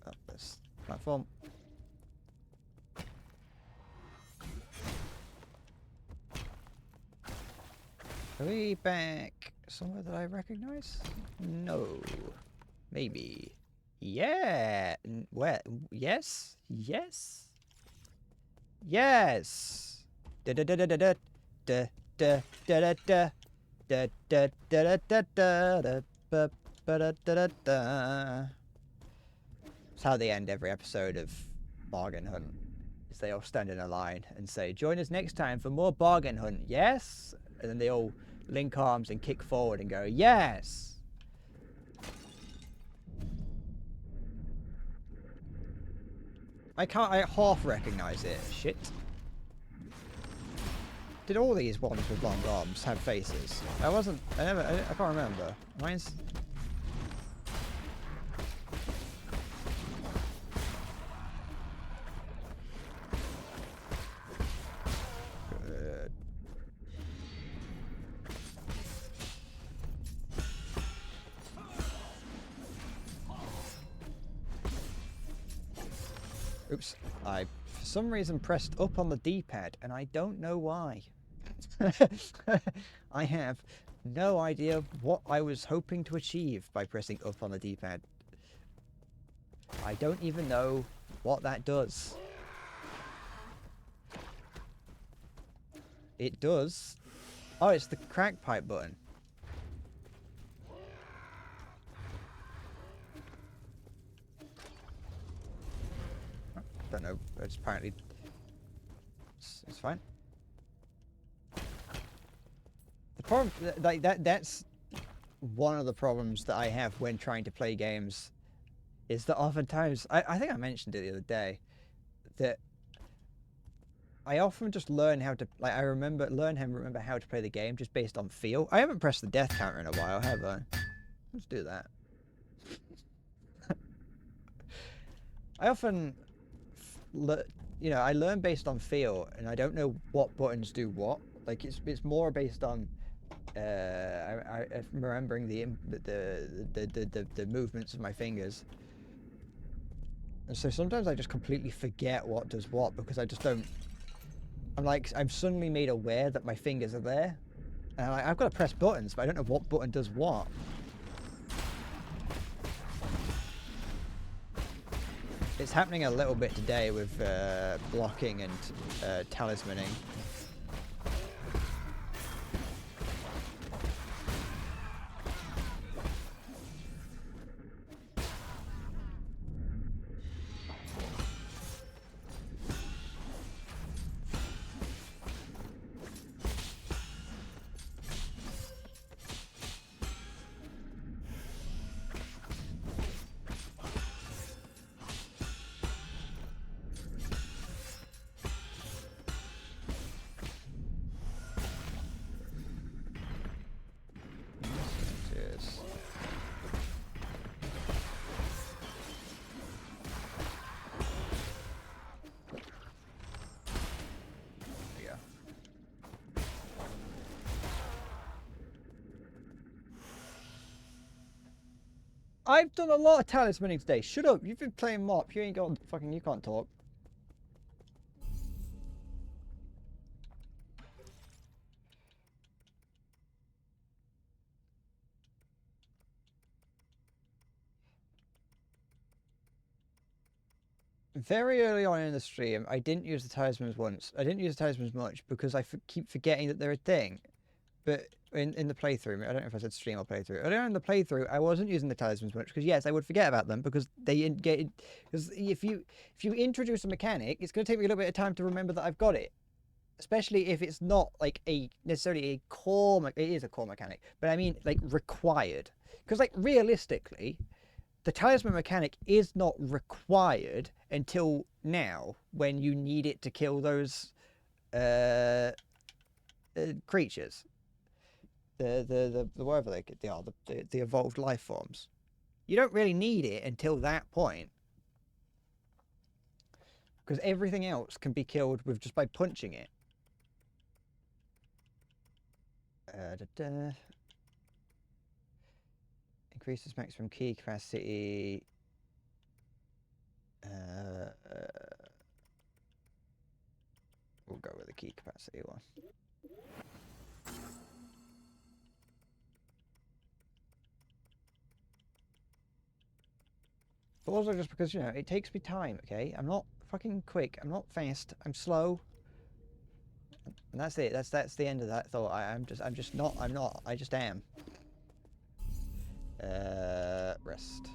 Up this platform. Are we back somewhere that I recognize? No. Maybe. Yeah. Where? Yes. Yes. Yes. Da da da da da da da da da da da da da da da da da da da da. That's how they end every episode of Bargain Hunt. Is they all stand in a line and say, "Join us next time for more Bargain Hunt." Yes, and then they all link arms and kick forward and go, "Yes." I half recognize it. Shit. Did all these ones with long arms have faces? I can't remember. Mine's... Good. Oops. I, for some reason, pressed up on the D-pad, and I don't know why. I have no idea what I was hoping to achieve by pressing up on the D-pad. I don't even know what that does. It does. Oh, it's the crack pipe button. Don't know. It's apparently it's fine. The problem, like that's one of the problems that I have when trying to play games, is that oftentimes I think I mentioned it the other day that I often just learn how to remember how to play the game just based on feel. I haven't pressed the death counter in a while, have I? Let's do that. I often, I learn based on feel, and I don't know what buttons do what. Like it's more based on remembering the movements of my fingers. And so sometimes I just completely forget what does what because I just don't. I'm suddenly made aware that my fingers are there, and I've got to press buttons, but I don't know what button does what. It's happening a little bit today with blocking and talismaning. I've done a lot of talismaning today. Shut up. You've been playing mop. You ain't got fucking. You can't talk. Very early on in the stream, I didn't use the talismans once. I didn't use the talismans much because I keep forgetting that they're a thing. But in the playthrough, I don't know if I said stream or playthrough. Earlier in the playthrough, I wasn't using the talismans much because yes, I would forget about them because because if you introduce a mechanic, it's going to take me a little bit of time to remember that I've got it. Especially if it's not like necessarily a core. It is a core mechanic, but I mean like required. Because like realistically, the talisman mechanic is not required until now when you need it to kill those creatures. The whatever they are, the evolved life forms. You don't really need it until that point. Because everything else can be killed with just by punching it. Increases maximum key capacity. We'll go with the key capacity one. But also just because, it takes me time, okay? I'm not fucking quick. I'm not fast. I'm slow. And that's it. That's the end of that thought. I'm just not. I just am. Rest.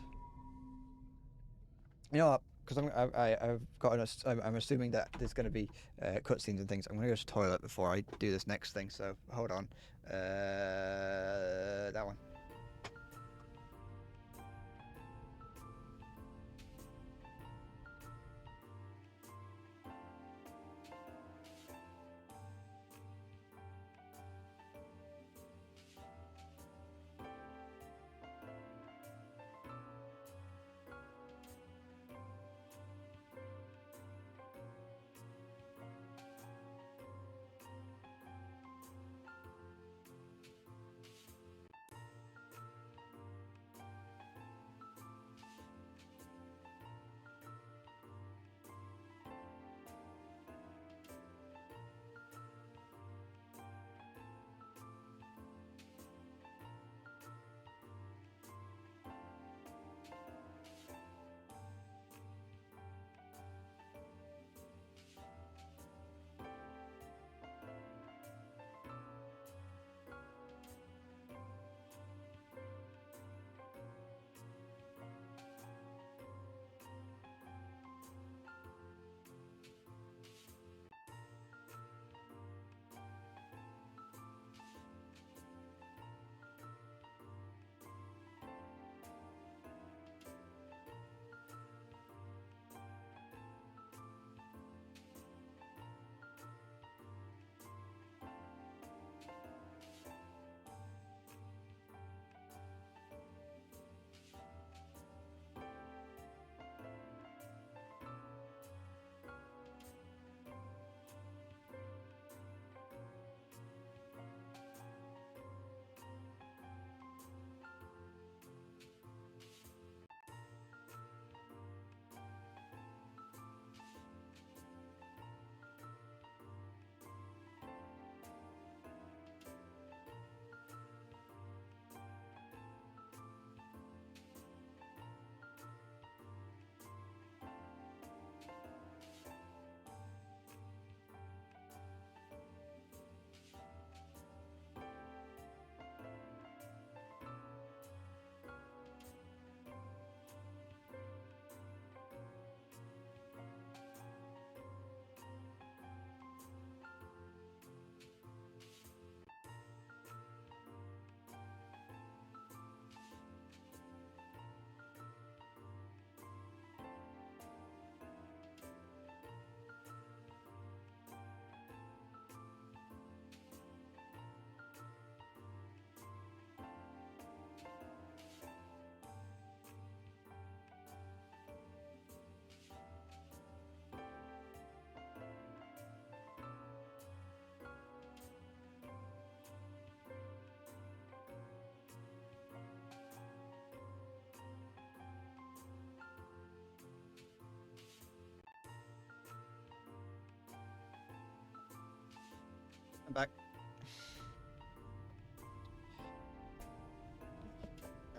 You know what? Because I've got I'm assuming that there's going to be cutscenes and things. I'm going to go to the toilet before I do this next thing. So hold on. That one.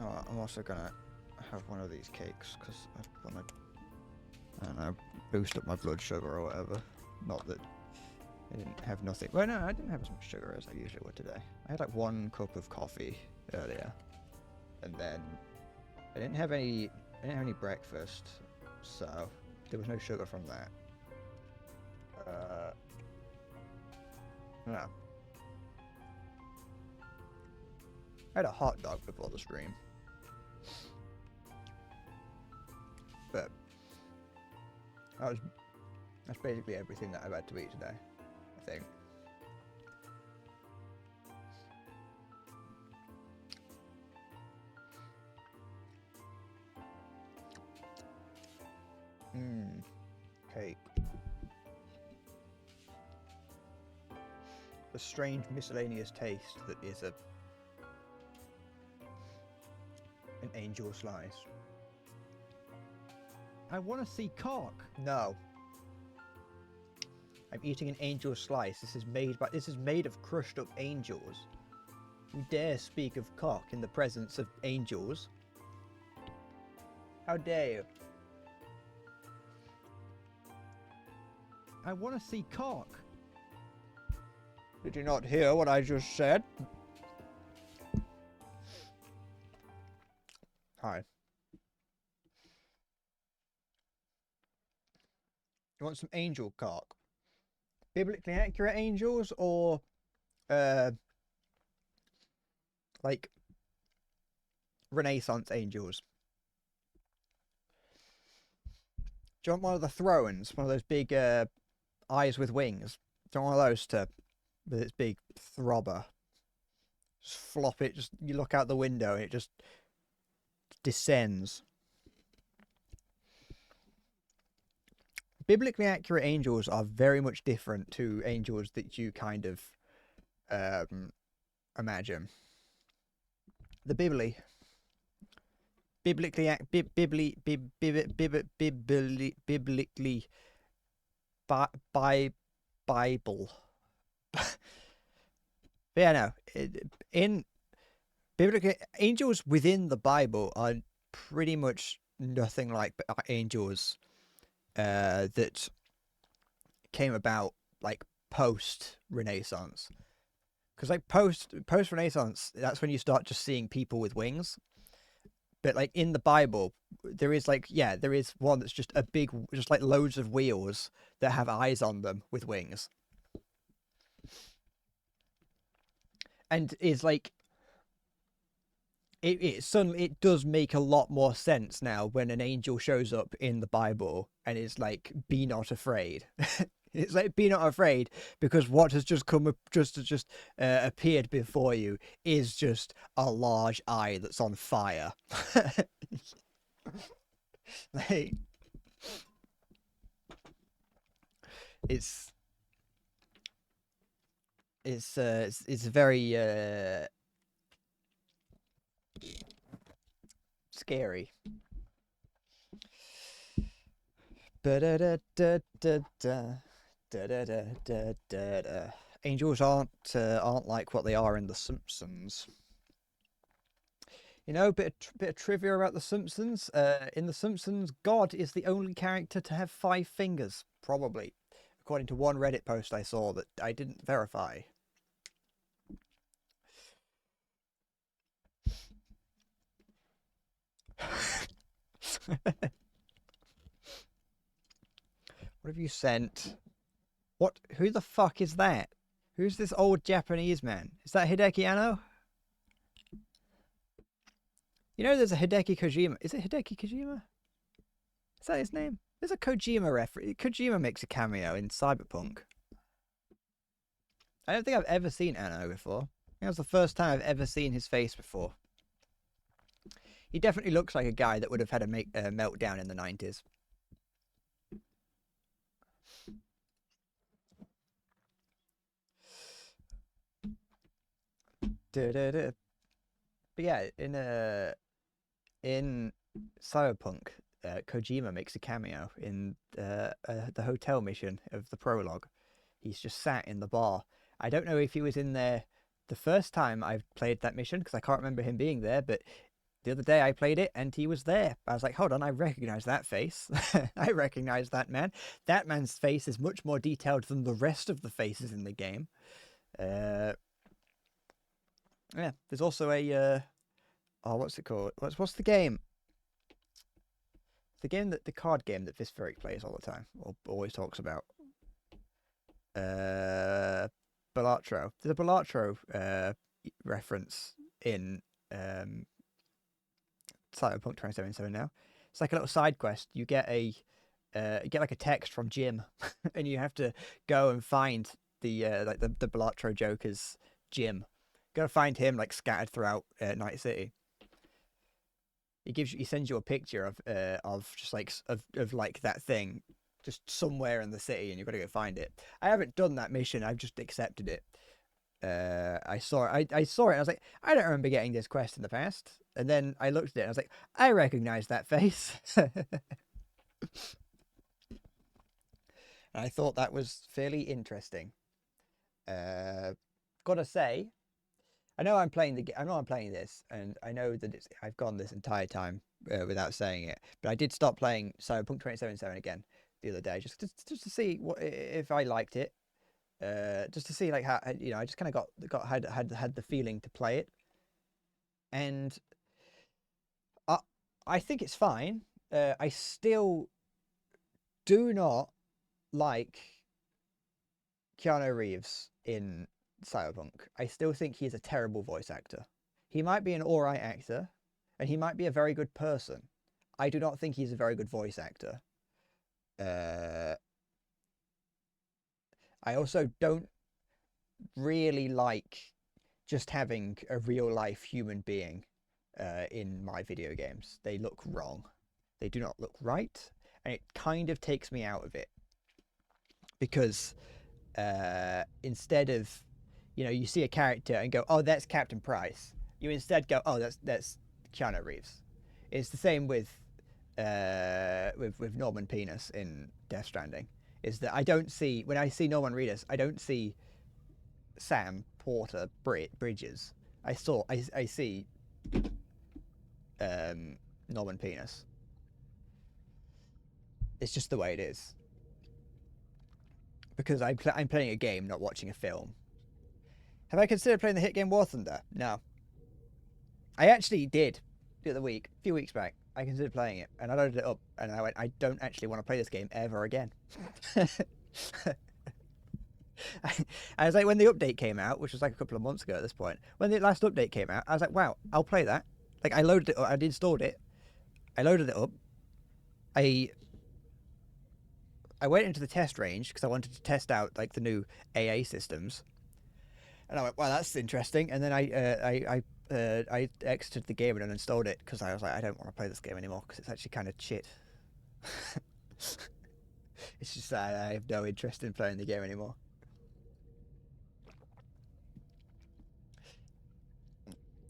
Oh, I'm also gonna have one of these cakes because I want to, I don't know, boost up my blood sugar or whatever. Not that I didn't have nothing. Well, no, I didn't have as much sugar as I usually would today. I had like 1 cup of coffee earlier, and then I didn't have any breakfast, so there was no sugar from that. No. I had a hot dog before the stream. But that's basically everything that I've had to eat today, I think. Cake. A strange miscellaneous taste that is an angel slice. I want to see cock. No. I'm eating an angel slice. This is made of crushed up angels. You dare speak of cock in the presence of angels? How dare you? I want to see cock. Did you not hear what I just said? Hi. You want some angel cock? Biblically accurate angels or like Renaissance angels? Do you want one of the thrones? One of those big eyes with wings? Do you want one of those with its big throbber? Just flop it, you look out the window and it just descends. Biblically accurate angels are very much different to angels that you kind of imagine. The biblically Bible. Yeah, no. In biblically, angels within the Bible are pretty much nothing like angels that came about like post Renaissance. Because like post Renaissance, that's when you start just seeing people with wings. But like in the Bible, there is one that's just a big, just like loads of wheels that have eyes on them with wings. And is like, it does make a lot more sense now when an angel shows up in the Bible and it's like, be not afraid. It's like, be not afraid, because what has just appeared before you is just a large eye that's on fire. Like, it's very scary. Angels aren't like what they are in The Simpsons. You know, bit of trivia about The Simpsons. In The Simpsons, God is the only character to have 5 fingers, probably, according to one Reddit post I saw that I didn't verify. What have you sent? What? Who the fuck is that? Who's this old Japanese man? Is that Hideki Anno? You know there's a Hideki Kojima. Is it Hideki Kojima? Is that his name? There's a Kojima reference. Kojima makes a cameo in Cyberpunk. I don't think I've ever seen Anno before. I think that was the first time I've ever seen his face before. He definitely looks like a guy that would have had a meltdown in the 90s. But yeah, in Cyberpunk, Kojima makes a cameo in the hotel mission of the prologue. He's just sat in the bar. I don't know if he was in there the first time I played that mission, because I can't remember him being there, but the other day I played it and he was there. I was like, hold on, I recognize that face. I recognize that man. That man's face is much more detailed than the rest of the faces in the game. Yeah, there's also a oh, what's it called? What's the game? The game the card game that Visferic plays all the time, or always talks about. Balatro. There's a Balatro reference in Cyberpunk 2077 now. It's like a little side quest. You get a like a text from Jim, and you have to go and find the like the Balatro Joker's Jim. Gotta find him like scattered throughout Night City. He sends you a picture of just like of like that thing just somewhere in the city, and you've got to go find it. I haven't done that mission. I've just accepted it. I saw it. I saw it. And I was like, I don't remember getting this quest in the past. And then I looked at it. And I was like, I recognize that face. And I thought that was fairly interesting. Gotta say, I know I'm playing this, and I know that I've gone this entire time without saying it. But I did stop playing Cyberpunk 2077 again the other day, just to see if I liked it. Just to see like how, you know, I just kind of had the feeling to play it, and I think it's fine. I still do not like Keanu Reeves in Cyberpunk. I still think he's a terrible voice actor. He might be an alright actor, and he might be a very good person. I do not think he's a very good voice actor. I also don't really like just having a real life human being in my video games. They look wrong. They do not look right, and it kind of takes me out of it, because instead of, you know, you see a character and go, oh, that's Captain Price, you instead go, oh, that's Keanu Reeves. It's the same with Norman Penis in Death Stranding. Is that I don't see, when I see Norman Reedus, I don't see Sam Porter Bridges. I see Norman Penis. It's just the way it is. Because I'm playing a game, not watching a film. Have I considered playing the hit game War Thunder? No. I actually did the other week, a few weeks back. I considered playing it, and I loaded it up, and I went, I don't actually want to play this game ever again. I was like, when the update came out, which was like a couple of months ago at this point, when the last update came out, I was like, wow, I'll play that. Like, I loaded it up, I installed it, I loaded it up, I went into the test range, because I wanted to test out, like, the new AA systems, and I went, wow, that's interesting, and then I exited the game and uninstalled it, because I was like, I don't want to play this game anymore, because it's actually kind of shit. It's just that I have no interest in playing the game anymore.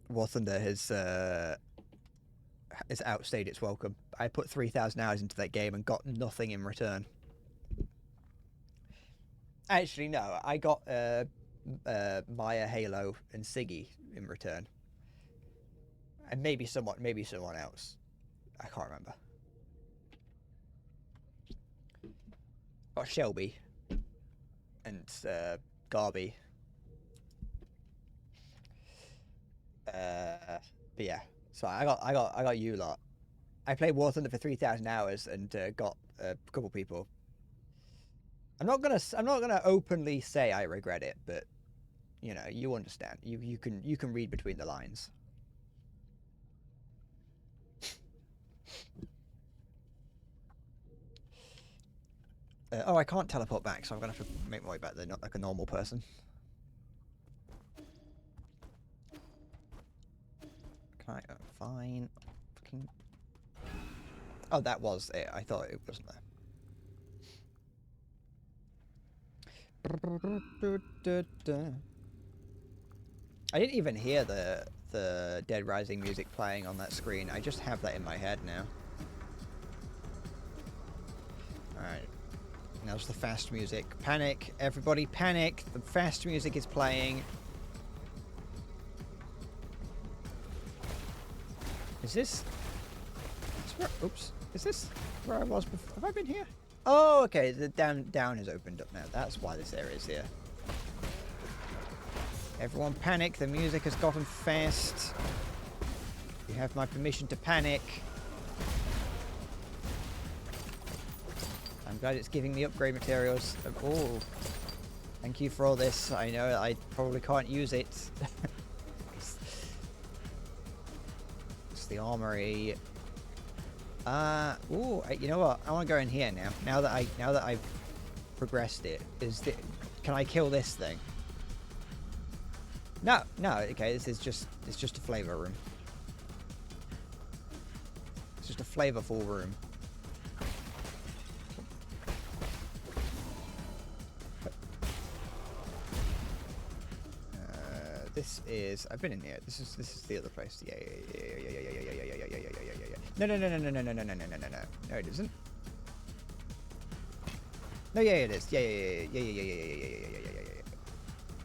War Thunder has outstayed its welcome. I put 3,000 hours into that game and got nothing in return. Actually, no, I got Maya, Halo, and Siggy in return, and maybe someone else. I can't remember. Got Shelby and Garby. But yeah, so I got you lot. I played War Thunder for 3,000 hours and got a couple people. I'm not gonna openly say I regret it, but you know, you understand. You can read between the lines. Oh, I can't teleport back, so I'm gonna have to make my way back there, not like a normal person. Can I? Oh, fine. Fucking. Oh, that was it. I thought it wasn't there. I didn't even hear the Dead Rising music playing on that screen. I just have that in my head now. Alright. Now's the fast music. Panic. Everybody panic. The fast music is playing. Is this... Oops. Is this where I was before? Have I been here? Oh, okay. The down has opened up now. That's why this area is here. Everyone panic. The music has gotten fast. You have my permission to panic. I'm glad it's giving me upgrade materials. Oh, thank you for all this. I know I probably can't use it. It's the armory. Ooh, you know what? I want to go in here now. Now that I've progressed it, can I kill this thing? No. Okay, it's just a flavor room. It's just a flavorful room. This is... I've been in here. This is the other place. Yeah. No. No, it isn't. No, yeah, it is. Yeah.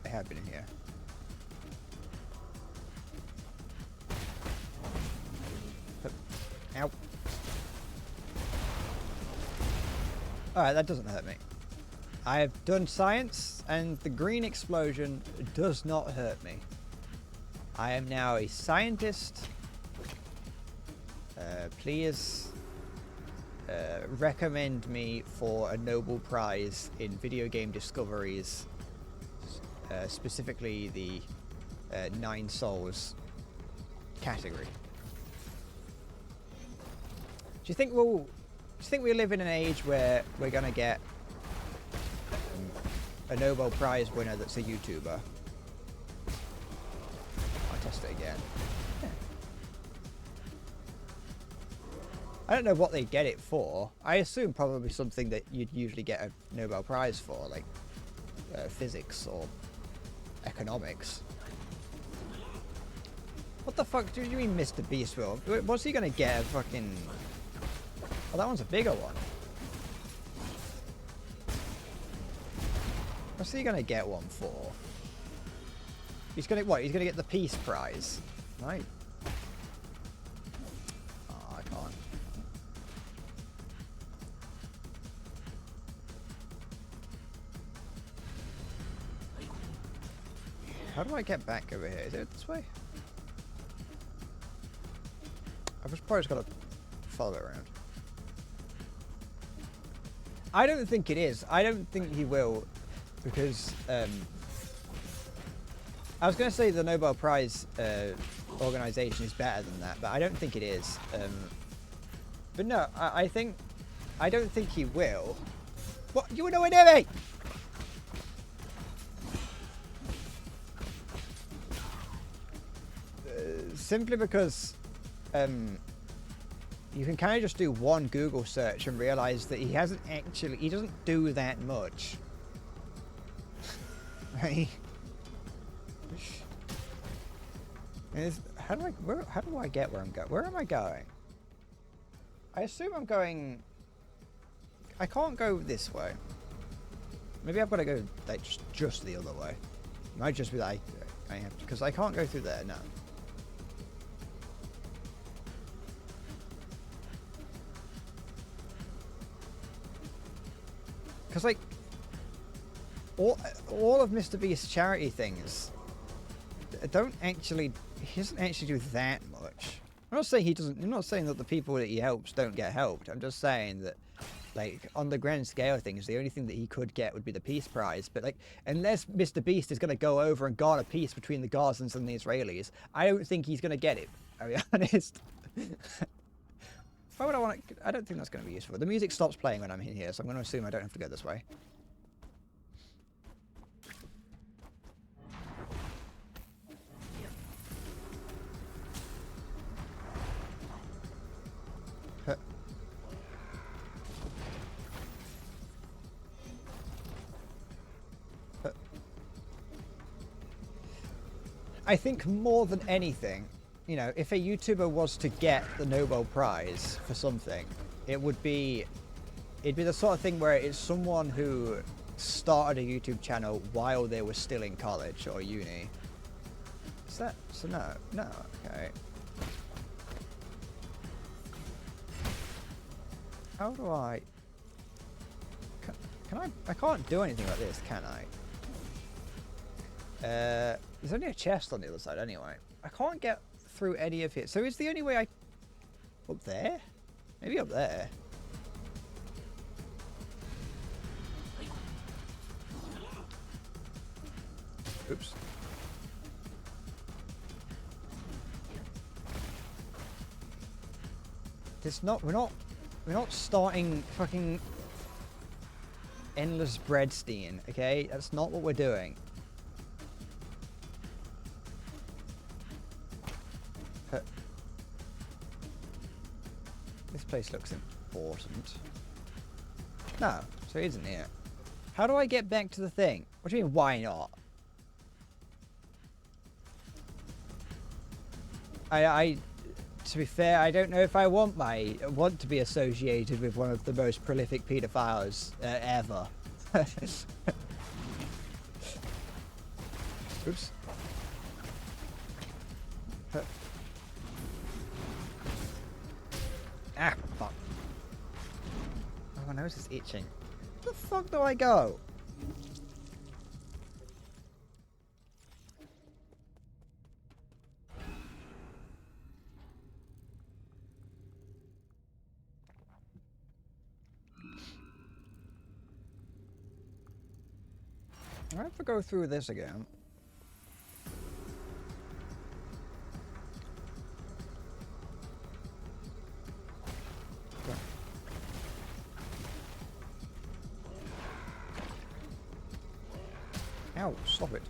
I have been in here. Ow. Alright, that doesn't hurt me. I have done science, and the green explosion does not hurt me. I am now a scientist. Please recommend me for a Nobel Prize in video game discoveries, specifically the 9 Souls category. Do you think we live in an age where we're gonna get a Nobel Prize winner that's a YouTuber? I'll test it again. Yeah. I don't know what they'd get it for. I assume probably something that you'd usually get a Nobel Prize for, like physics or economics. What the fuck do you mean Mr. Beast will? What's he gonna get? A fucking... Oh, that one's a bigger one. What's he gonna get one for? He's gonna what? He's gonna get the Peace Prize, right? Oh, I can't. How do I get back over here? Is it this way? I've just probably just gotta follow it around. I don't think it is. I don't think he will. Because I was going to say the Nobel Prize organization is better than that, but I don't think it is. But no, I don't think he will. What? You were nowhere near me! Simply because you can kind of just do one Google search and realize that he doesn't do that much. Right? How do I get where I'm going? Where am I going? I assume I'm going... I can't go this way. Maybe I've got to go like just the other way. It might just be like I have to, because I can't go through there. No. Because like all of Mr. Beast's charity things don't actually, he doesn't actually do that much. I'm not saying he doesn't, I'm not saying that the people that he helps don't get helped. I'm just saying that, like, on the grand scale of things, the only thing that he could get would be the Peace Prize. But, like, unless Mr. Beast is going to go over and guard a peace between the Gazans and the Israelis, I don't think he's going to get it, I'll be honest. Why would I want to... I don't think that's going to be useful. The music stops playing when I'm in here, so I'm going to assume I don't have to go this way. I think more than anything, you know, if a YouTuber was to get the Nobel Prize for something, it'd be the sort of thing where it's someone who started a YouTube channel while they were still in college or uni. Is that, so no, okay. How do I... Can I... I can't do anything like this, can I? There's only a chest on the other side anyway. I can't get through any of it. So is the only way I... Up there? Maybe up there. Oops. It's not... We're not starting fucking... Endless breadstein, okay? That's not what we're doing. This place looks important. No, so it isn't here. How do I get back to the thing? What do you mean, why not? To be fair, I don't know if I want to be associated with one of the most prolific pedophiles ever. Oops. Ah, fuck. Oh, my nose is itching. Where the fuck do I go? I have to go through this again. Ow, stop it.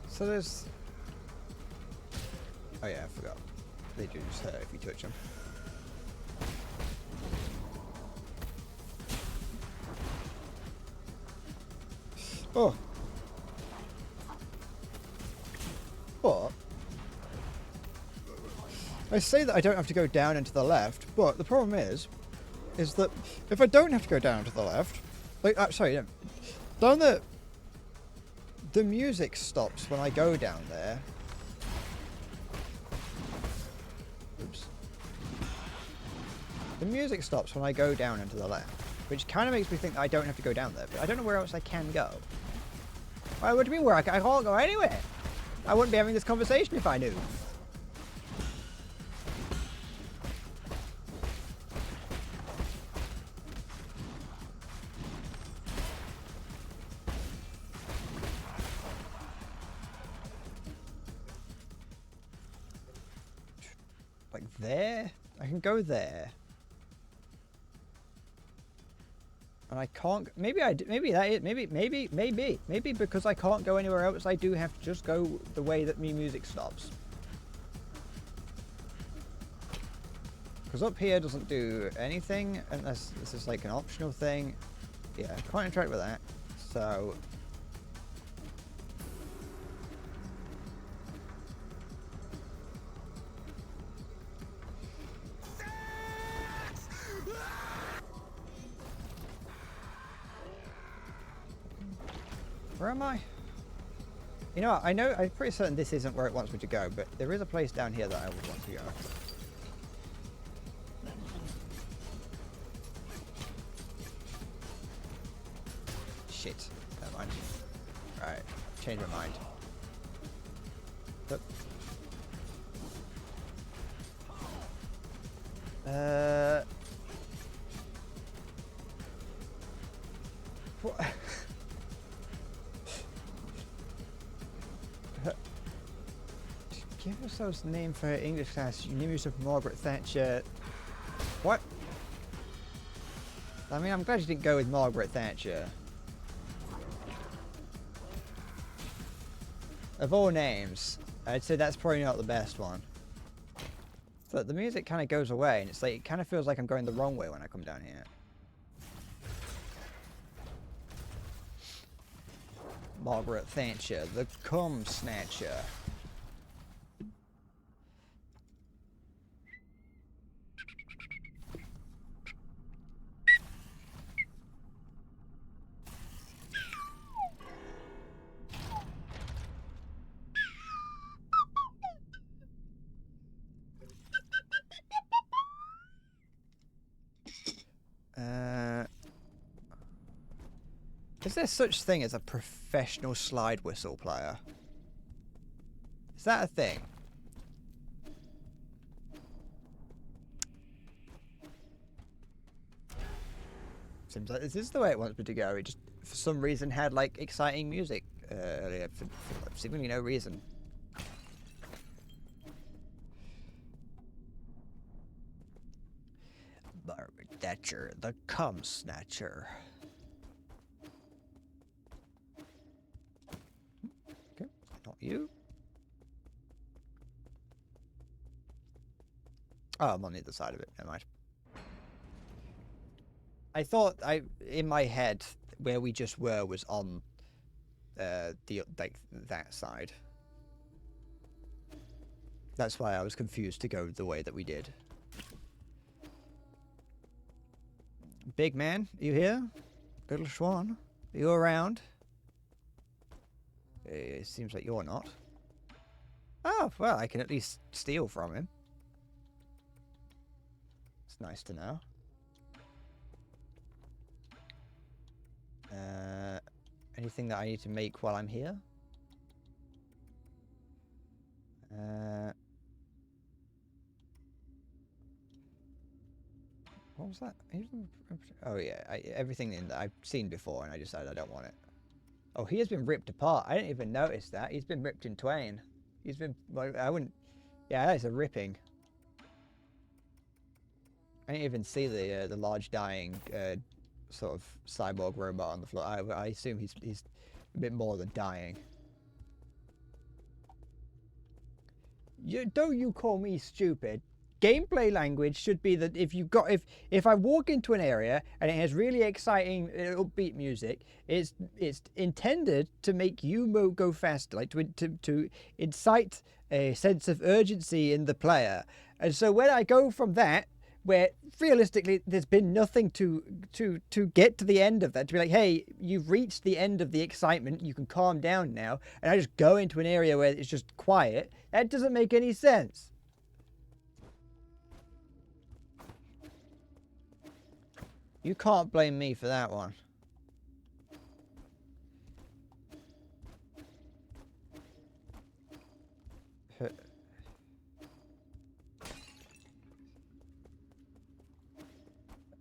So there's... Oh yeah, I forgot. They do just hurt if you touch them. Oh. But... I say that I don't have to go down and to the left, but the problem is that if I don't have to go down to the left, like, sorry, no, down the music stops when I go down there. Oops. The music stops when I go down and to the left, which kind of makes me think that I don't have to go down there, but I don't know where else I can go. Why, what do you mean where I can't go anywhere? I wouldn't be having this conversation if I knew. Like there? I can go there. And I can't. Maybe maybe because I can't go anywhere else, I do have to just go the way that music stops. Because up here doesn't do anything unless this is like an optional thing. Yeah, I can't interact with that. So. Where am I? You know what, I'm pretty certain this isn't where it wants me to go, but there is a place down here that I would want to go. Shit. Never mind. Alright, change my mind. But, what? Give yourselves a name for English class. You name yourself Margaret Thatcher. What? I mean, I'm glad you didn't go with Margaret Thatcher. Of all names, I'd say that's probably not the best one. So the music kind of goes away, and it's like, it kind of feels like I'm going the wrong way when I come down here. Margaret Thatcher, the cum snatcher. Is there such thing as a professional slide whistle player? Is that a thing? Seems like this is the way it wants me to go. It just, for some reason, had like exciting music earlier for seemingly no reason. Margaret Thatcher, the cum snatcher. Okay, not you. Oh, I'm on the other side of it. Never mind. I thought in my head where we just were was on the like that side. That's why I was confused to go the way that we did. Big man, you here? Little Swan, are you around? It seems like you're not. Oh, well, I can at least steal from him. It's nice to know. Anything that I need to make while I'm here? What was that? Oh yeah, everything in that I've seen before, and I decided I don't want it. Oh, he has been ripped apart. I didn't even notice that. He's been ripped in twain. He's been. Well, I wouldn't. Yeah, that is a ripping. I didn't even see the large dying sort of cyborg robot on the floor. I assume he's a bit more than dying. Don't you call me stupid. Gameplay language should be that if I walk into an area and it has really exciting upbeat music, it's intended to make you go faster, like to incite a sense of urgency in the player. And so when I go from that, where realistically there's been nothing to get to the end of that, to be like, hey, you've reached the end of the excitement, you can calm down now, and I just go into an area where it's just quiet, that doesn't make any sense. You can't blame me for that one.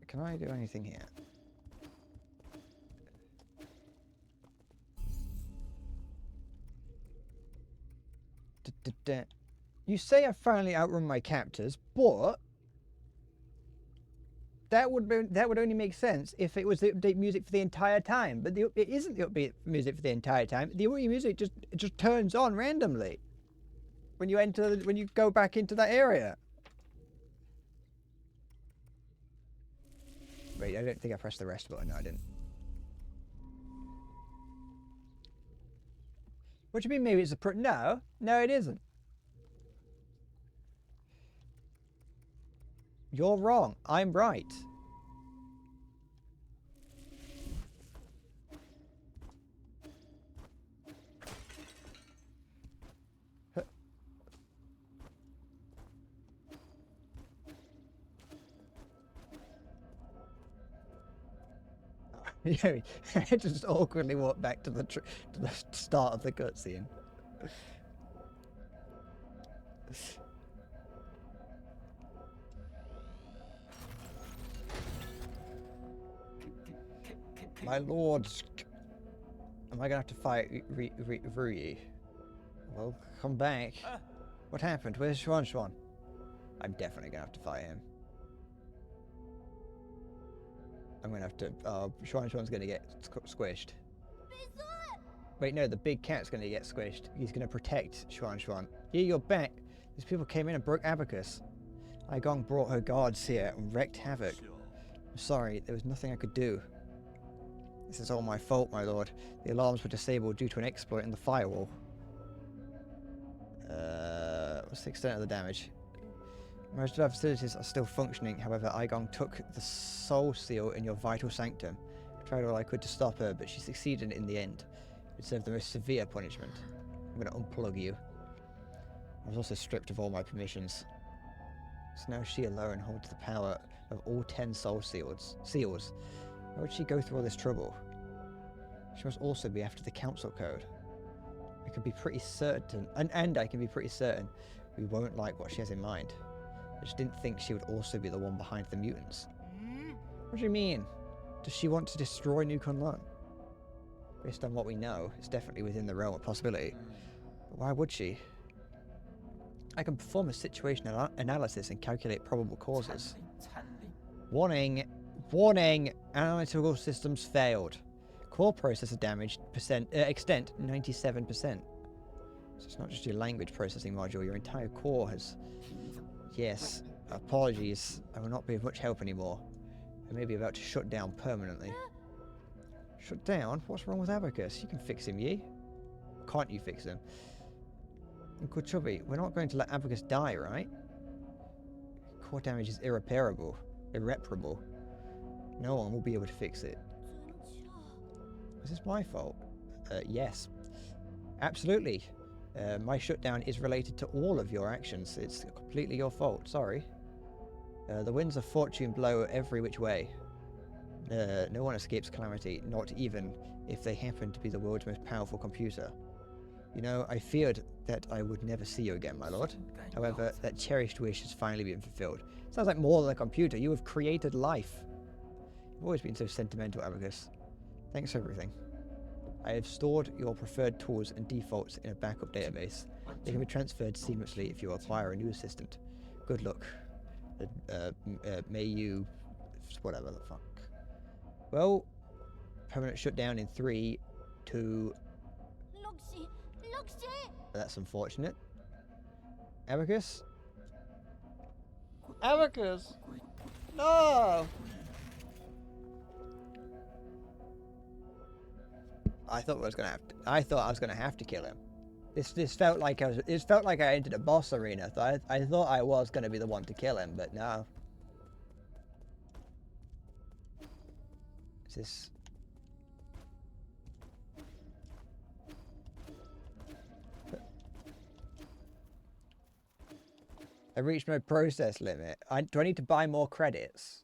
Can I do anything here? You say I finally outrun my captors, but that would only make sense if it was the update music for the entire time. But it isn't the update music for the entire time. The update music just turns on randomly when you go back into that area. Wait, I don't think I pressed the rest button. No, I didn't. What do you mean maybe it's a No, it isn't. You're wrong. I'm right. Yeah, I just awkwardly walked back to the start of the cutscene. My lords, am I gonna have to fight Ruyi? Well, come back. What happened? Where's Swan? I'm definitely gonna have to fight him. I'm gonna have to. Swan's gonna get squished. Wait, no, the big cat's gonna get squished. He's gonna protect Swan. Here, you're back. These people came in and broke Abacus. Aigong brought her guards here and wreaked havoc. I'm sorry, there was nothing I could do. This is all my fault, my lord. The alarms were disabled due to an exploit in the firewall. What's the extent of the damage? Most of our facilities are still functioning, however, Aigong took the soul seal in your vital sanctum. I tried all I could to stop her, but she succeeded in the end. It deserved the most severe punishment. I'm going to unplug you. I was also stripped of all my permissions. So now she alone holds the power of all 10 soul seals. Why would she go through all this trouble? She must also be after the council code. I can be pretty certain, and I can be pretty certain we won't like what she has in mind. I just didn't think she would also be the one behind the mutants. What do you mean? Does she want to destroy New Kunlun? Based on what we know, it's definitely within the realm of possibility. But why would she? I can perform a situational analysis and calculate probable causes. Warning! Warning! Analytical systems failed. Core processor damage extent 97%. So it's not just your language processing module, your entire core has... Yes, apologies. I will not be of much help anymore. I may be about to shut down permanently. Shut down? What's wrong with Abacus? You can fix him, ye? Can't you fix him? Uncle Chubby, we're not going to let Abacus die, right? Core damage is irreparable. Irreparable. No one will be able to fix it. Is this my fault? Yes. Absolutely. My shutdown is related to all of your actions. It's completely your fault. Sorry. The winds of fortune blow every which way. No one escapes calamity, not even if they happen to be the world's most powerful computer. You know, I feared that I would never see you again, my lord. However, that cherished wish has finally been fulfilled. Sounds like more than a computer. You have created life. You've always been so sentimental, Abacus. Thanks for everything. I have stored your preferred tools and defaults in a backup database. They can be transferred seamlessly if you acquire a new assistant. Good luck. May you... whatever the fuck. Well, permanent shutdown in 3, 2... That's unfortunate. Abacus? Abacus! No! I thought I was gonna have to kill him. This felt like it felt like I entered a boss arena. So I thought I was gonna be the one to kill him, but no. Is this? I reached my process limit. Do I need to buy more credits?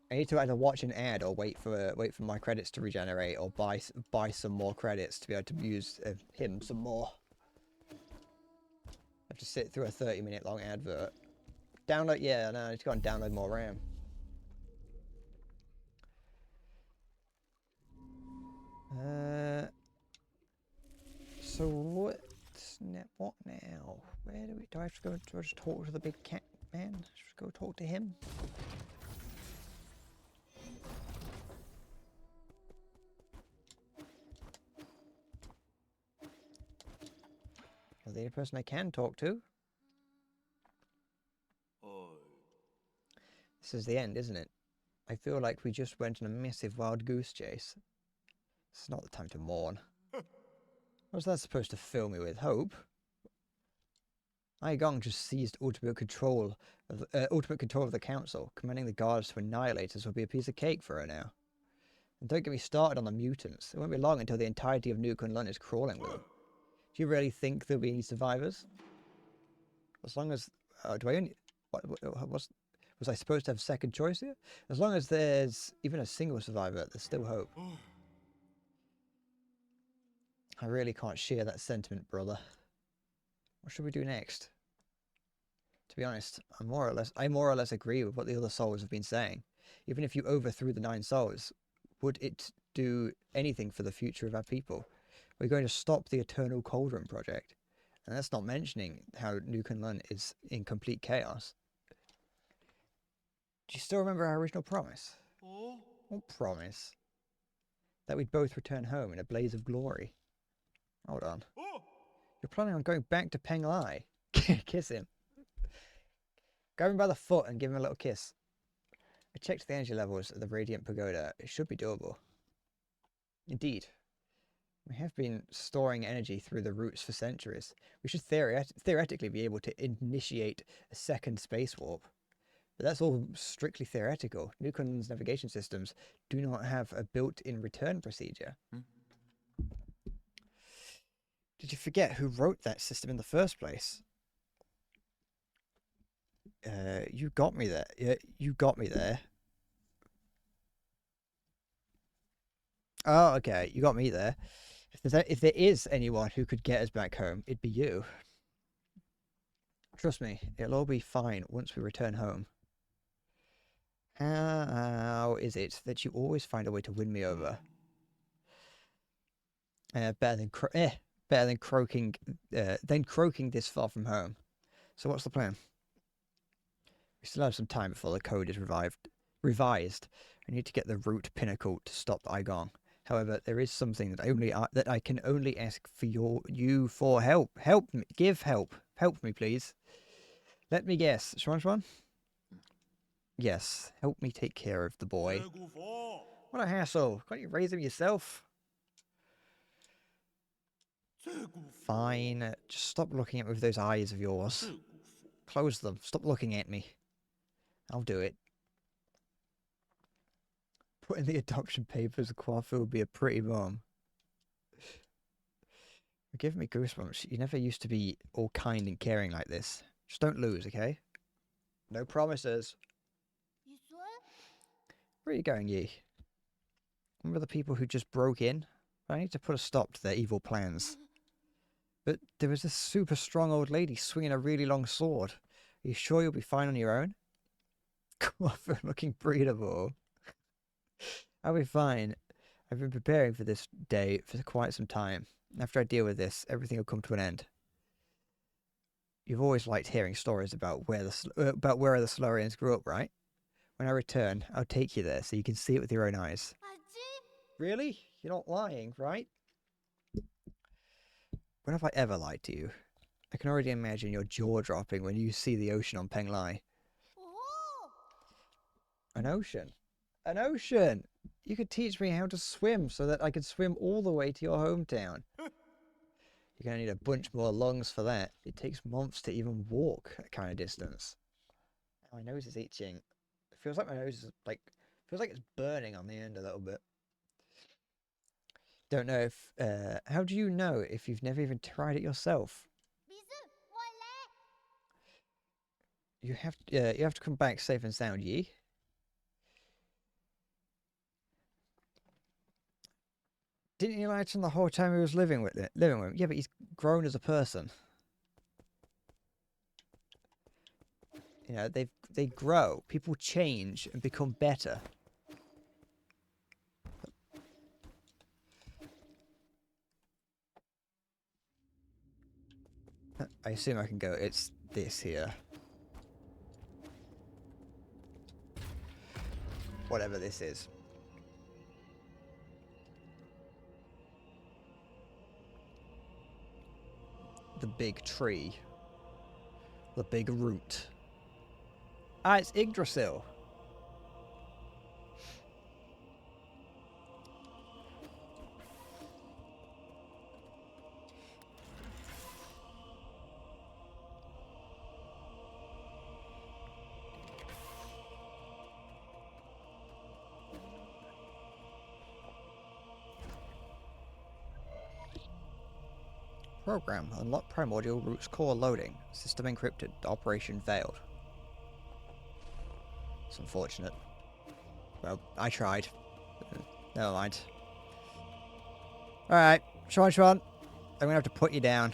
I need to either watch an ad or wait for my credits to regenerate, or buy some more credits to be able to use him some more. I have to sit through a 30-minute long advert. Download, yeah, no, I need to go and download more RAM. So what now? Where do I have to go? Do I just talk to the big cat man? Just go talk to him? Well, the only person I can talk to. This is the end, isn't it? I feel like we just went on a massive wild goose chase. It's not the time to mourn. What's that supposed to fill me with? Hope? Ai Gong just seized ultimate control of the council. Commanding the guards to annihilate us will be a piece of cake for her now. And don't get me started on the mutants. It won't be long until the entirety of New Kunlun is crawling with them. Do you really think there'll be any survivors? As long as... do I only... Was I supposed to have second choice here? As long as there's even a single survivor, there's still hope. I really can't share that sentiment, brother. What should we do next? To be honest, I more or less agree with what the other souls have been saying. Even if you overthrew the 9 souls, would it do anything for the future of our people? We're going to stop the Eternal Cauldron project. And that's not mentioning how New Kunlun is in complete chaos. Do you still remember our original promise? What promise? That we'd both return home in a blaze of glory. Hold on. You're planning on going back to Penglai? Kiss him. Grab him by the foot and give him a little kiss. I checked the energy levels of the Radiant Pagoda. It should be doable. Indeed. We have been storing energy through the roots for centuries. We should theoretically be able to initiate a second space warp. But that's all strictly theoretical. New Kunlun's navigation systems do not have a built-in return procedure. Did you forget who wrote that system in the first place? You got me there. Yeah, you got me there. Oh, okay. You got me there. If there is anyone who could get us back home, it'd be you. Trust me, it'll all be fine once we return home. How is it that you always find a way to win me over? Better than better than croaking this far from home. So what's the plan? We still have some time before the code is revised. I need to get the root pinnacle to stop Igong. However, there is something that I can only ask for you for help. Help me. Give help. Help me, please. Let me guess. Shwan? Yes. Help me take care of the boy. What a hassle. Can't you raise him yourself? Fine. Just stop looking at me with those eyes of yours. Close them. Stop looking at me. I'll do it. Put in the adoption papers. Kwafu would be a pretty mom. You're giving me goosebumps. You never used to be all kind and caring like this. Just don't lose, okay? No promises. Where are you going, Yi? Remember the people who just broke in? I need to put a stop to their evil plans. But there was this super strong old lady swinging a really long sword. Are you sure you'll be fine on your own? Kwafu looking breedable. I'll be fine. I've been preparing for this day for quite some time. After I deal with this, everything will come to an end. You've always liked hearing stories about where the Solarians grew up, right? When I return, I'll take you there so you can see it with your own eyes. Really? You're not lying, right? When have I ever lied to you? I can already imagine your jaw dropping when you see the ocean on Penglai. An ocean? An ocean! You could teach me how to swim so that I could swim all the way to your hometown. You're going to need a bunch more lungs for that. It takes months to even walk that kind of distance. My nose is itching. It feels like my nose is feels like it's burning on the end a little bit. Don't know if, how do you know if you've never even tried it yourself? You have to come back safe and sound, Yi. Didn't you lie to him the whole time he was living with him? Yeah, but he's grown as a person. You know, they grow. People change and become better. I assume I can go. It's this here. Whatever this is. The big tree. The big root. Ah, it's Yggdrasil. Program. Unlock primordial root's core loading. System encrypted. Operation failed. It's unfortunate. Well, I tried. Never mind. Alright, Shwan, I'm gonna have to put you down.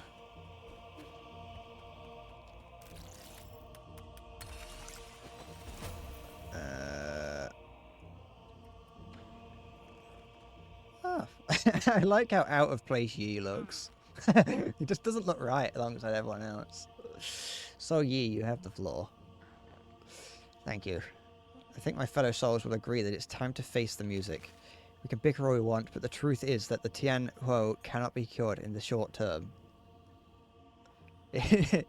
Oh. I like how out of place Yi looks. He just doesn't look right alongside everyone else. So Yi, you have the floor. Thank you. I think my fellow souls will agree that it's time to face the music. We can bicker all we want, but the truth is that the Tian Huo cannot be cured in the short term. It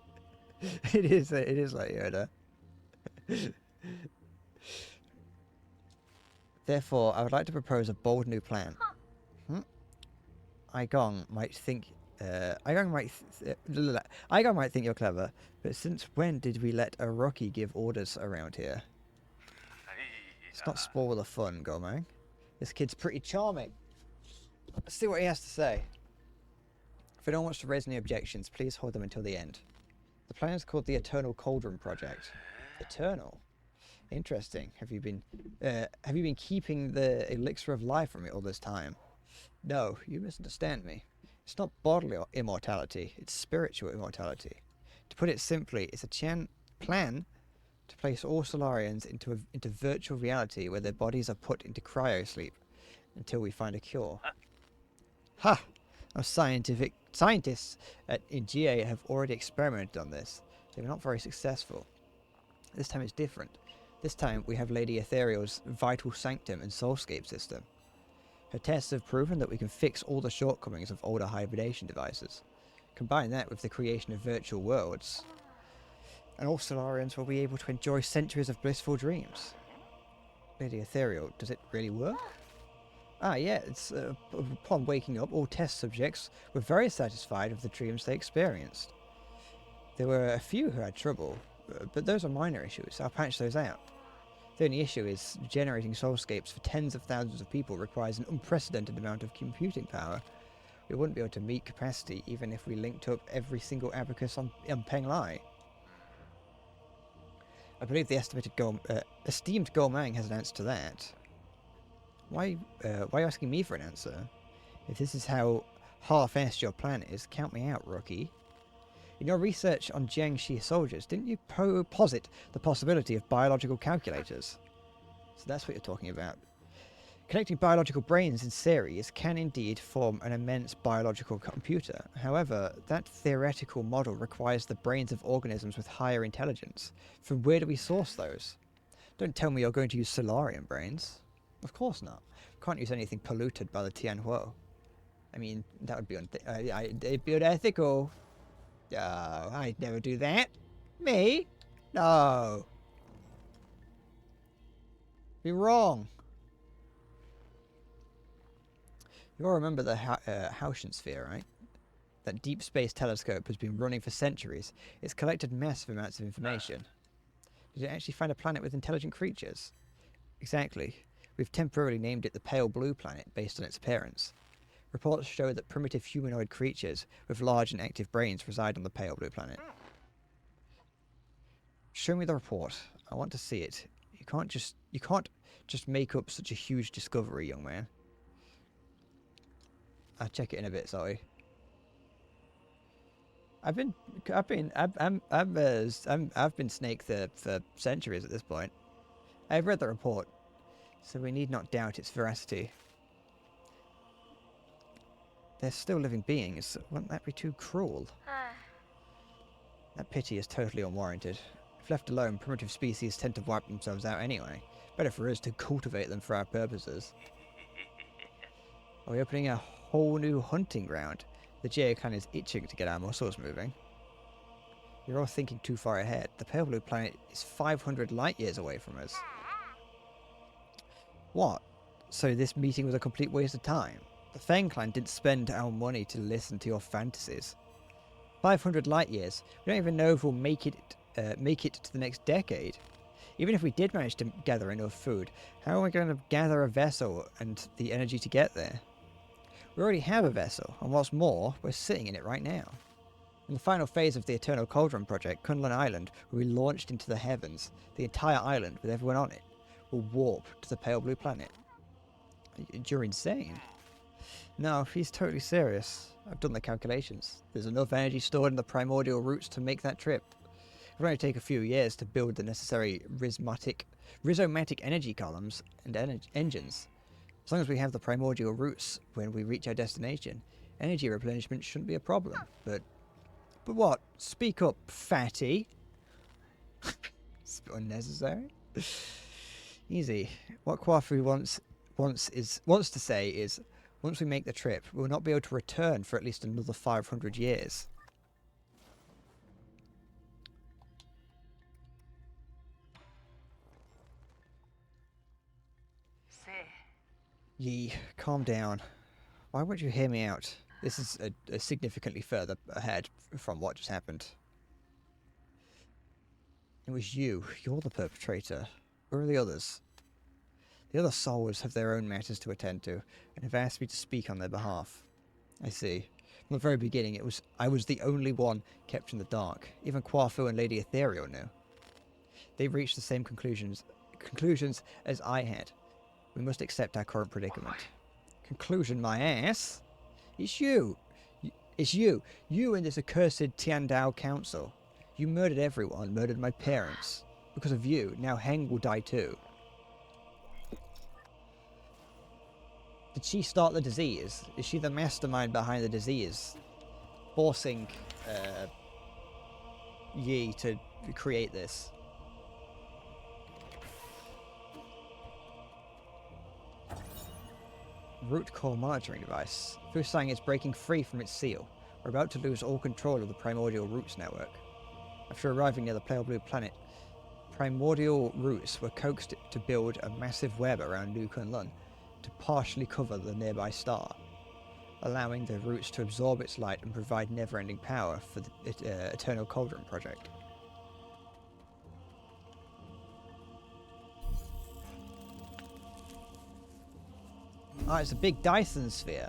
is like Yoda. Therefore, I would like to propose a bold new plan. Igong might think Igong might think you're clever, but since when did we let a rookie give orders around here? Let's not spoil the fun, Gomang. This kid's pretty charming. Let's see what he has to say. If anyone wants to raise any objections, please hold them until the end. The plan is called the Eternal Cauldron Project. Eternal? Interesting. Have you been keeping the elixir of life from it all this time? No, you misunderstand me. It's not bodily immortality, it's spiritual immortality. To put it simply, it's a plan to place all Solarians into virtual reality where their bodies are put into cryosleep until we find a cure. Ha! Our scientists in GA have already experimented on this. They were not very successful. This time it's different. This time we have Lady Ethereal's vital sanctum and soulscape system. Her tests have proven that we can fix all the shortcomings of older hibernation devices. Combine that with the creation of virtual worlds, and all Solarians will be able to enjoy centuries of blissful dreams. Lady Ethereal, does it really work? Ah, yeah, it's, upon waking up, all test subjects were very satisfied with the dreams they experienced. There were a few who had trouble, but those are minor issues. I'll patch those out. The only issue is generating soulscapes for tens of thousands of people requires an unprecedented amount of computing power. We wouldn't be able to meet capacity even if we linked up every single abacus on Penglai. I believe the esteemed Gormang has an answer to that. Why are you asking me for an answer? If this is how half-assed your plan is, count me out, rookie. In your research on Jiangxi soldiers, didn't you posit the possibility of biological calculators? So that's what you're talking about. Connecting biological brains in series can indeed form an immense biological computer. However, that theoretical model requires the brains of organisms with higher intelligence. From where do we source those? Don't tell me you're going to use Solarian brains. Of course not. Can't use anything polluted by the Tianhuo. I mean, that would be it'd be unethical. No, I'd never do that. Me? No. Be wrong. You all remember the Hauschen sphere, right? That deep space telescope has been running for centuries. It's collected massive amounts of information. Did it actually find a planet with intelligent creatures? Exactly. We've temporarily named it the Pale Blue Planet based on its appearance. Reports show that primitive humanoid creatures with large and active brains reside on the Pale Blue Planet. Show me the report. I want to see it. You can't just make up such a huge discovery, young man. I'll check it in a bit, sorry. I've been Snake for centuries at this point. I've read the report, so we need not doubt its veracity. They're still living beings. Wouldn't that be too cruel? That pity is totally unwarranted. If left alone, primitive species tend to wipe themselves out anyway. Better for us to cultivate them for our purposes. Are we opening a whole new hunting ground? The GA clan is itching to get our muscles moving. You're all thinking too far ahead. The Pale Blue Planet is 500 light years away from us. What? So this meeting was a complete waste of time? The Fang clan didn't spend our money to listen to your fantasies. 500 light years. We don't even know if we'll make it to the next decade. Even if we did manage to gather enough food, how are we going to gather a vessel and the energy to get there? We already have a vessel, and what's more, we're sitting in it right now. In the final phase of the Eternal Cauldron project, Kunlun Island will be launched into the heavens. The entire island, with everyone on it, will warp to the Pale Blue Planet. You're insane. No, he's totally serious. I've done the calculations. There's enough energy stored in the primordial roots to make that trip. It will only take a few years to build the necessary rhizomatic energy columns and engines. As long as we have the primordial roots when we reach our destination, energy replenishment shouldn't be a problem. But what? Speak up, fatty. It's unnecessary. Easy. What Kwafu wants to say is, once we make the trip, we will not be able to return for at least another 500 years. Yi, calm down. Why won't you hear me out? This is significantly further ahead from what just happened. It was you. You're the perpetrator. Where are the others? The other souls have their own matters to attend to, and have asked me to speak on their behalf. I see. From the very beginning, I was the only one kept in the dark. Even Kwafu and Lady Ethereal knew. They reached the same conclusions as I had. We must accept our current predicament. Conclusion, my ass. It's you. It's you. You and this accursed Tiandao council. You murdered everyone, murdered my parents. Because of you, now Heng will die too. Did she start the disease? Is she the mastermind behind the disease? Forcing Yi to create this. Root core monitoring device. Fusang is breaking free from its seal. We're about to lose all control of the primordial roots network. After arriving near the pale blue planet, primordial roots were coaxed to build a massive web around Lu Kunlun to partially cover the nearby star, allowing the roots to absorb its light and provide never-ending power for the Eternal Cauldron project. Ah, it's a big Dyson sphere.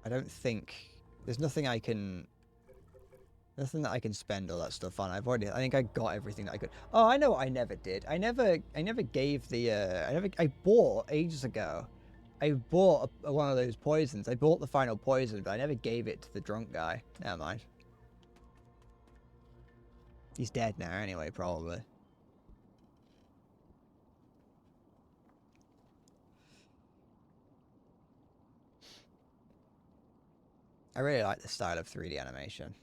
I don't think there's nothing that I can spend all that stuff on. I think I got everything that I could. Oh, I know what I never did. I never gave the I bought ages ago. I bought one of those poisons. I bought the final poison, but I never gave it to the drunk guy. Never mind. He's dead now anyway, probably. I really like the style of 3D animation.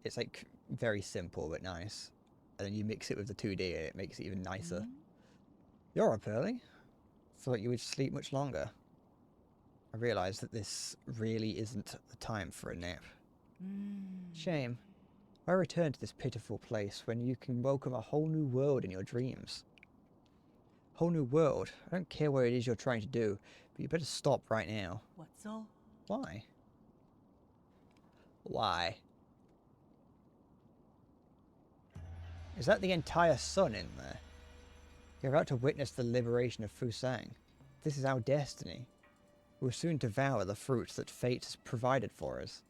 It's like very simple but nice. And then you mix it with the 2D and it makes it even nicer. You're up early. Thought you would sleep much longer. I realised that this really isn't the time for a nap. Shame. Why return to this pitiful place when you can welcome a whole new world in your dreams? Whole new world? I don't care what it is you're trying to do, but you better stop right now. What's all? Why? Why? Is that the entire sun in there? You're about to witness the liberation of Fusang. This is our destiny. We'll soon devour the fruits that fate has provided for us.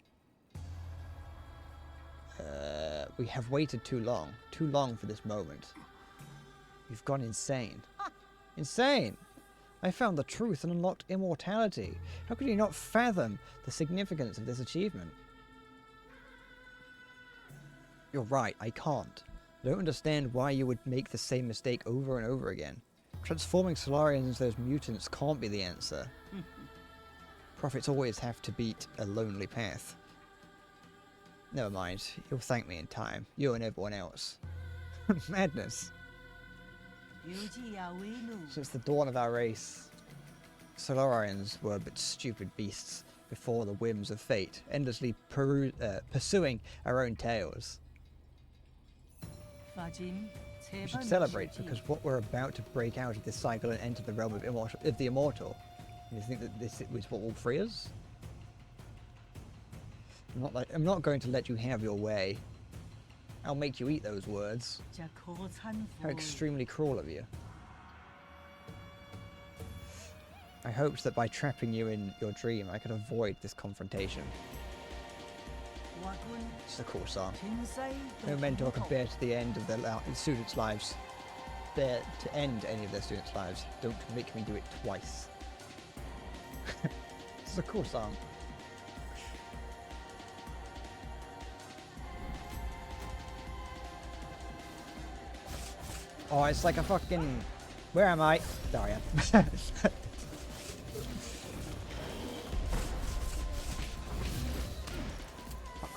We have waited too long for this moment. You've gone insane. Insane! I found the truth and unlocked immortality. How could you not fathom the significance of this achievement? You're right, I can't. I don't understand why you would make the same mistake over and over again. Transforming Solarians into those mutants can't be the answer. Prophets always have to beat a lonely path. Never mind, you'll thank me in time. You and everyone else. Madness. Since the dawn of our race, Solarians were but stupid beasts before the whims of fate, endlessly pursuing our own tails. We should celebrate because what we're about to break out of this cycle and enter the realm of the immortal. You think that this is what will free us? I'm not going to let you have your way. I'll make you eat those words. How extremely cruel of you. I hoped that by trapping you in your dream, I could avoid this confrontation. It's a cool song. No mentor compared to the end of the students' lives. There to end any of their students' lives. Don't make me do it twice. It's a cool song. Oh, it's like a fucking... Where am I? There I am. Fuck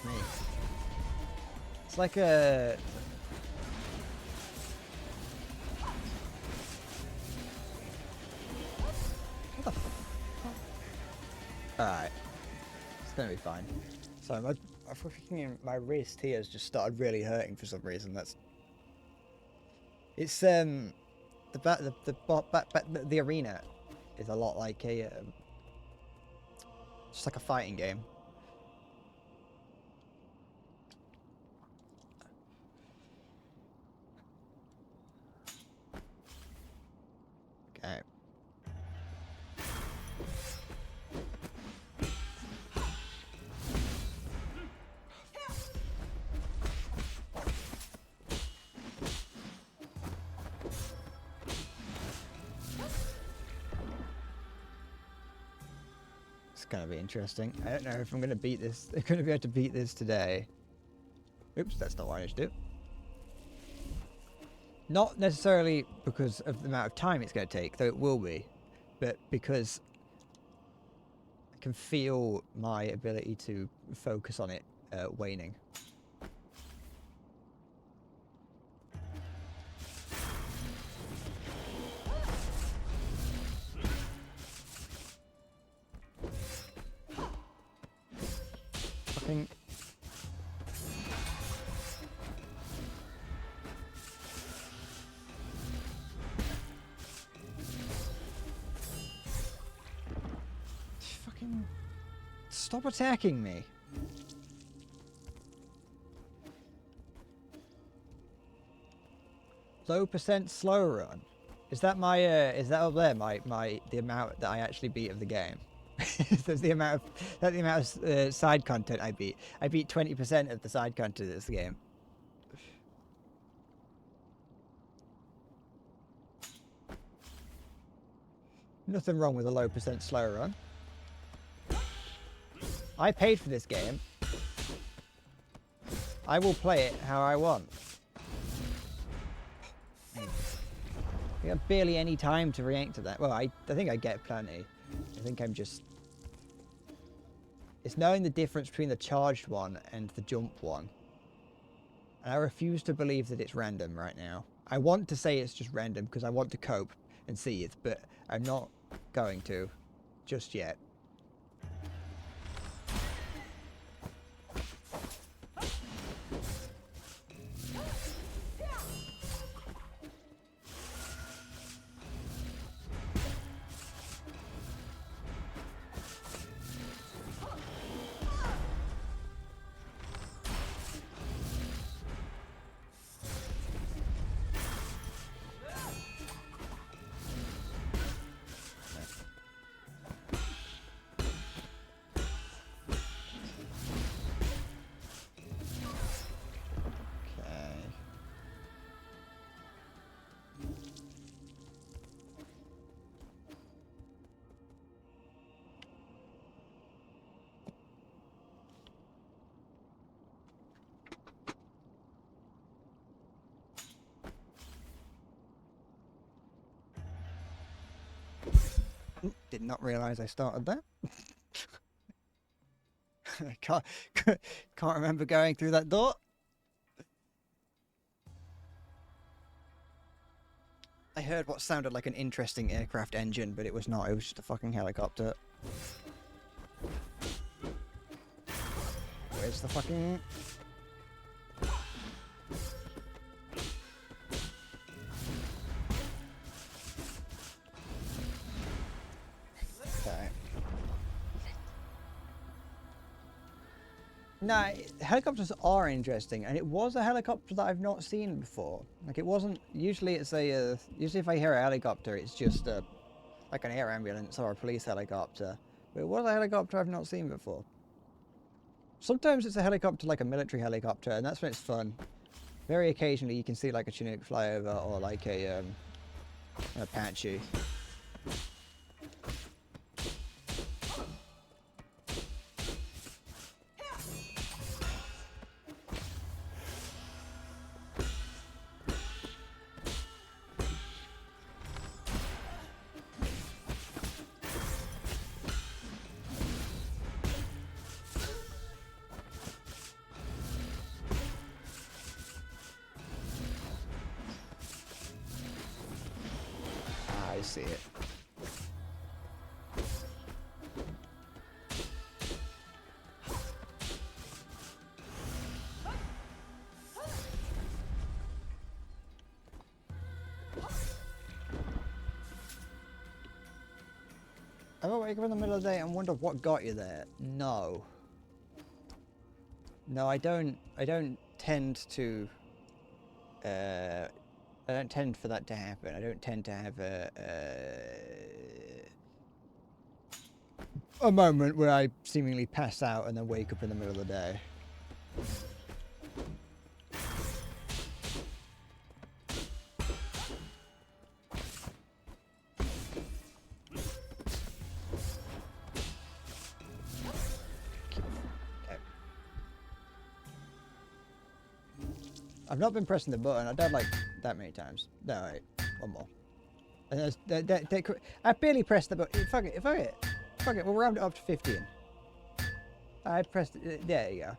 me. It's like a... What the fuck? Alright. It's gonna be fine. So my wrist here has just started really hurting for some reason. That's... It's the arena is a lot like a just like a fighting game. Okay. gonna be interesting. I don't know if I'm gonna beat this. I'm gonna be able to beat this today. Oops, that's not what I need to do. Not necessarily because of the amount of time it's gonna take, though it will be, but because I can feel my ability to focus on it waning. Fucking... Fucking... Stop attacking me. Low percent slow run. Is that my is that up there the amount that I actually beat of the game? That's the amount of side content I beat. I beat 20% of the side content of this game. Nothing wrong with a low percent slow run. I paid for this game. I will play it how I want. I have barely any time to react to that. Well, I think I get plenty. I think I'm just... It's knowing the difference between the charged one and the jump one. And I refuse to believe that it's random right now. I want to say it's just random because I want to cope and see it, but I'm not going to just yet. Did not realize I started that. I can't remember going through that door. I heard what sounded like an interesting aircraft engine, but it was not. It was just a fucking helicopter. Where's the fucking... Okay. No, helicopters are interesting, and it was a helicopter that I've not seen before. Like, it wasn't... Usually it's a... usually if I hear a helicopter, it's just a... like an air ambulance or a police helicopter. But it was a helicopter I've not seen before. Sometimes it's a helicopter like a military helicopter, and that's when it's fun. Very occasionally you can see like a Chinook flyover or like an Apache. I see it. Ever wake up in the middle of the day and wonder what got you there? No. No, I don't tend to I don't tend for that to happen. I don't tend to have a moment where I seemingly pass out and then wake up in the middle of the day. I've not been pressing the button. I died like that many times. No, wait. One more. And I barely pressed the button. Fuck it. Fuck it. Fuck it. We'll round it up to 15. I pressed it. There you go.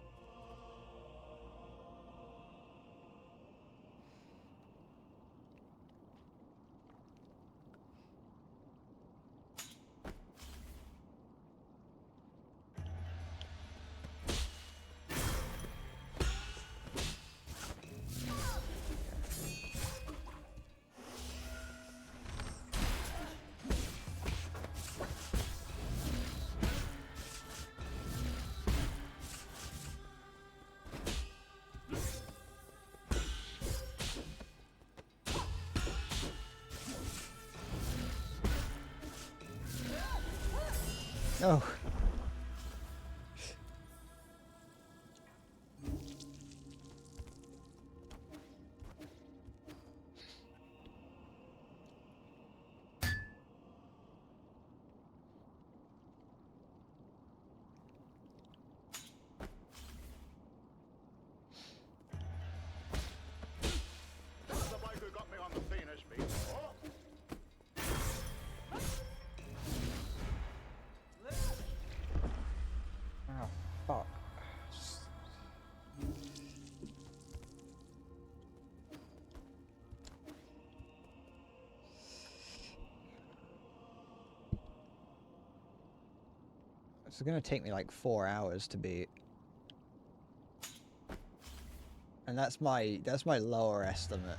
Oh. Fuck. It's gonna take me like 4 hours to beat. And that's my lower estimate.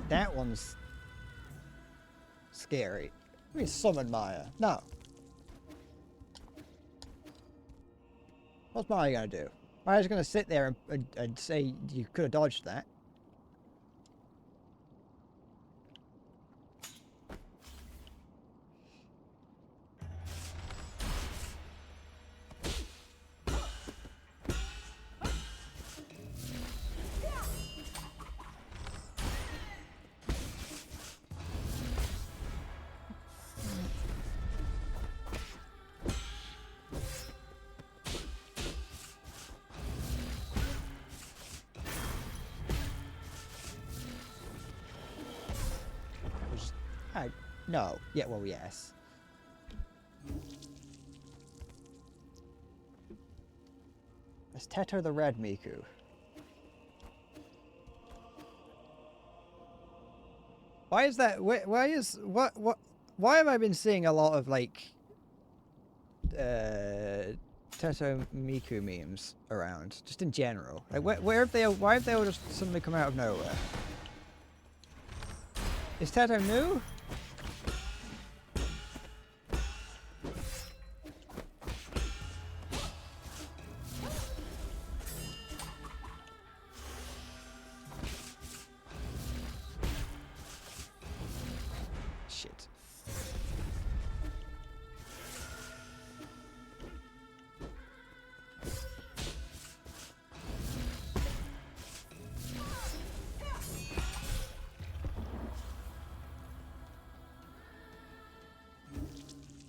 That one's scary. Let me summon Maya. No. What's Maya gonna do? Maya's gonna sit there and say you could have dodged that. No. Yeah, well, yes. It's Teto the Red Miku. Why is that? Why have I been seeing a lot of, like, Teto Miku memes around, just in general? Like, why have they all just suddenly come out of nowhere? Is Teto new?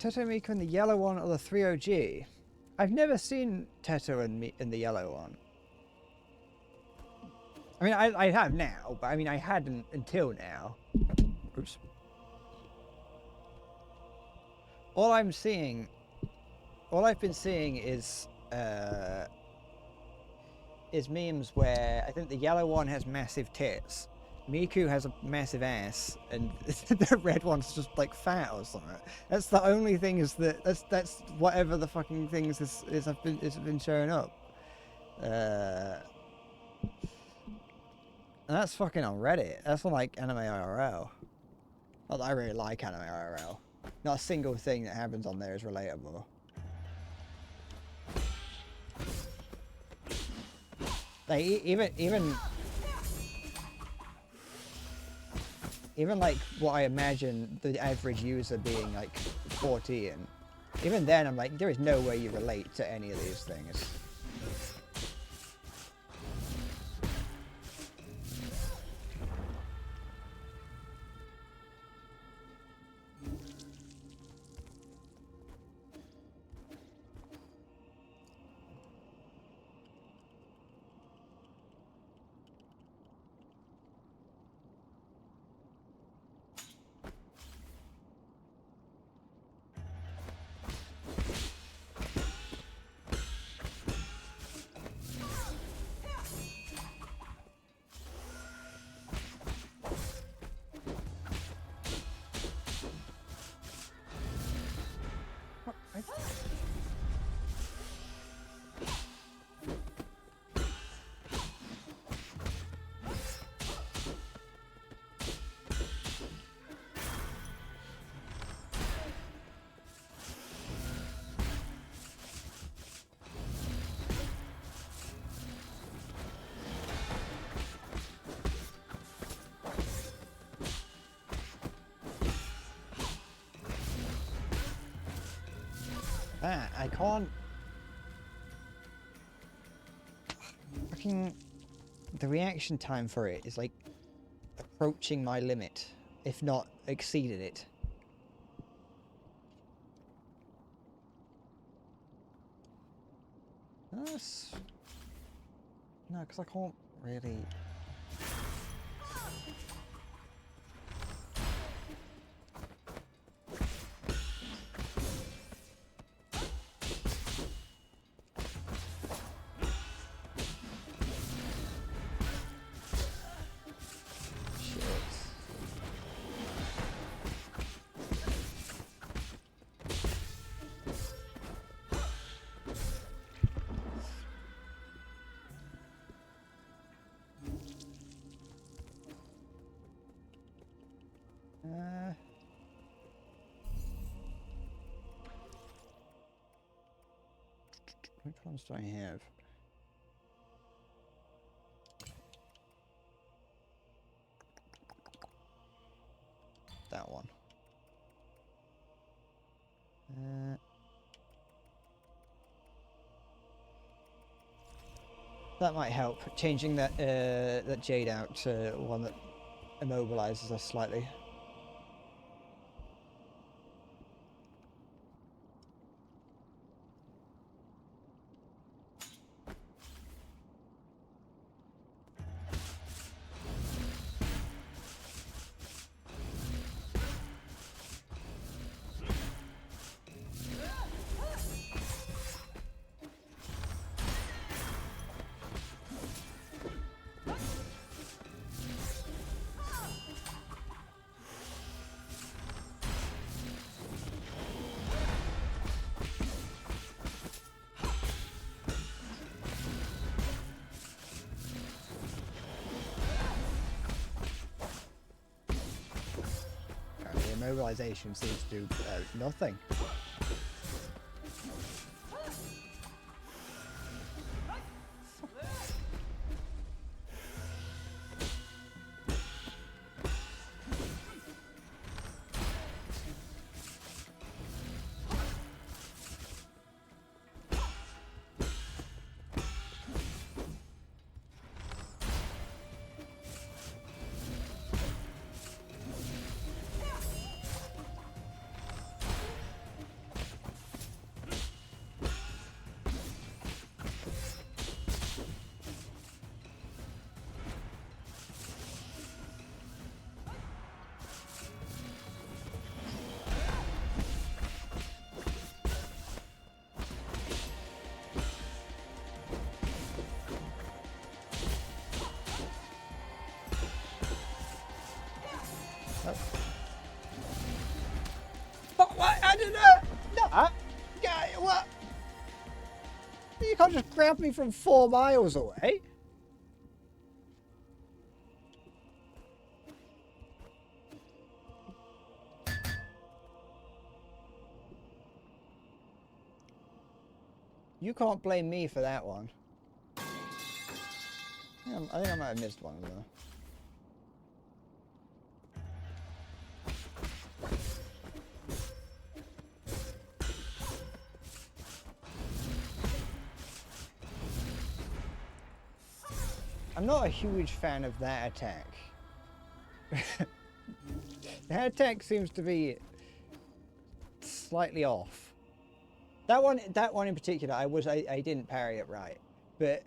Teto Miku in the yellow one or the 3OG? I've never seen Teto in the yellow one. I mean, I have now, but I mean, I hadn't until now. Oops. All I've been seeing is memes where I think the yellow one has massive tits, Miku has a massive ass, and the red one's just like fat or something. That's the only thing is that's whatever the fucking things is been showing up. And that's fucking on Reddit. That's on like Anime IRL. Not that I really like Anime IRL. Not a single thing that happens on there is relatable. Like even even like what I imagine the average user being like 14, even then I'm like, there is no way you relate to any of these things. I can't. Fucking. The reaction time for it is like approaching my limit, if not exceeded it. That's. No, because I can't really. Which ones do I have? That one. That might help. Changing that that Jade out to one that immobilizes us slightly. Immobilization seems to do nothing. But what? I don't know. No. Yeah, what? You can't just grab me from 4 miles away. You can't blame me for that one. I think I might have missed one of them. I'm not a huge fan of that attack. That attack seems to be slightly off. That one in particular, I didn't parry it right, but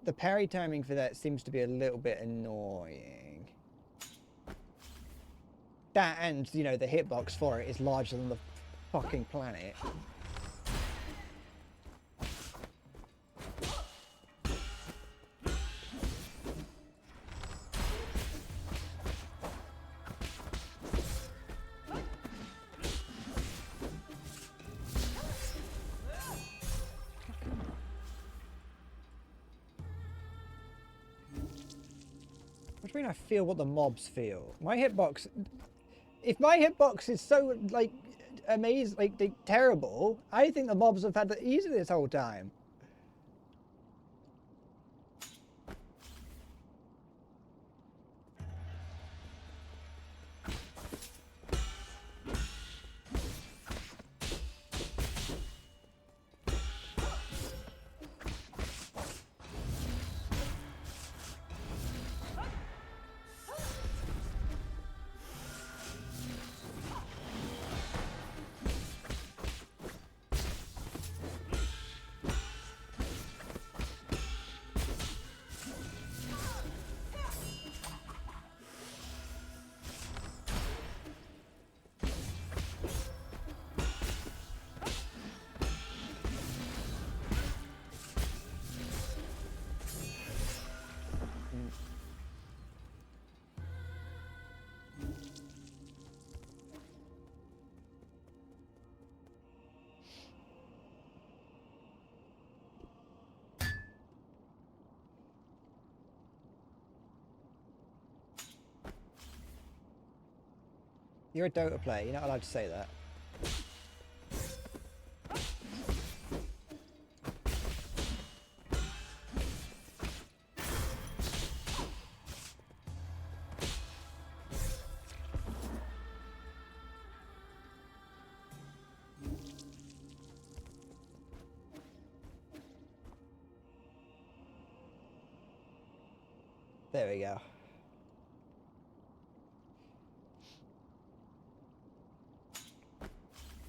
the parry timing for that seems to be a little bit annoying. That and, you know, the hitbox for it is larger than the fucking planet. What do you mean I feel what the mobs feel? My hitbox... If my hitbox is so, like, amazing, like, terrible, I think the mobs have had it easy this whole time. You're a Dota player, you're not allowed to say that. There we go.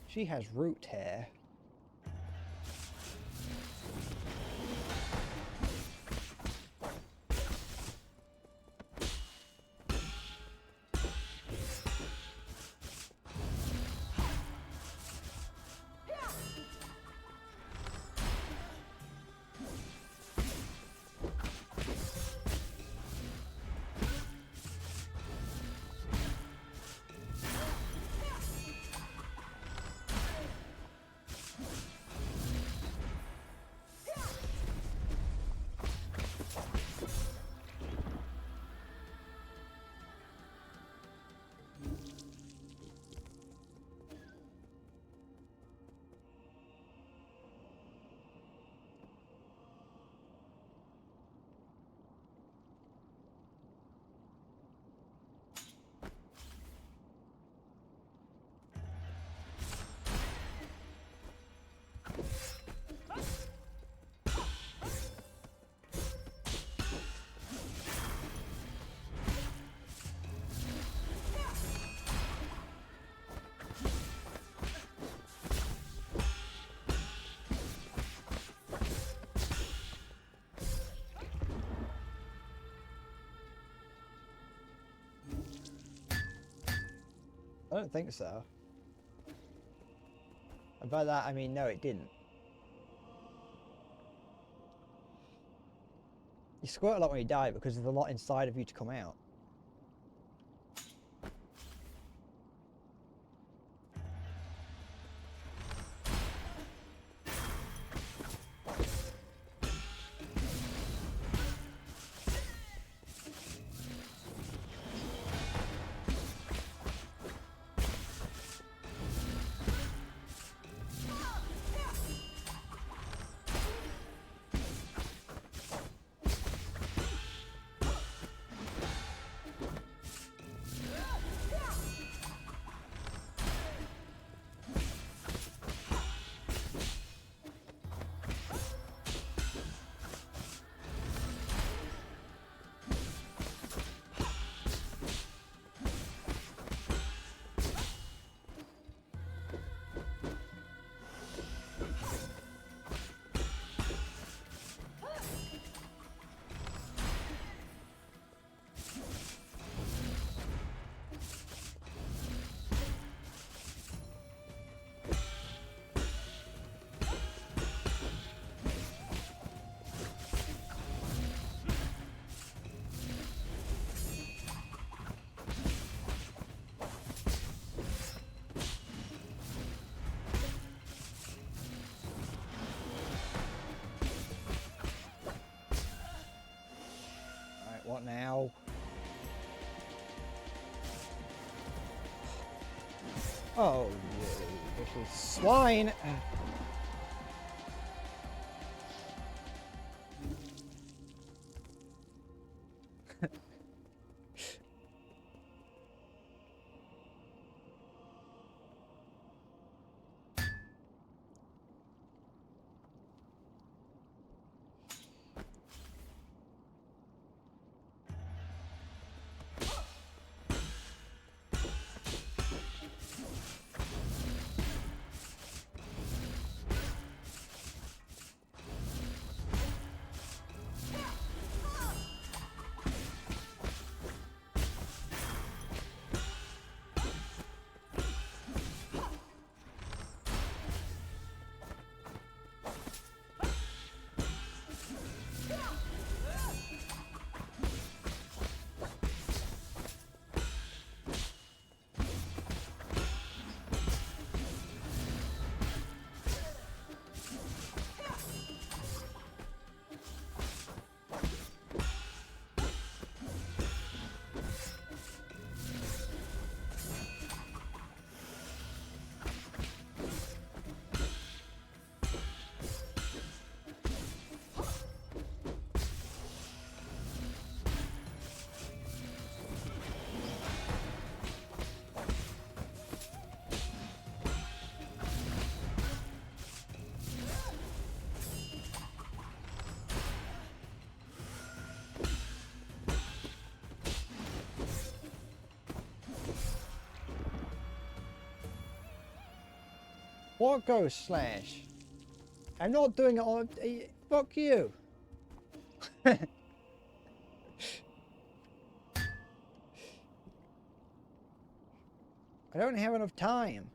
She has root hair. I don't think so. And by that I mean no, it didn't. You squirt a lot when you die because there's a lot inside of you to come out. Oh, you little swine! What Ghost Slash? I'm not doing it on. Fuck you. I don't have enough time.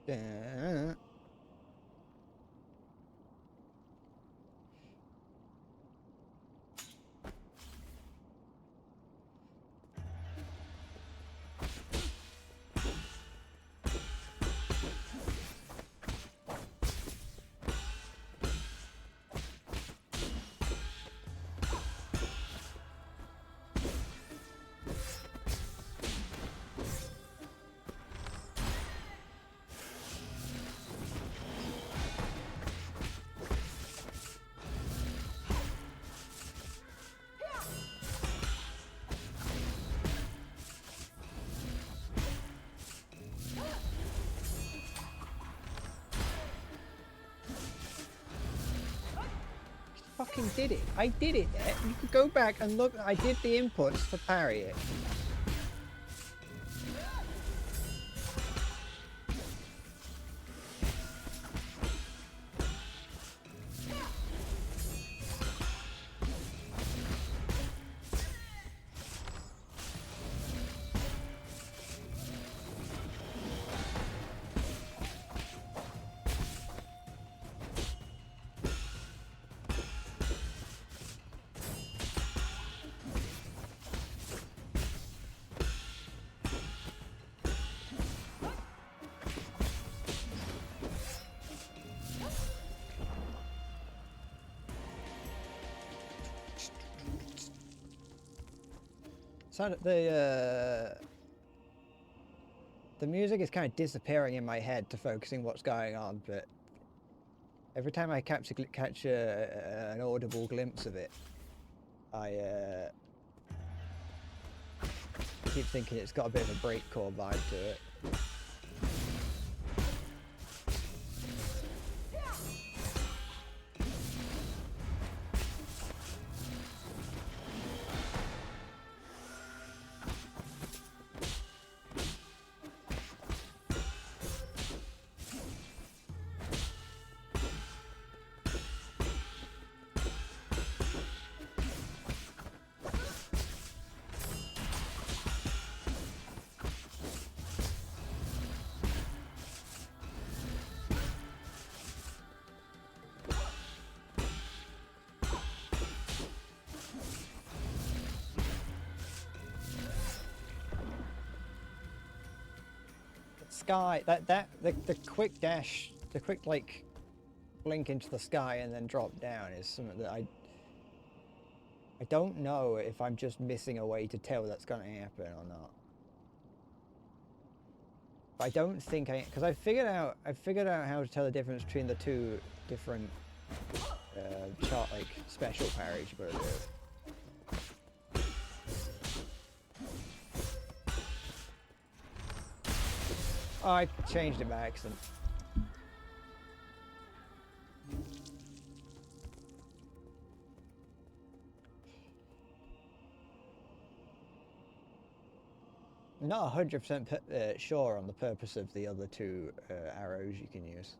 Yeah. Fucking did it. I did it. You could go back and look. I did the inputs to parry it. So the music is kind of disappearing in my head to focusing what's going on, but Every time I catch an audible glimpse of it, I keep thinking it's got a bit of a breakcore vibe to it. Sky, the quick dash, the quick like blink into the sky and then drop down is something that I don't know if I'm just missing a way to tell that's going to happen or not. But I don't think because I've figured out how to tell the difference between the two different chart like special parries you've got to do. Oh, I changed it by accident. I'm not 100% sure on the purpose of the other two arrows you can use.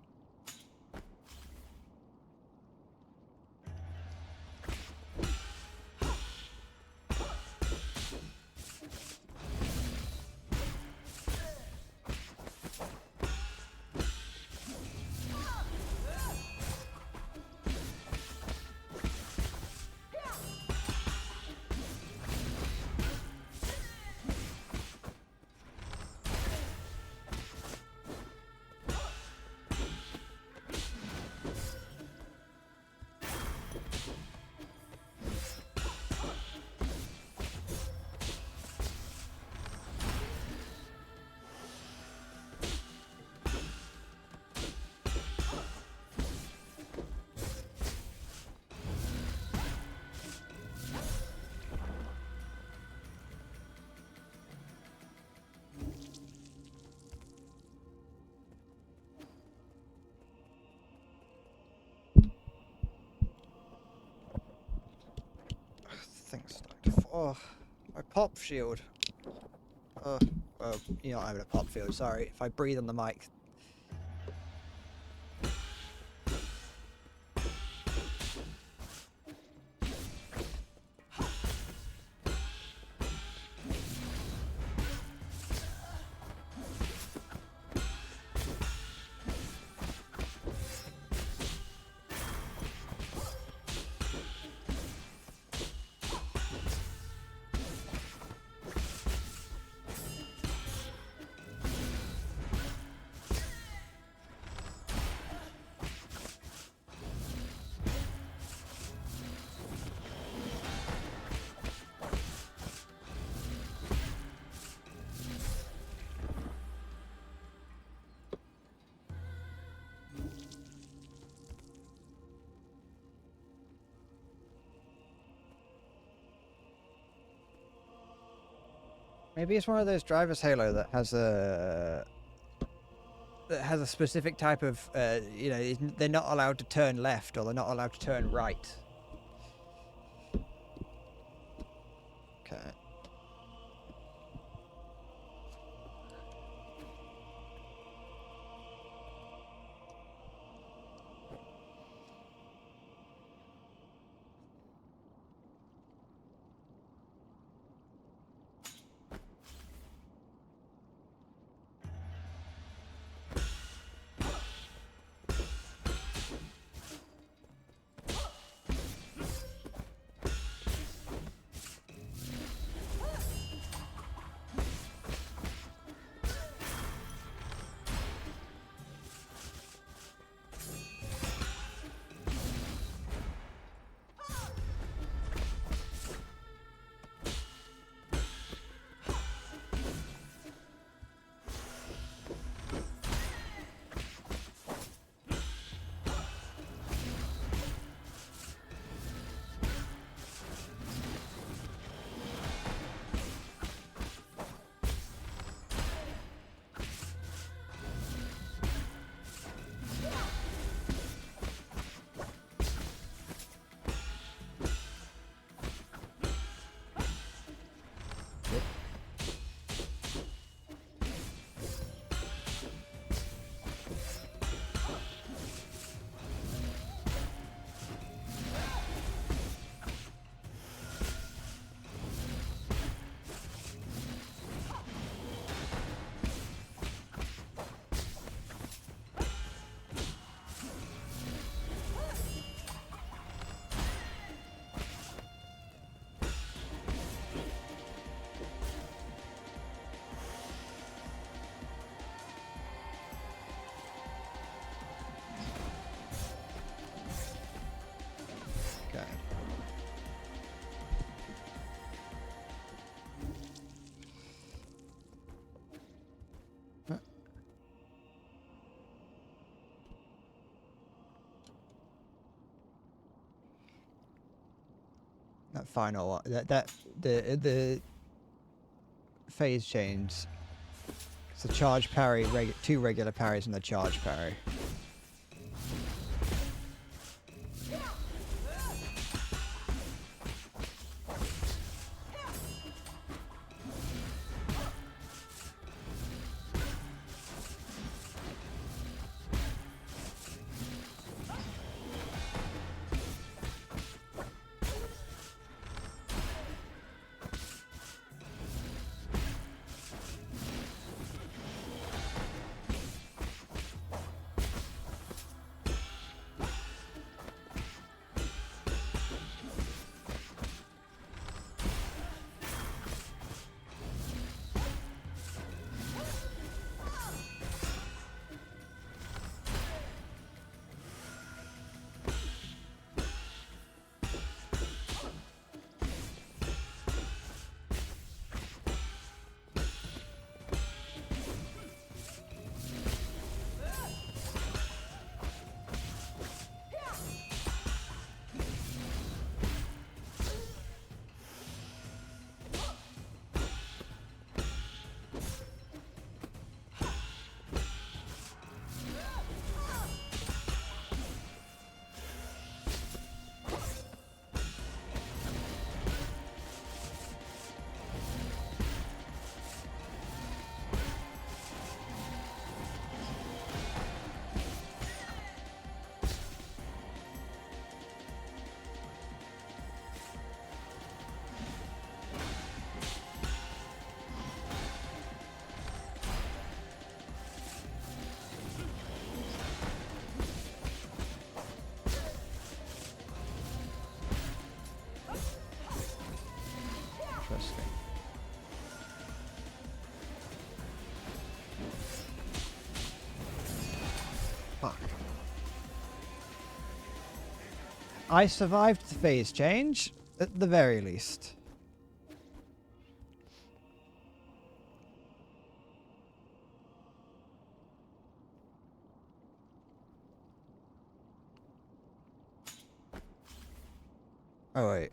Thing's starting to fall. My pop shield. You're not having a pop field, sorry. If I breathe on the mic. Maybe it's one of those drivers Halo that has a specific type of they're not allowed to turn left or they're not allowed to turn right. Okay. That final one. The phase change. It's a charge parry, two regular parries, and the charge parry. Interesting. Fuck. I survived the phase change, at the very least. Oh wait.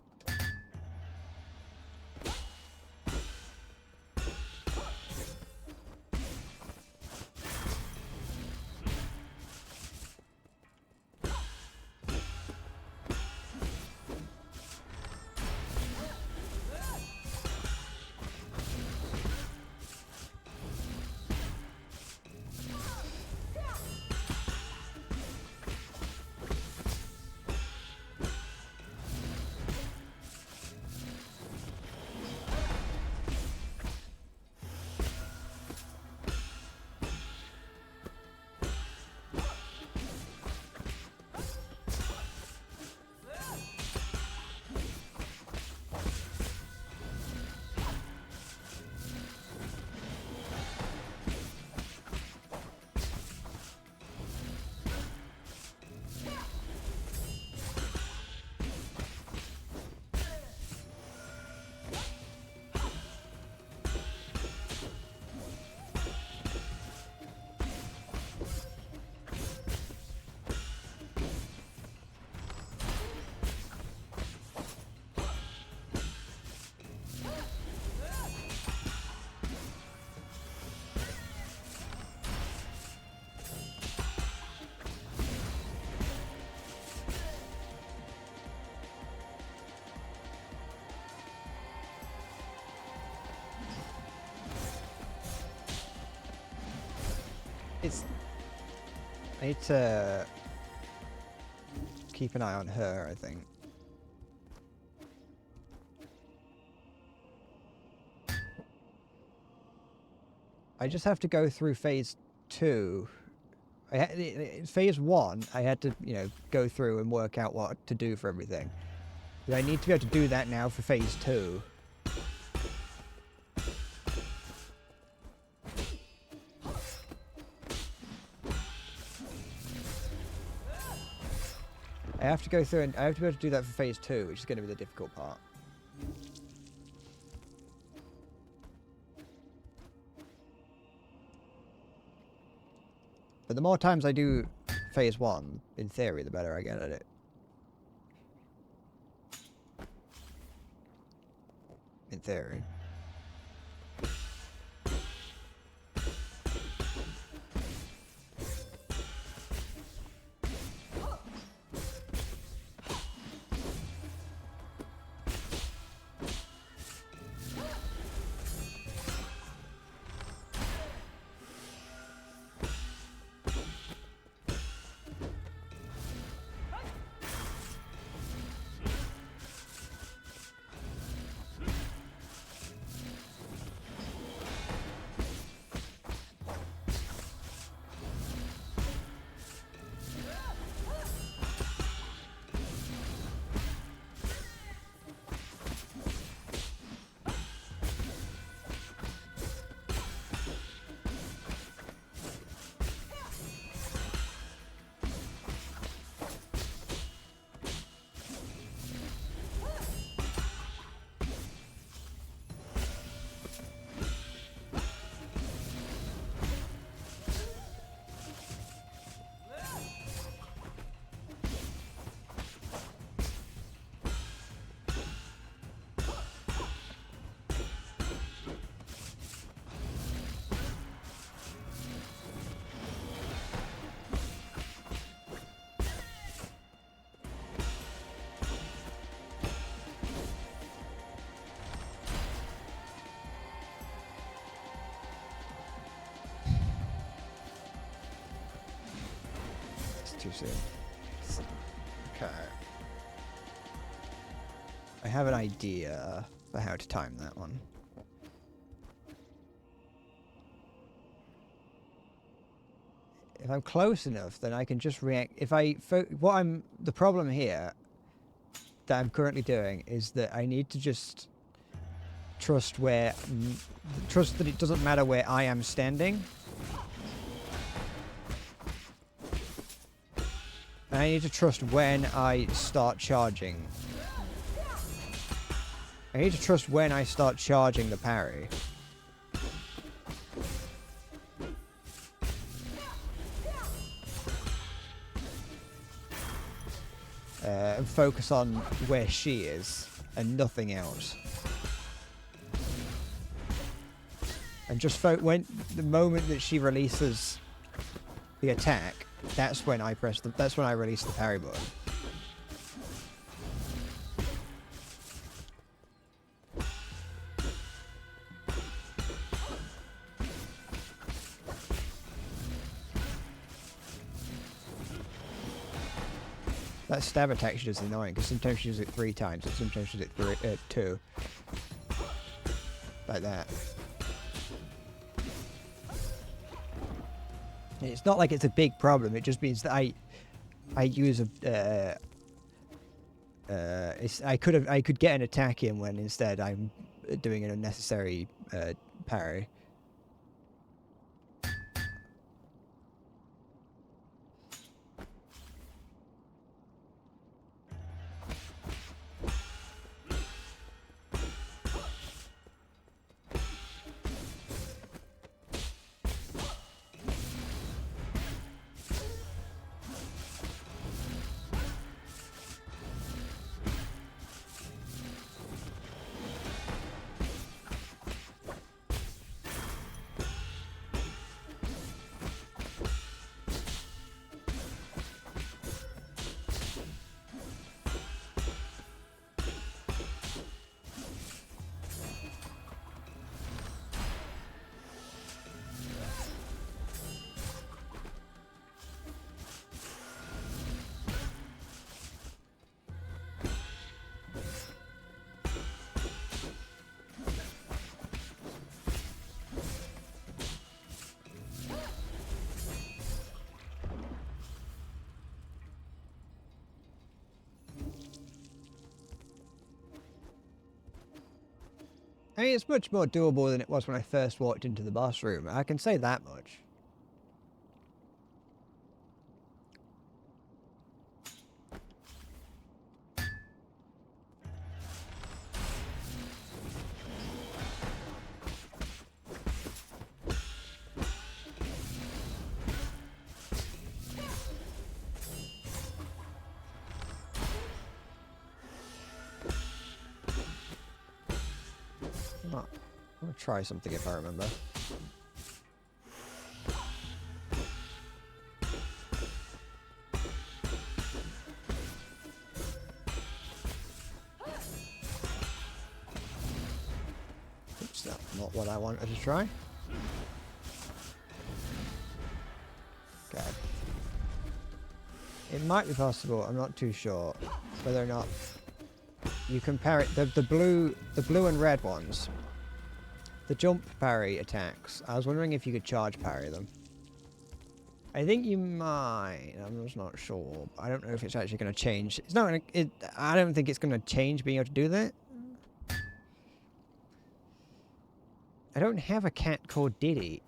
I need to keep an eye on her, I think. I just have to go through phase 2. Phase 1, I had to, go through and work out what to do for everything. But I need to be able to do that now for phase 2. I have to go through and I have to be able to do that for phase 2, which is going to be the difficult part. But the more times I do phase 1, in theory, the better I get at it. in theory. Too soon. Okay. I have an idea for how to time that one. If I'm close enough, then I can just react. If I the problem here that I'm currently doing is that I need to just trust that it doesn't matter where I am standing. I need to trust when I start charging. I need to trust when I start charging the parry. And focus on where she is and nothing else. And just when the moment that she releases the attack, that's when I release the parry button. That stab attack she does is annoying because sometimes she does it 3 times and sometimes she does it 2. Like that. It's not like it's a big problem. It just means that I use a I could get an attack in when instead I'm doing an unnecessary parry. I mean, it's much more doable than it was when I first walked into the boss room. I can say that much. I'm gonna try something if I remember. Oops, that's not what I wanted to try. Okay. It might be possible, I'm not too sure, whether or not you compare it, the blue and red ones, the jump parry attacks, I was wondering if you could charge parry them. I think you might, I'm just not sure. I don't know if it's actually going to change. It's not going to, I don't think it's going to change being able to do that. I don't have a cat called Diddy.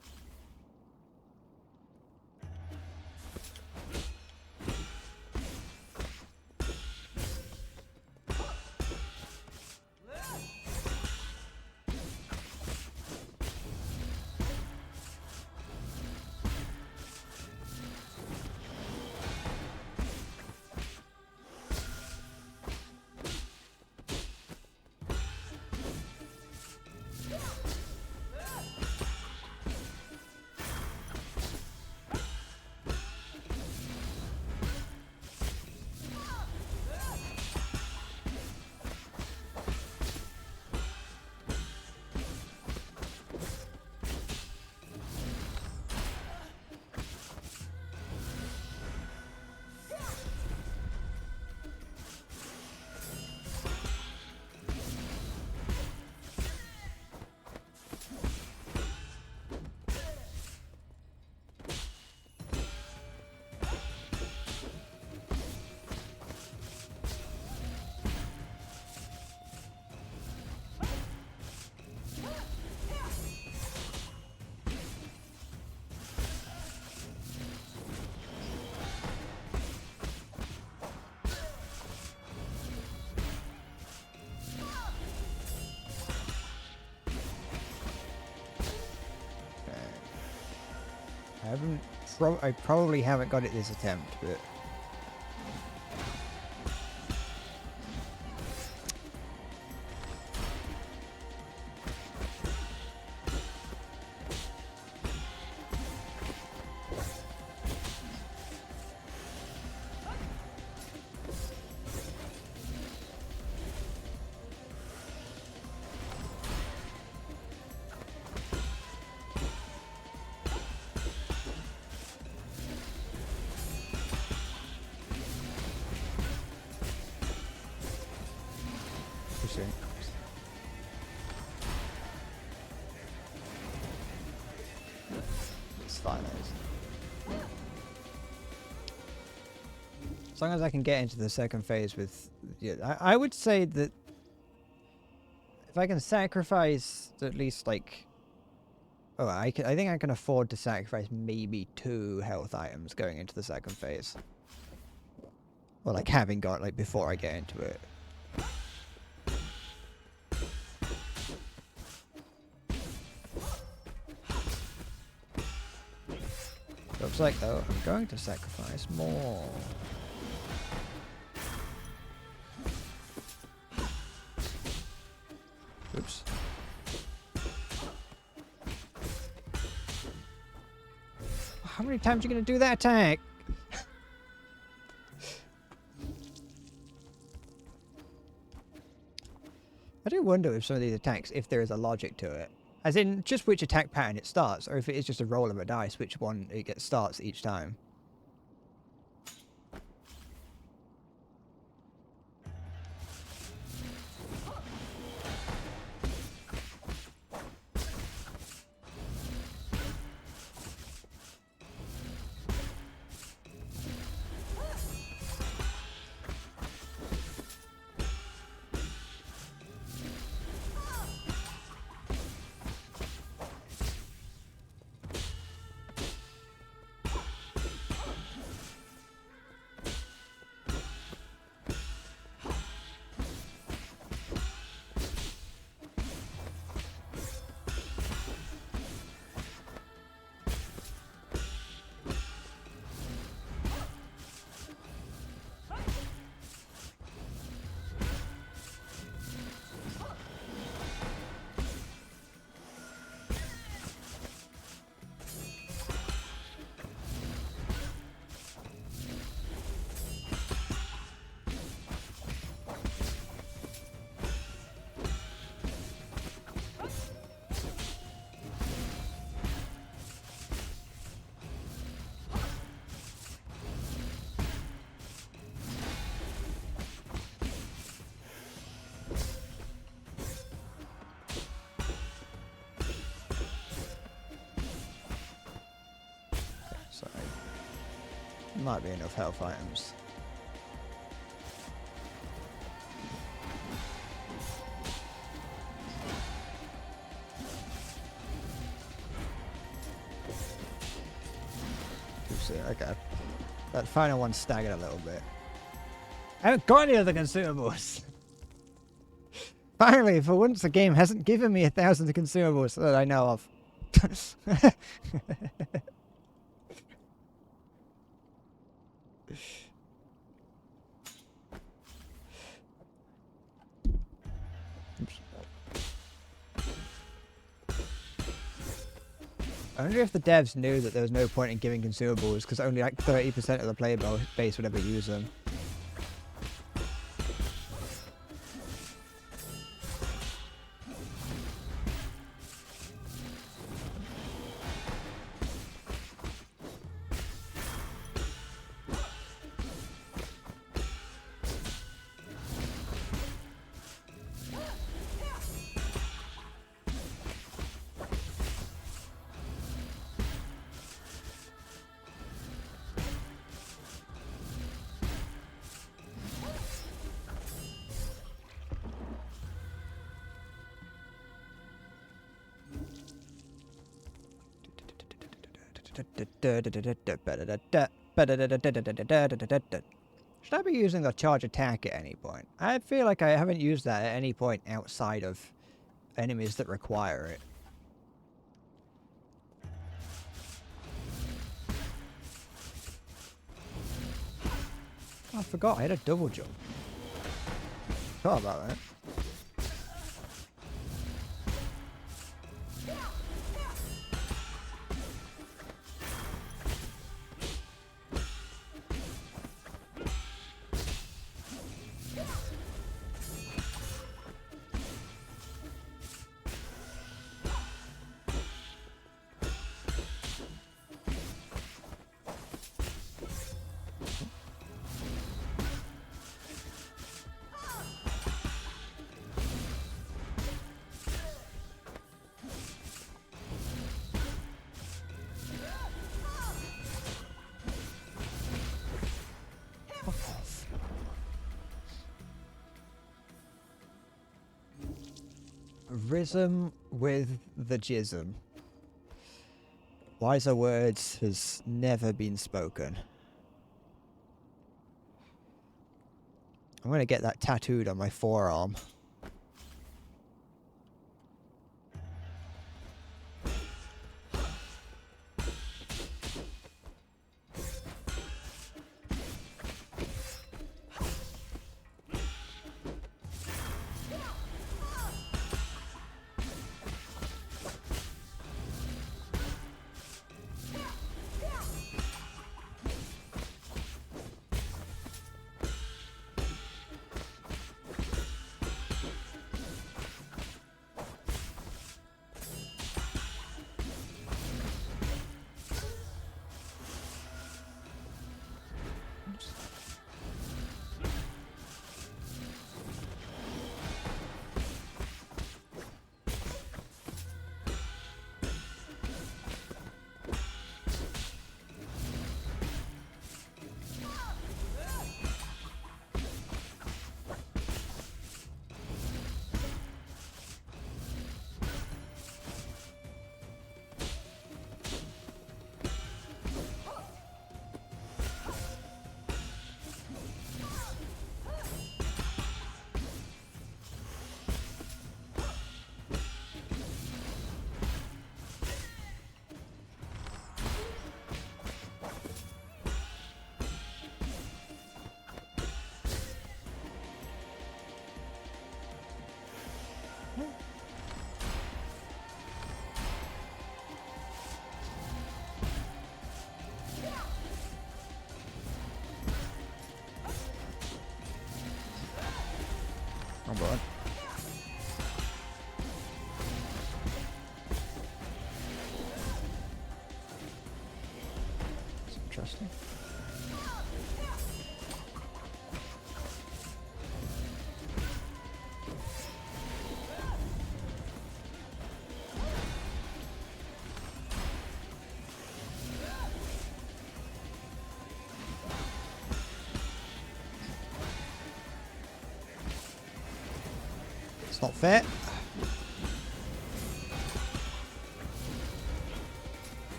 I probably haven't got it this attempt, but... It's fine, as long as I can get into the second phase with... Yeah, I would say that if I can sacrifice at least, like... Oh, I think I can afford to sacrifice maybe 2 health items going into the second phase. Or, like, having got, like, before I get into it. Looks like, though, I'm going to sacrifice more. Oops. How many times are you going to do that attack? I do wonder with some of these attacks if there is a logic to it. As in, just which attack pattern it starts, or if it is just a roll of a dice, which one it starts each time. Might be enough health items. Too soon, okay. That final one staggered a little bit. I haven't got any other consumables. Finally, for once the game hasn't given me 1,000 consumables that I know of. I wonder if the devs knew that there was no point in giving consumables because only like 30% of the player base would ever use them. Should I be using the charge attack at any point? I feel like I haven't used that at any point outside of enemies that require it. Oh, I forgot I had a double jump. Forgot about that. Rhythm with the jism. Wiser words has never been spoken. I'm gonna get that tattooed on my forearm. Oh boy. That's interesting. not fair.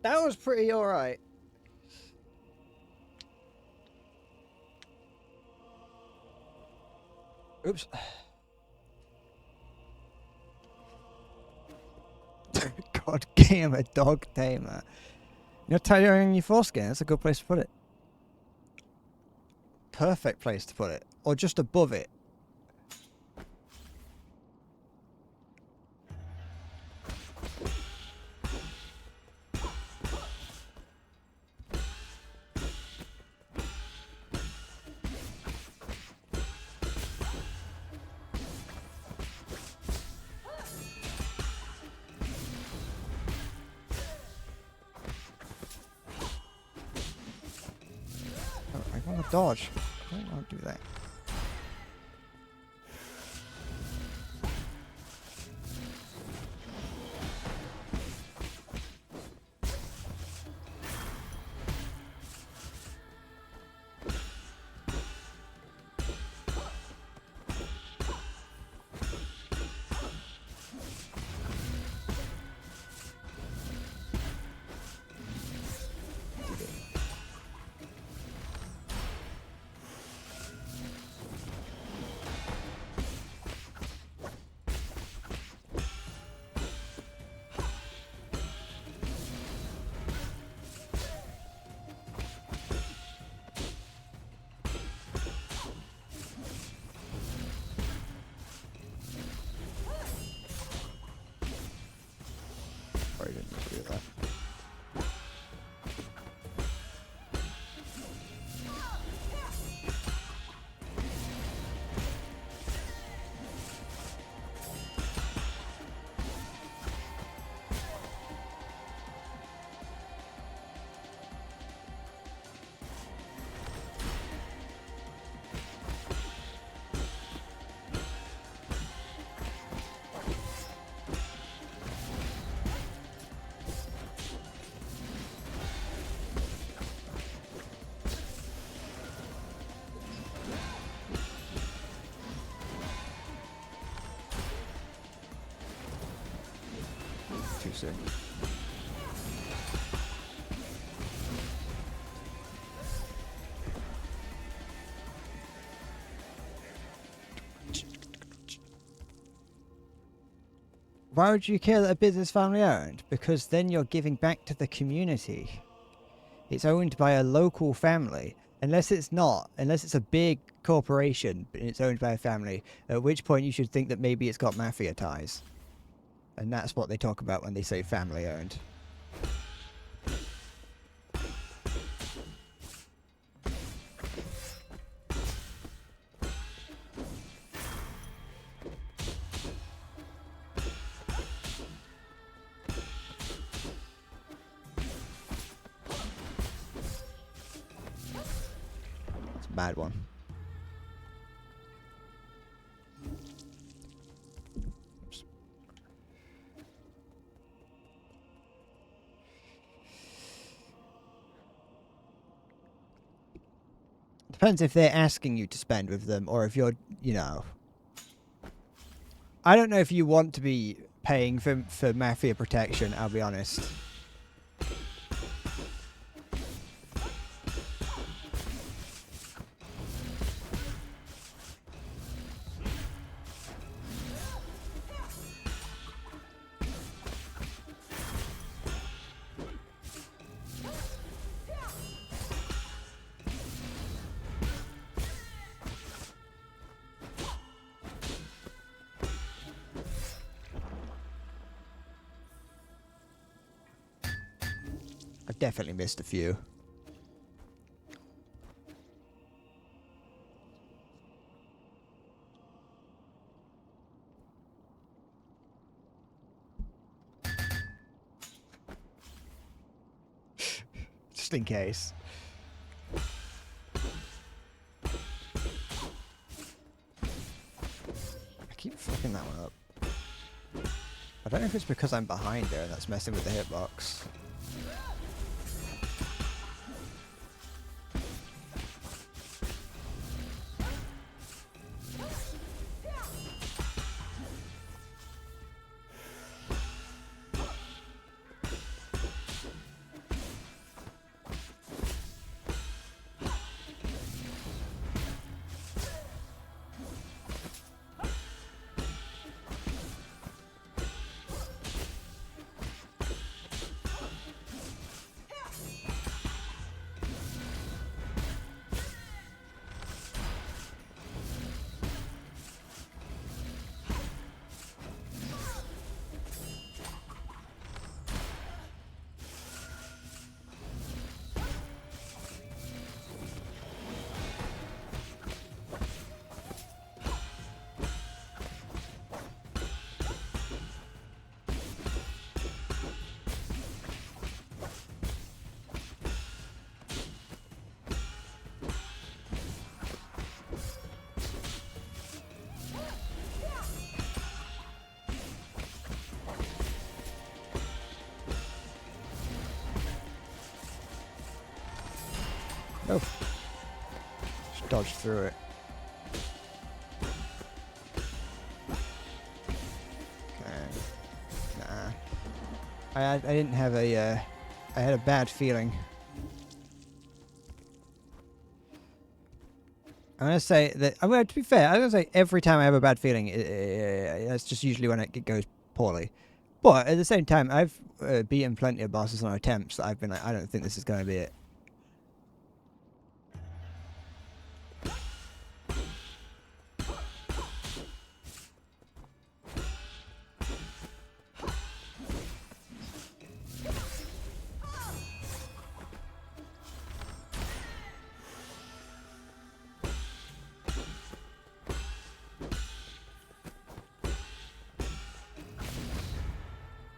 That was pretty alright. Oops. God damn, a dog tamer. You're tailoring your foreskin. That's a good place to put it. Perfect place to put it. Or just above it. Oh, I want to dodge. I don't want to do that. Probably didn't need to do that. Too soon. Why would you care that a business family owned? Because then you're giving back to the community. It's owned by a local family. Unless it's not. Unless it's a big corporation and it's owned by a family. At which point you should think that maybe it's got mafia ties. And that's what they talk about when they say family owned. It's a bad one. Oops. Depends if they're asking you to spend with them or if you're, you know. I don't know if you want to be paying for mafia protection, I'll be honest. I definitely missed a few. just in case. I keep fucking that one up. I don't know if it's because I'm behind there and that's messing with the hitbox. Oh. Just dodged through it. Okay. Nah. I didn't have a, I had a bad feeling. I'm gonna say that, I mean, to be fair, I'm gonna say every time I have a bad feeling, that's just usually when it goes poorly. But at the same time, I've beaten plenty of bosses on attempts that I've been like, I don't think this is gonna be it.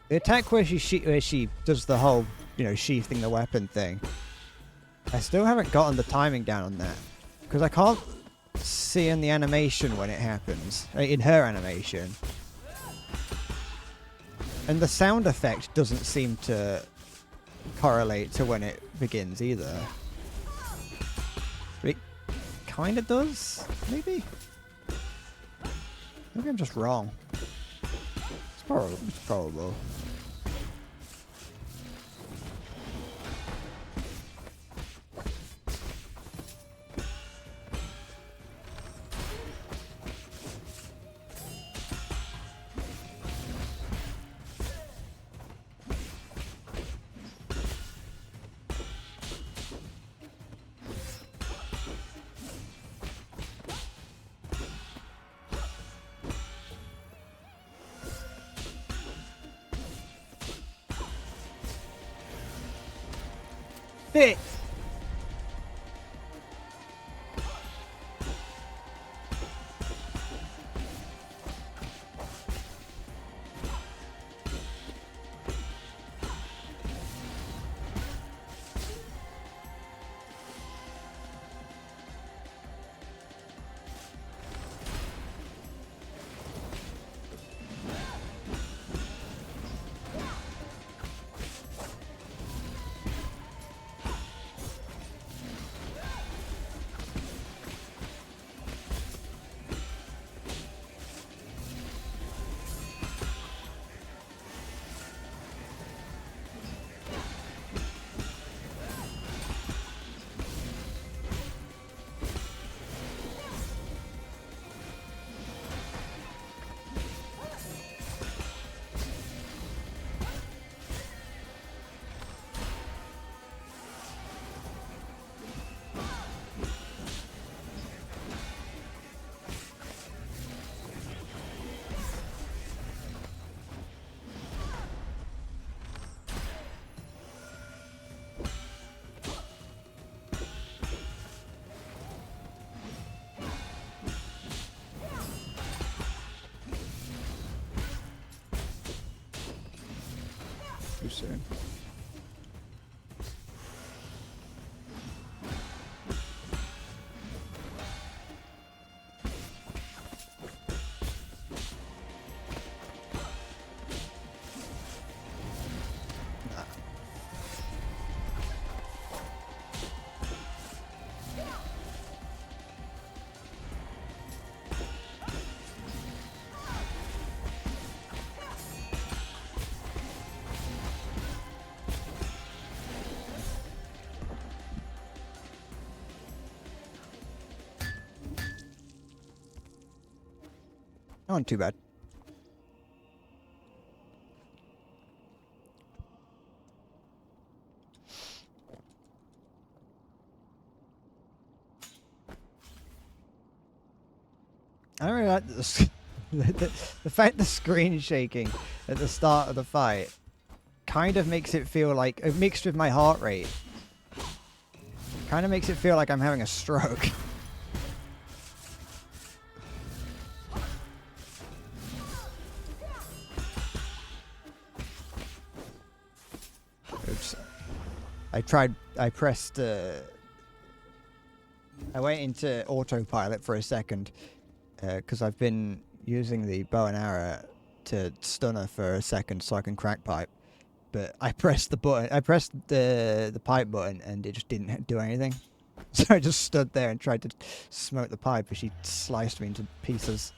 The attack where she does the whole, you know, sheathing the weapon thing. I still haven't gotten the timing down on that. Because I can't see in the animation when it happens. In her animation. And the sound effect doesn't seem to correlate to when it begins either. But it kind of does, maybe? Maybe I'm just wrong. It's probable. Fit. Too soon. Not too bad. I don't really like the fact the screen's shaking at the start of the fight kind of makes it feel like, mixed with my heart rate, kind of makes it feel like I'm having a stroke. Oops. I went into autopilot for a second because I've been using the bow and arrow to stun her for a second so I can crack pipe. But I pressed the button, I pressed the pipe button and it just didn't do anything. So I just stood there and tried to smoke the pipe and she sliced me into pieces.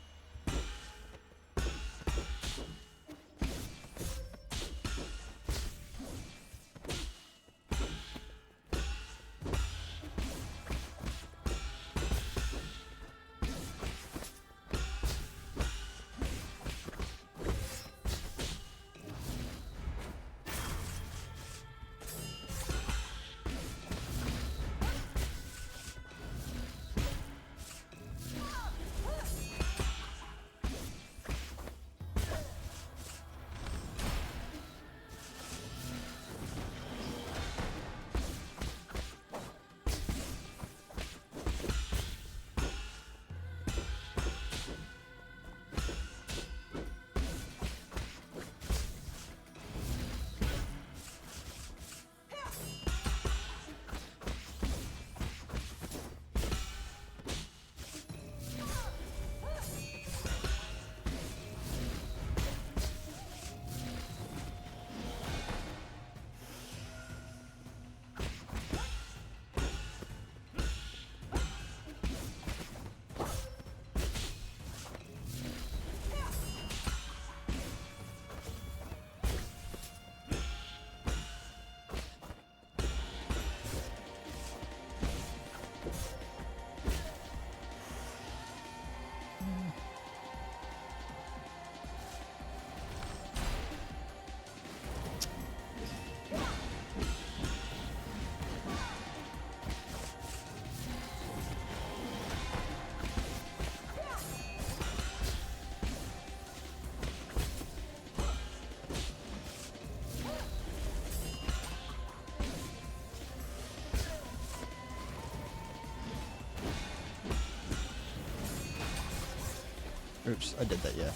Oops, I did that, yeah.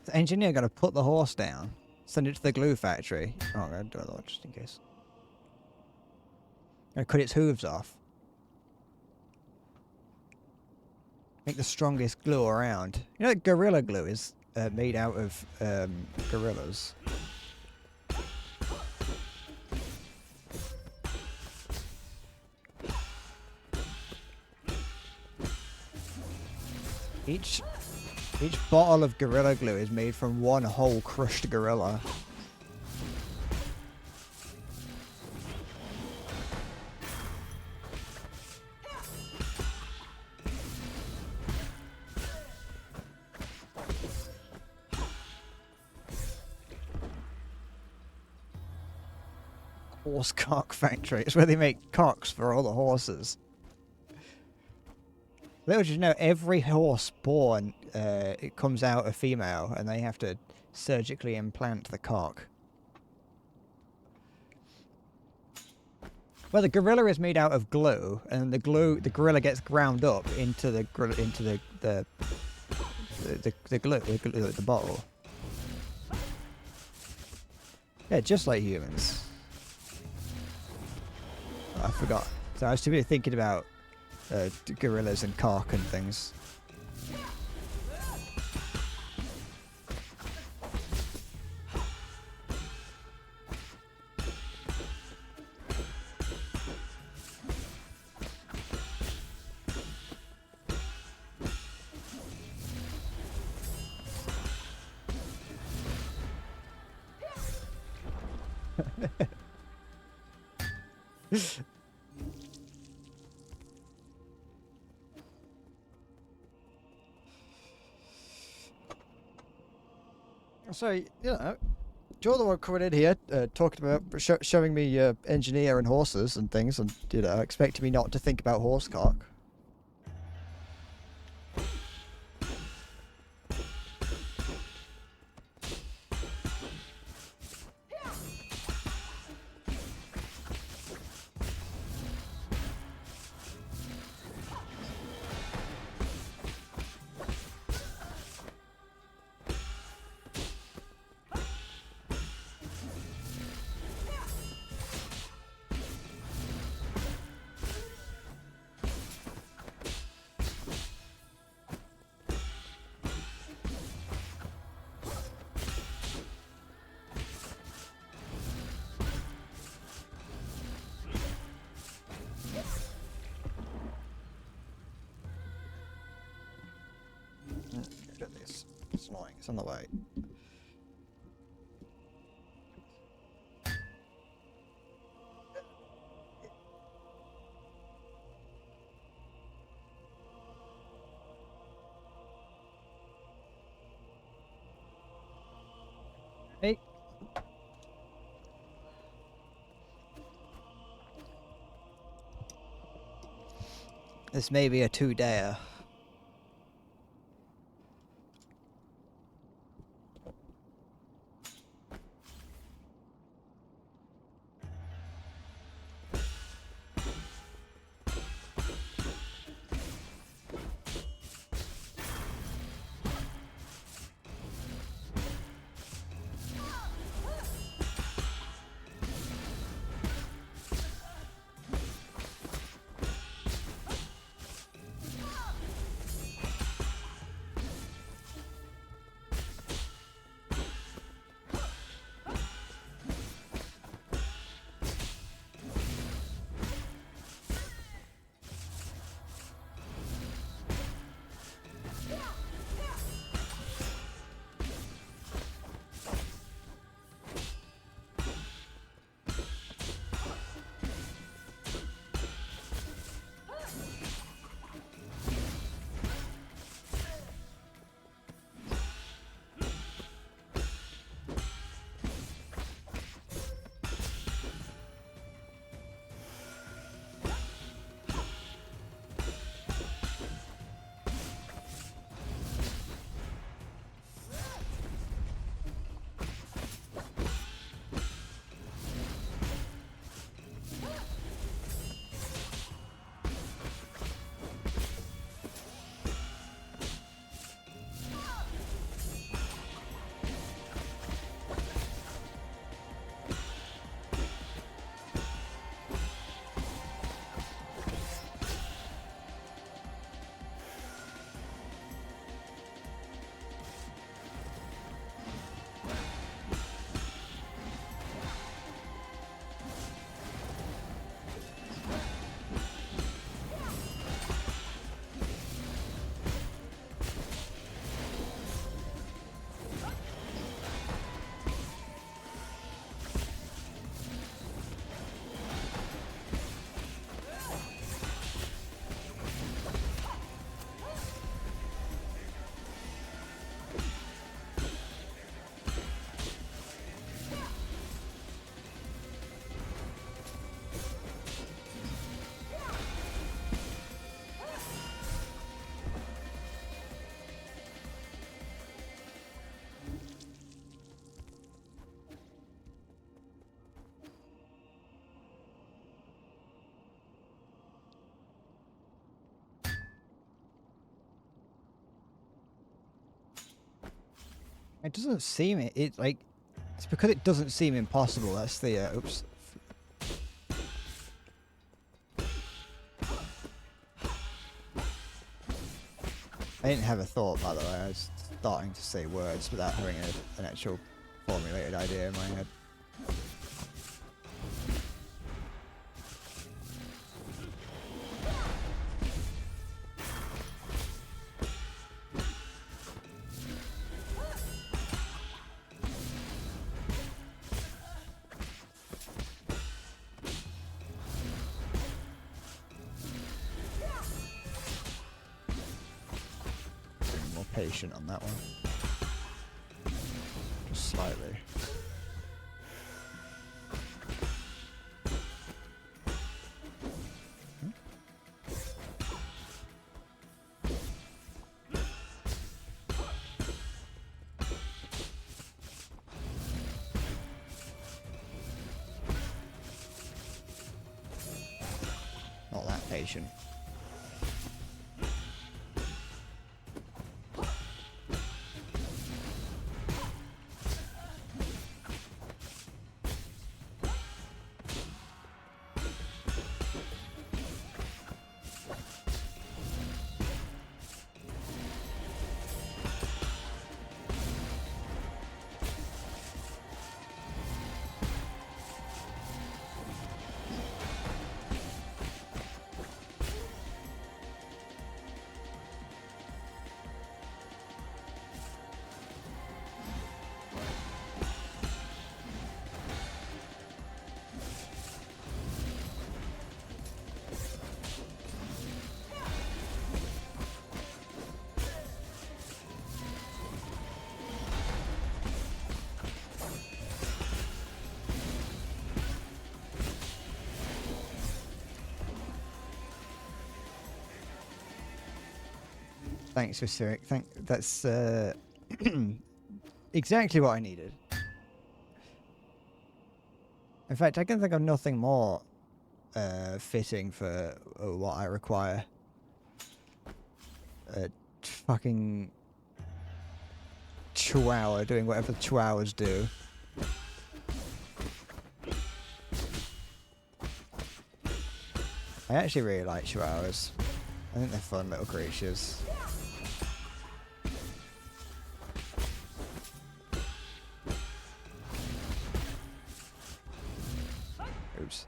The engineer got to put the horse down, send it to the glue factory. Oh, I'm going to do that just in case. Gonna cut its hooves off. Make the strongest glue around. You know that Gorilla Glue is made out of gorillas. Each bottle of Gorilla Glue is made from one whole crushed gorilla. Horse cock factory. It's where they make cocks for all the horses. Little did you know, every horse born, it comes out a female, and they have to surgically implant the cock. Well, the gorilla is made out of glue, and the gorilla gets ground up into the glue, the bottle. Yeah, just like humans. I forgot. So I was too busy thinking about gorillas and cock and things. So, you know, you're the one coming in here talking about showing me engineer and horses and things, and, you know, expecting me not to think about horse cock. Look at this. It's annoying. It's on the way. Hey. This may be a two-dayer. It doesn't seem it like it's because it doesn't seem impossible. That's the oops. I didn't have a thought, by the way. I was starting to say words without having an actual formulated idea in my head. More patient on that one. Just slightly. Not that patient. Thanks for Cyric. That's exactly what I needed. In fact, I can think of nothing more fitting for what I require. Fucking chihuahua doing whatever chihuahuas do. I actually really like chihuahuas. I think they're fun little creatures. Oops.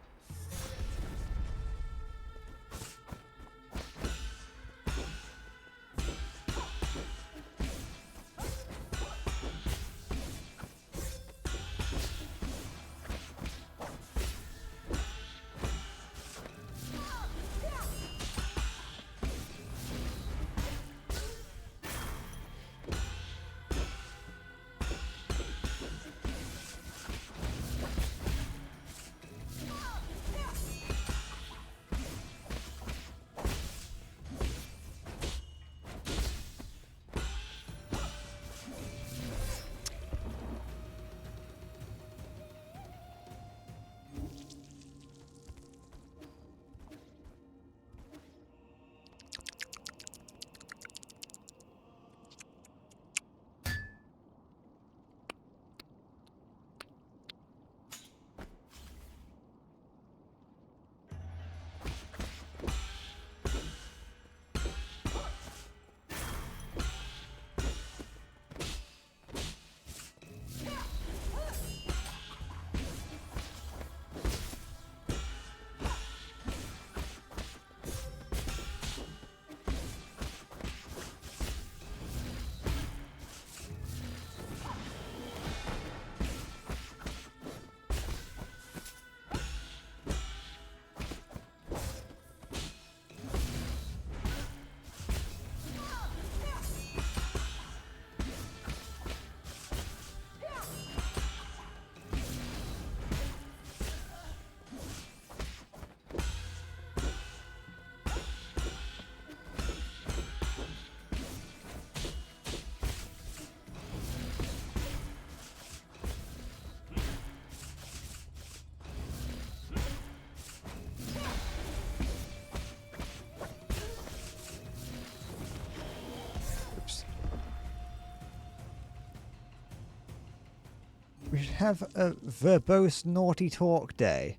We should have a verbose naughty talk day.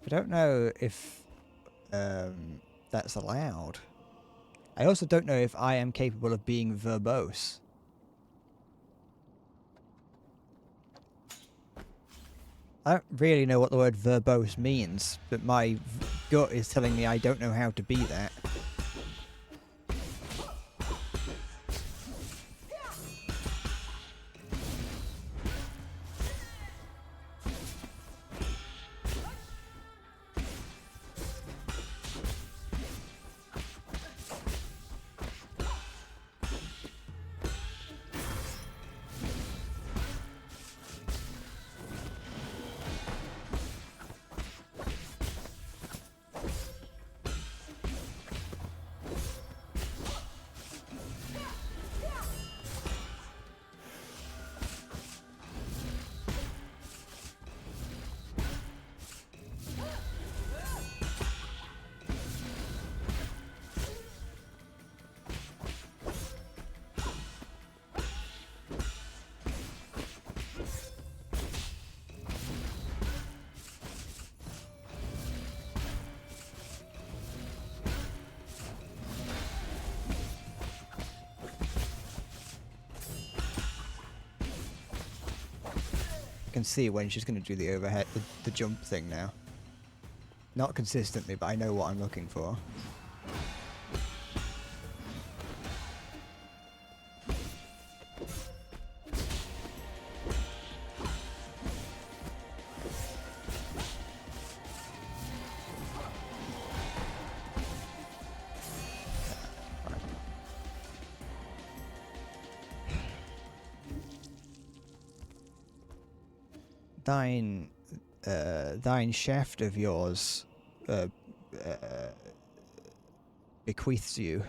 I don't know if that's allowed. I also don't know if I am capable of being verbose. I don't really know what the word verbose means, but my gut is telling me I don't know how to be that. Can see when she's going to do the overhead, the jump thing now. Not consistently, but I know what I'm looking for. Thine shaft of yours bequeaths you.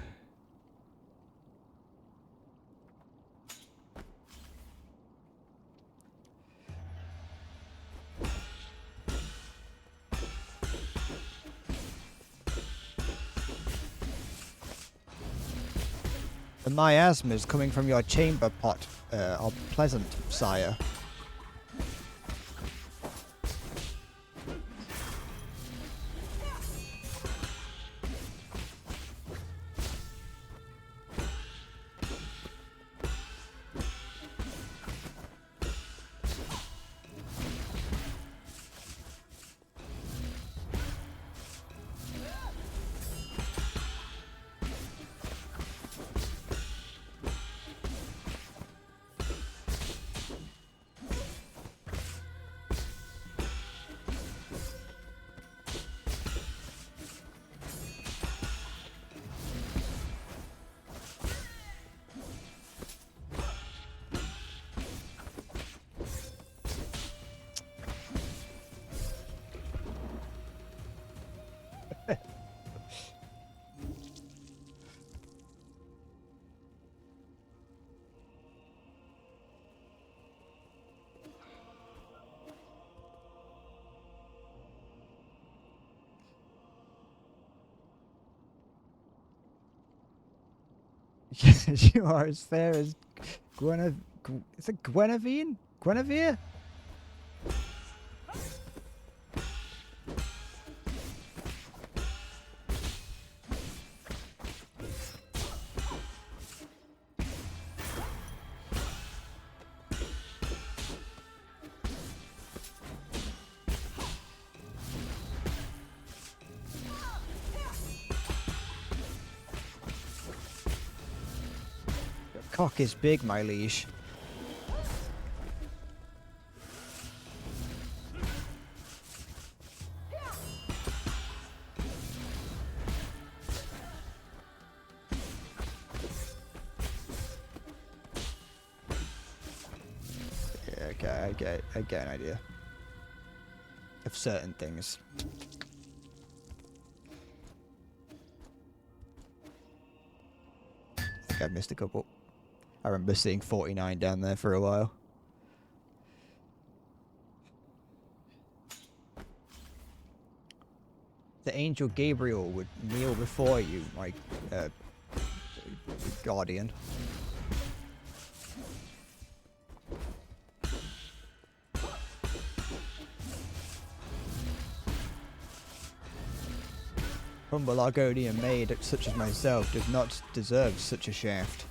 The miasmas coming from your chamber pot are pleasant, sire. You are as fair as is it Guinevere? Guinevere? Your cock is big, my liege. Okay, I get an idea of certain things. I think I've missed a couple. I remember seeing 49 down there for a while. The angel Gabriel would kneel before you, my guardian. Humble Argonian maid such as myself does not deserve such a shaft.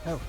Oh.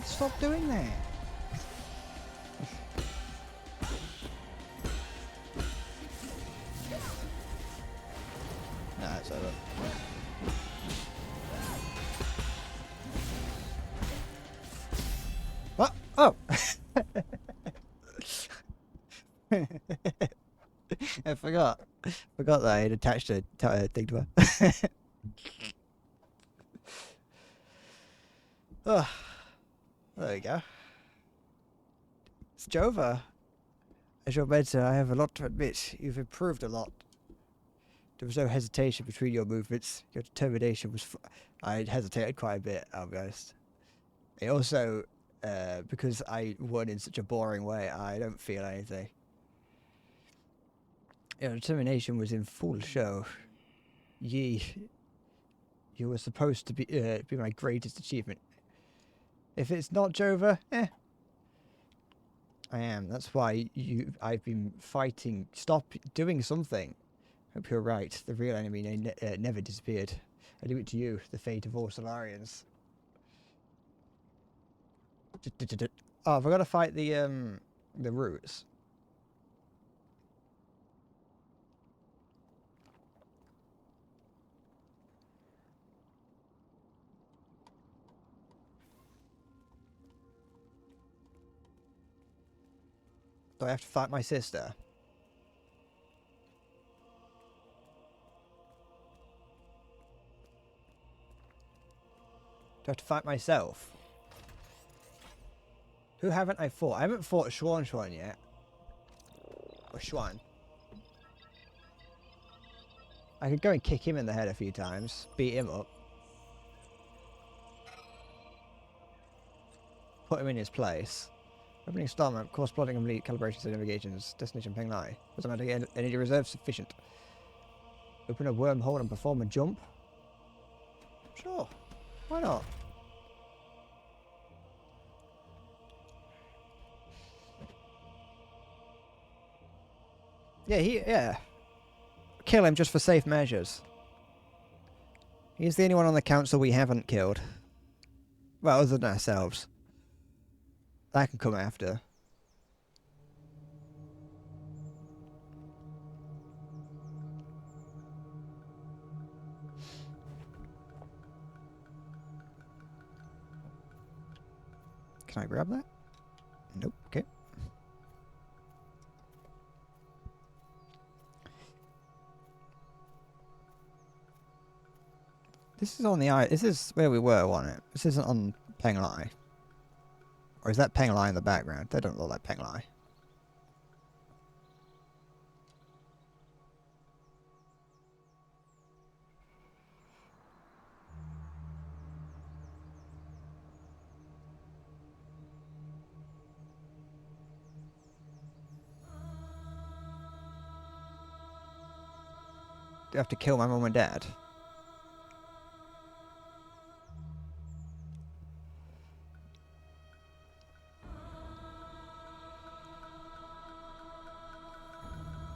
Stop doing that. Nah, it's over. What? Oh! I forgot. Forgot that I had attached a thing to her. Oh, there we go. It's Jova. As your mentor, I have a lot to admit. You've improved a lot. There was no hesitation between your movements. Your determination was... I hesitated quite a bit, I'll be honest. It also, because I won in such a boring way, I don't feel anything. Your determination was in full show. You were supposed to be my greatest achievement. If it's not Jova, I am. That's why I've been fighting. Stop doing something. Hope you're right. The real enemy never disappeared. I leave it to you, the fate of all Solarians. Oh, have I got to fight the roots? Do I have to fight my sister? Do I have to fight myself? Who haven't I fought? I haven't fought Xuan yet. Or Xuan. I could go and kick him in the head a few times. Beat him up. Put him in his place. Opening star map, course plotting complete, calibration set navigations, destination Penglai. Automatic energy reserve sufficient. Open a wormhole and perform a jump. Sure, why not? Yeah. Kill him just for safe measures. He's the only one on the council we haven't killed. Well, other than ourselves. That can come after. Can I grab that? Nope. Okay. This is on the eye. This is where we were, wasn't it? This isn't on Penglai. Or is that Penglai in the background? They don't look like Penglai. Do I have to kill my mum and dad?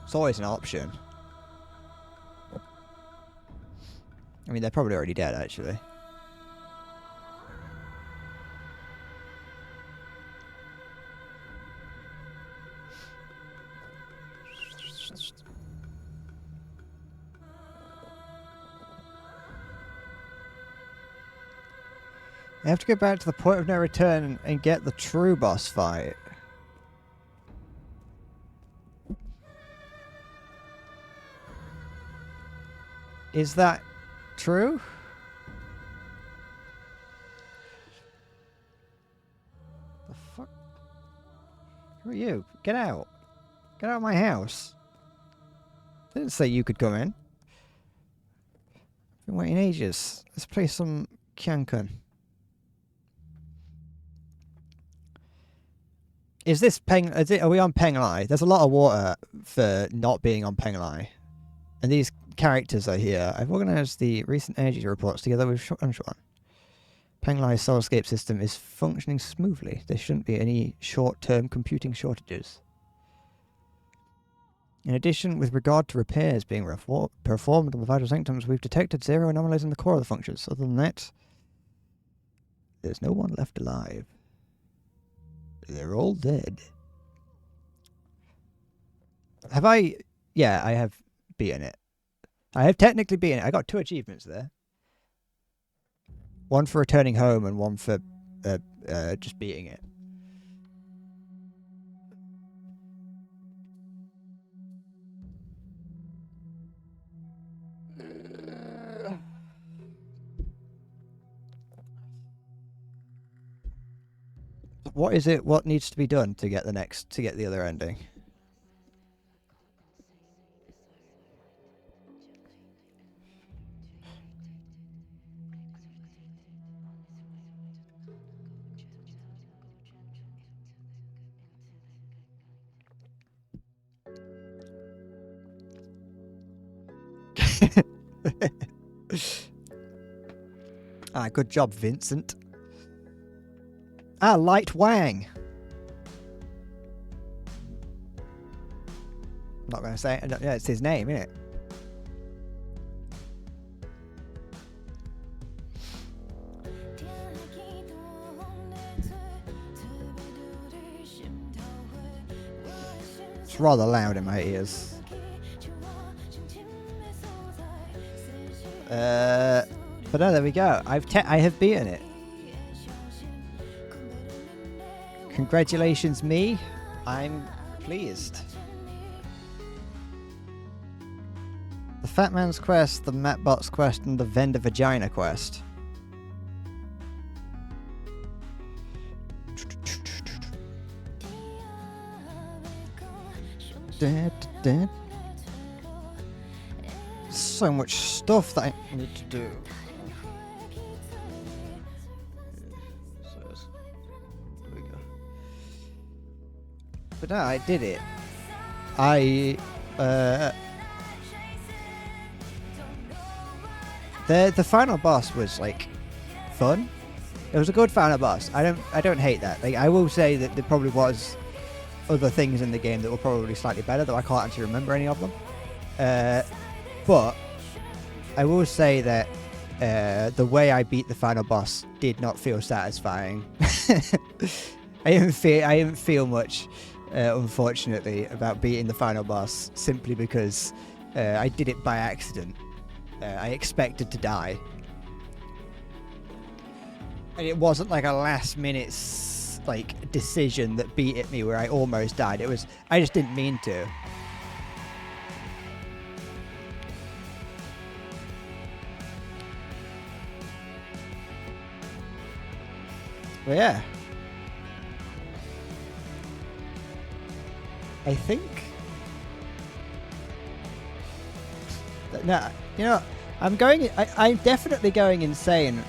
It's always an option. I mean, they're probably already dead, actually. I have to go back to the point of no return and get the true boss fight. Is that true? The fuck? Who are you? Get out. Get out of my house. I didn't say you could come in. Been waiting ages. Let's play some Kyankun. Is this Peng... Are we on Penglai? There's a lot of water for not being on Penglai. And these characters are here. I've organised the recent energy reports together with Shuan. Penglai's solscape system is functioning smoothly. There shouldn't be any short-term computing shortages. In addition, with regard to repairs being performed on the vital sanctums, we've detected 0 anomalies in the core of the functions. Other than that, there's no one left alive. They're all dead. Have I... Yeah, I have beaten it. I have technically beaten it. I got 2 achievements there. One for returning home and one for just beating it. What is it? What needs to be done to get the other ending? Good job, Vincent. Light Wang. I'm not going to say it. Yeah, it's his name, isn't it? It's rather loud in my ears. But no, there we go. I have beaten it. Congratulations, me. I'm pleased. The Fat Man's Quest, the Mapbox Quest, and the Vendor Vagina Quest. So much stuff that I need to do. There we go. But no, I did it. I the final boss was like fun. It was a good final boss. I don't hate that. Like, I will say that there probably was other things in the game that were probably slightly better, though I can't actually remember any of them. But I will say that the way I beat the final boss did not feel satisfying. I didn't feel much, unfortunately, about beating the final boss simply because I did it by accident. I expected to die. And it wasn't like a last minute like decision that beat at me where I almost died. It was, I just didn't mean to. But yeah. I think... No, you know, I'm definitely going insane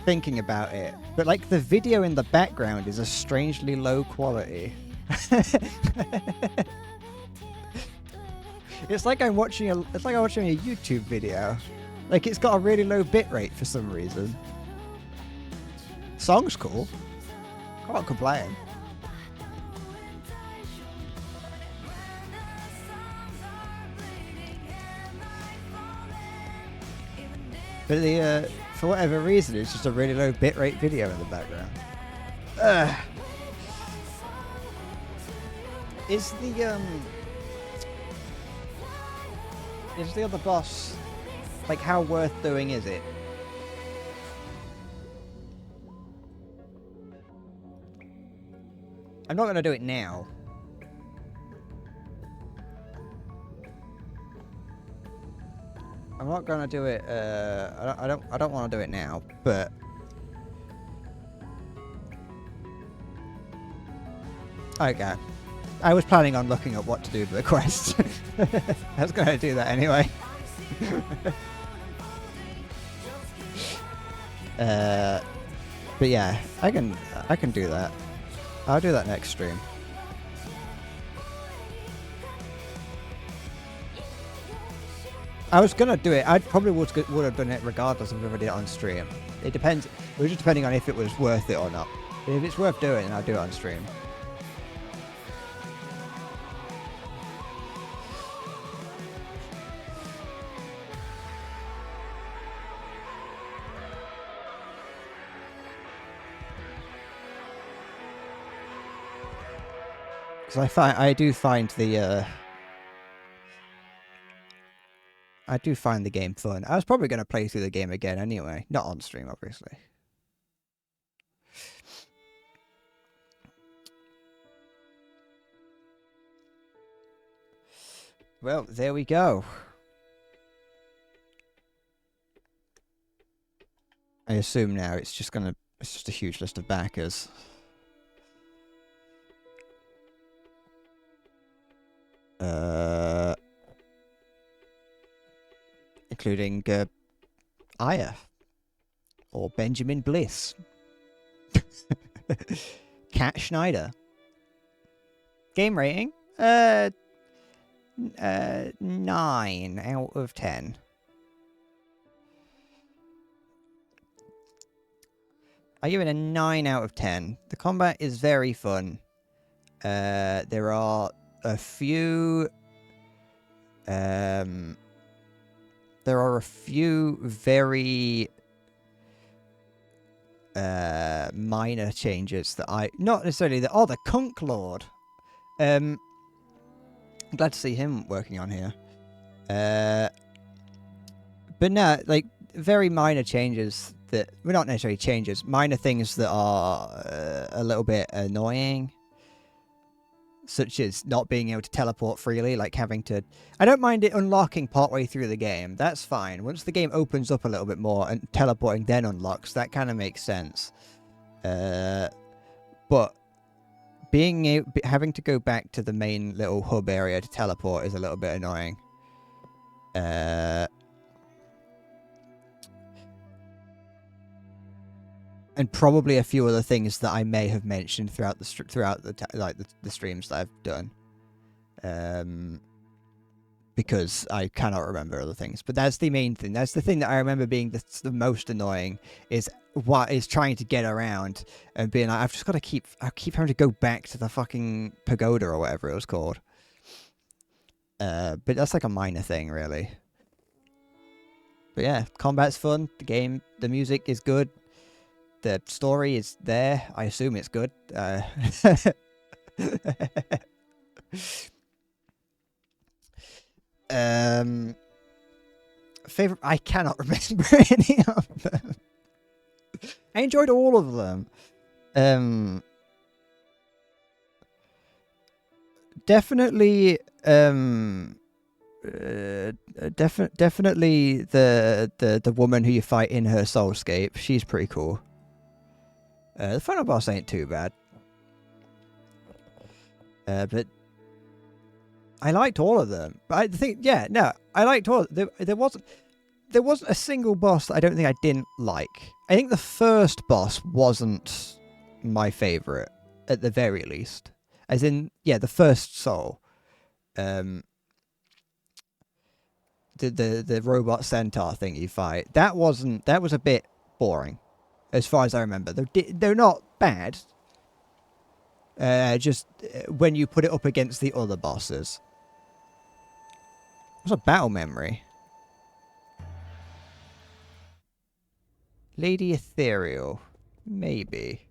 thinking about it. But like the video in the background is a strangely low quality. It's like I'm watching a YouTube video. Like it's got a really low bitrate for some reason. Song's cool. Can't complain. But the for whatever reason, it's just a really low bitrate video in the background. Is the other boss, like, how worth doing is it? I'm not gonna do it now. I'm not gonna do it. I don't want to do it now, but okay. I was planning on looking up what to do for the quest. I was gonna do that anyway. But yeah, I can do that. I'll do that next stream. I was gonna do it. I probably would have done it regardless of if I did it on stream. It depends. It was just depending on if it was worth it or not. If it's worth doing, then I'll do it on stream. Because I do find the game fun. I was probably going to play through the game again anyway. Not on stream, obviously. Well, there we go. I assume now it's just a huge list of backers. Including Aya or Benjamin Bliss, Kat Schneider. Game rating 9 out of 10. I give it a 9 out of 10. The combat is very fun. There are a few very minor changes that not necessarily the Kunk Lord. I'm glad to see him working on here. But no, like very minor changes that, well, not necessarily changes, minor things that are a little bit annoying. Such as not being able to teleport freely, like having to... I don't mind it unlocking partway through the game. That's fine. Once the game opens up a little bit more and teleporting then unlocks, that kind of makes sense. But having to go back to the main little hub area to teleport is a little bit annoying. and probably a few other things that I may have mentioned throughout the streams that I've done. Because I cannot remember other things. But that's the main thing. That's the thing that I remember being the most annoying, is what is trying to get around and being like, I've just got to keep having to go back to the fucking pagoda or whatever it was called. But that's like a minor thing, really. But yeah, combat's fun. The music is good. The story is there. I assume it's good. Favorite? I cannot remember any of them. I enjoyed all of them. Definitely. Definitely the woman who you fight in her Soulscape. She's pretty cool. The final boss ain't too bad. But I liked all of them. But I think, yeah, no, I liked all. There wasn't a single boss that I don't think I didn't like. I think the first boss wasn't my favorite, at the very least. As in, yeah, the first soul. The robot centaur thing you fight. That was a bit boring, as far as I remember. They're not bad. Just when you put it up against the other bosses. What's a battle memory? Lady Ethereal. Maybe.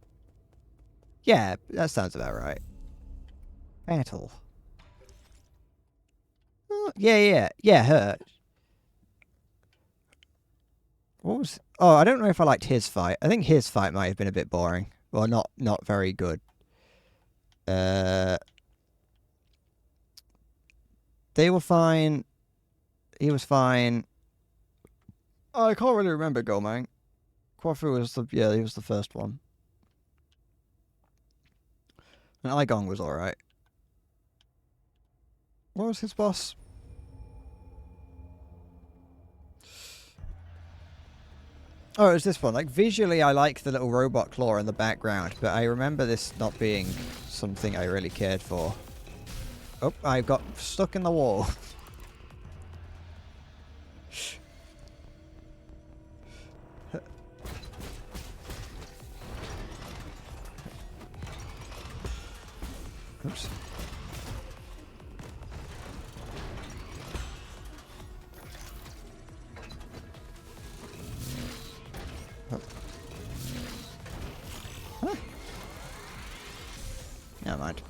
Yeah, that sounds about right. Battle. Oh, yeah, her. What was... Oh, I don't know if I liked his fight. I think his fight might have been a bit boring. Well, not very good. They were fine. He was fine. Oh, I can't really remember Gomang. Quafu was he was the first one. And Igong was alright. What was his boss? Oh, it was this one. Like, visually, I like the little robot claw in the background, but I remember this not being something I really cared for. Oh, I got stuck in the wall. Oops. Oh. Huh. Never mind.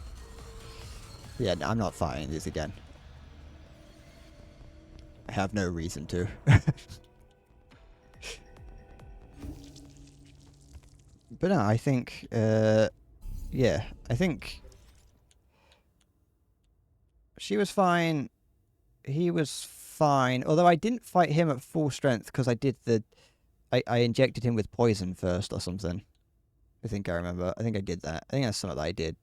Yeah, I'm not fighting these again. I have no reason to. But no, I think, yeah, I think she was fine. He was fine. Although I didn't fight him at full strength because I did I injected him with poison first or something. I think I remember. I think I did that. I think that's something that I did.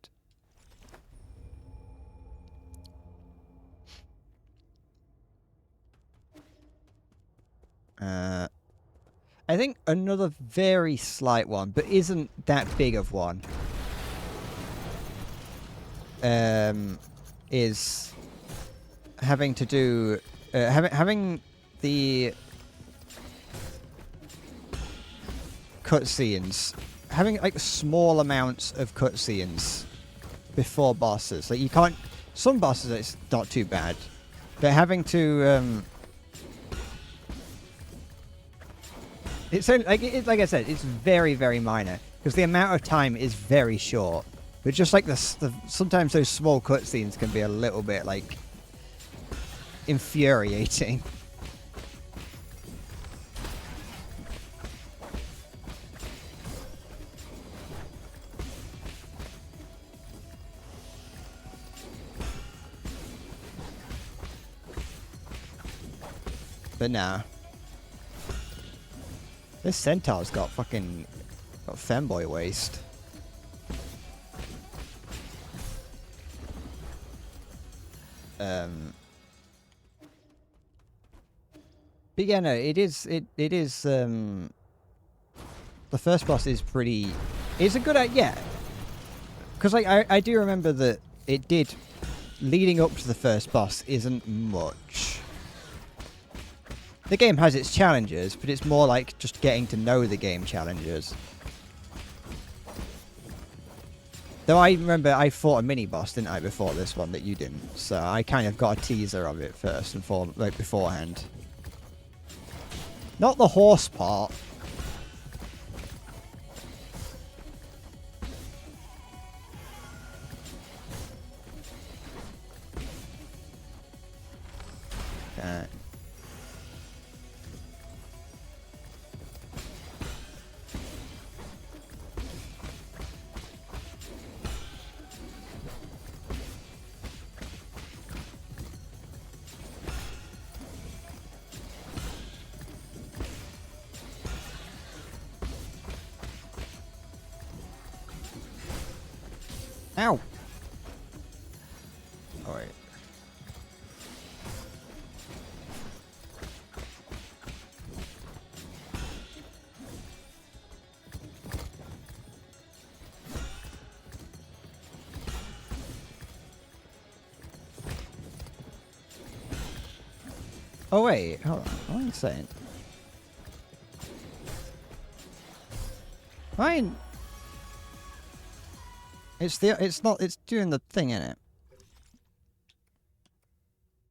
I think another very slight one, but isn't that big of one, is having to do having the cutscenes, having like small amounts of cutscenes before bosses. Like you can't. Some bosses it's not too bad, but having to it's only, like I said, it's very, very minor because the amount of time is very short. But just like sometimes those small cutscenes can be a little bit like infuriating. But nah. This centaur's got femboy waist. But yeah, no, it is The first boss is pretty... It's a good... yeah. Because I do remember that it did... Leading up to the first boss isn't much. The game has its challenges, but it's more like just getting to know the game challenges. Though I remember I fought a mini-boss, didn't I, before this one that you didn't. So I kind of got a teaser of it first and like beforehand. Not the horse part. Okay. Ow! Oh, wait. Oh, wait. Hold on. What are you saying? Fine. It's not, it's doing the thing, innit?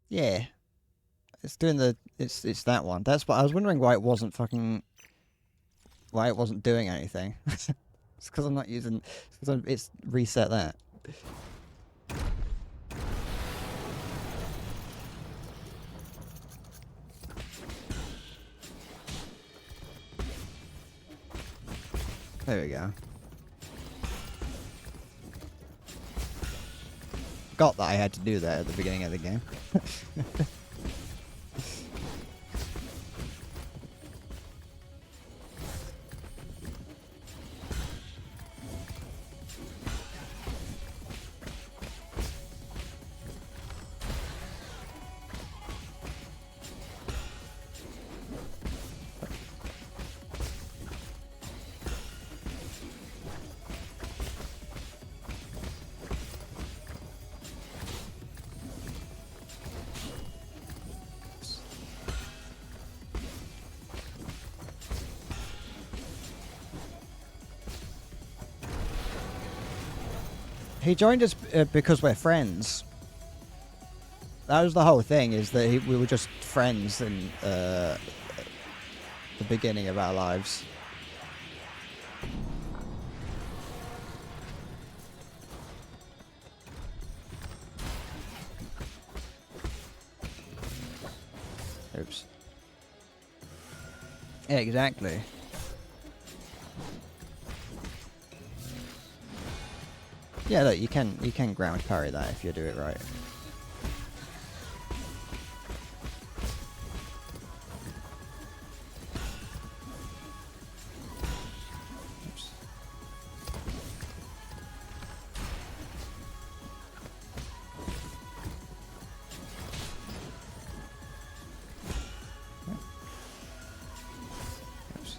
Yeah. It's doing the, it's that one. That's what, I was wondering why it wasn't doing anything. It's because I'm not using, it's reset that. There we go. Forgot that I had to do that at the beginning of the game. He joined us because we're friends. That was the whole thing, is that we were just friends in the beginning of our lives. Oops. Yeah, exactly. Yeah, look, you can ground parry that if you do it right. Oops. Oops.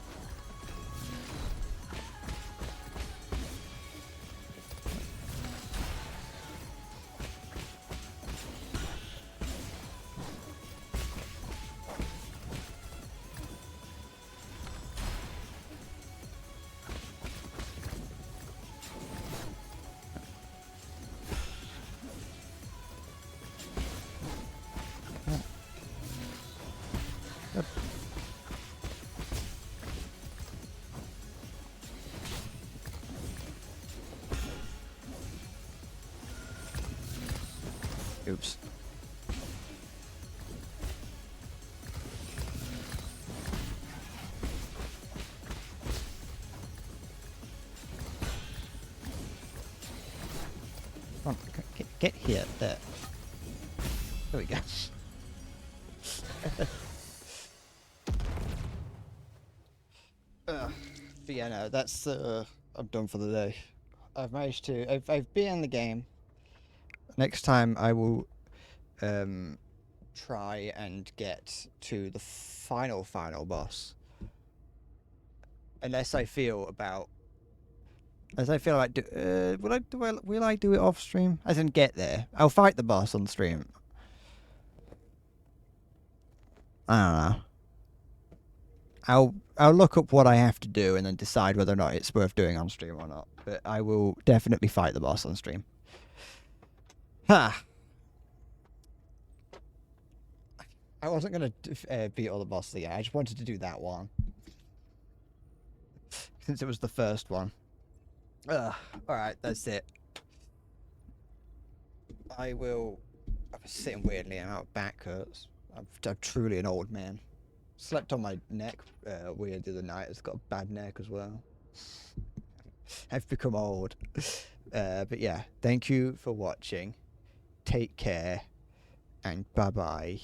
Yep. Oops. Come on, get here, there. There we go. But yeah, no, that's I'm done for the day. I've managed to. I've beaten the game. Next time I will try and get to the final boss. unless I feel like will I do it off stream? As in get there. I'll fight the boss on stream. I don't know. I'll look up what I have to do and then decide whether or not it's worth doing on stream or not. But I will definitely fight the boss on stream. Ha! I wasn't gonna beat all the bosses yet. I just wanted to do that one since it was the first one. All right, that's it. I'm sitting weirdly. My back hurts. I'm truly an old man. Slept on my neck weird the other night. It's got a bad neck as well. I've become old. But yeah, thank you for watching. Take care, and bye-bye.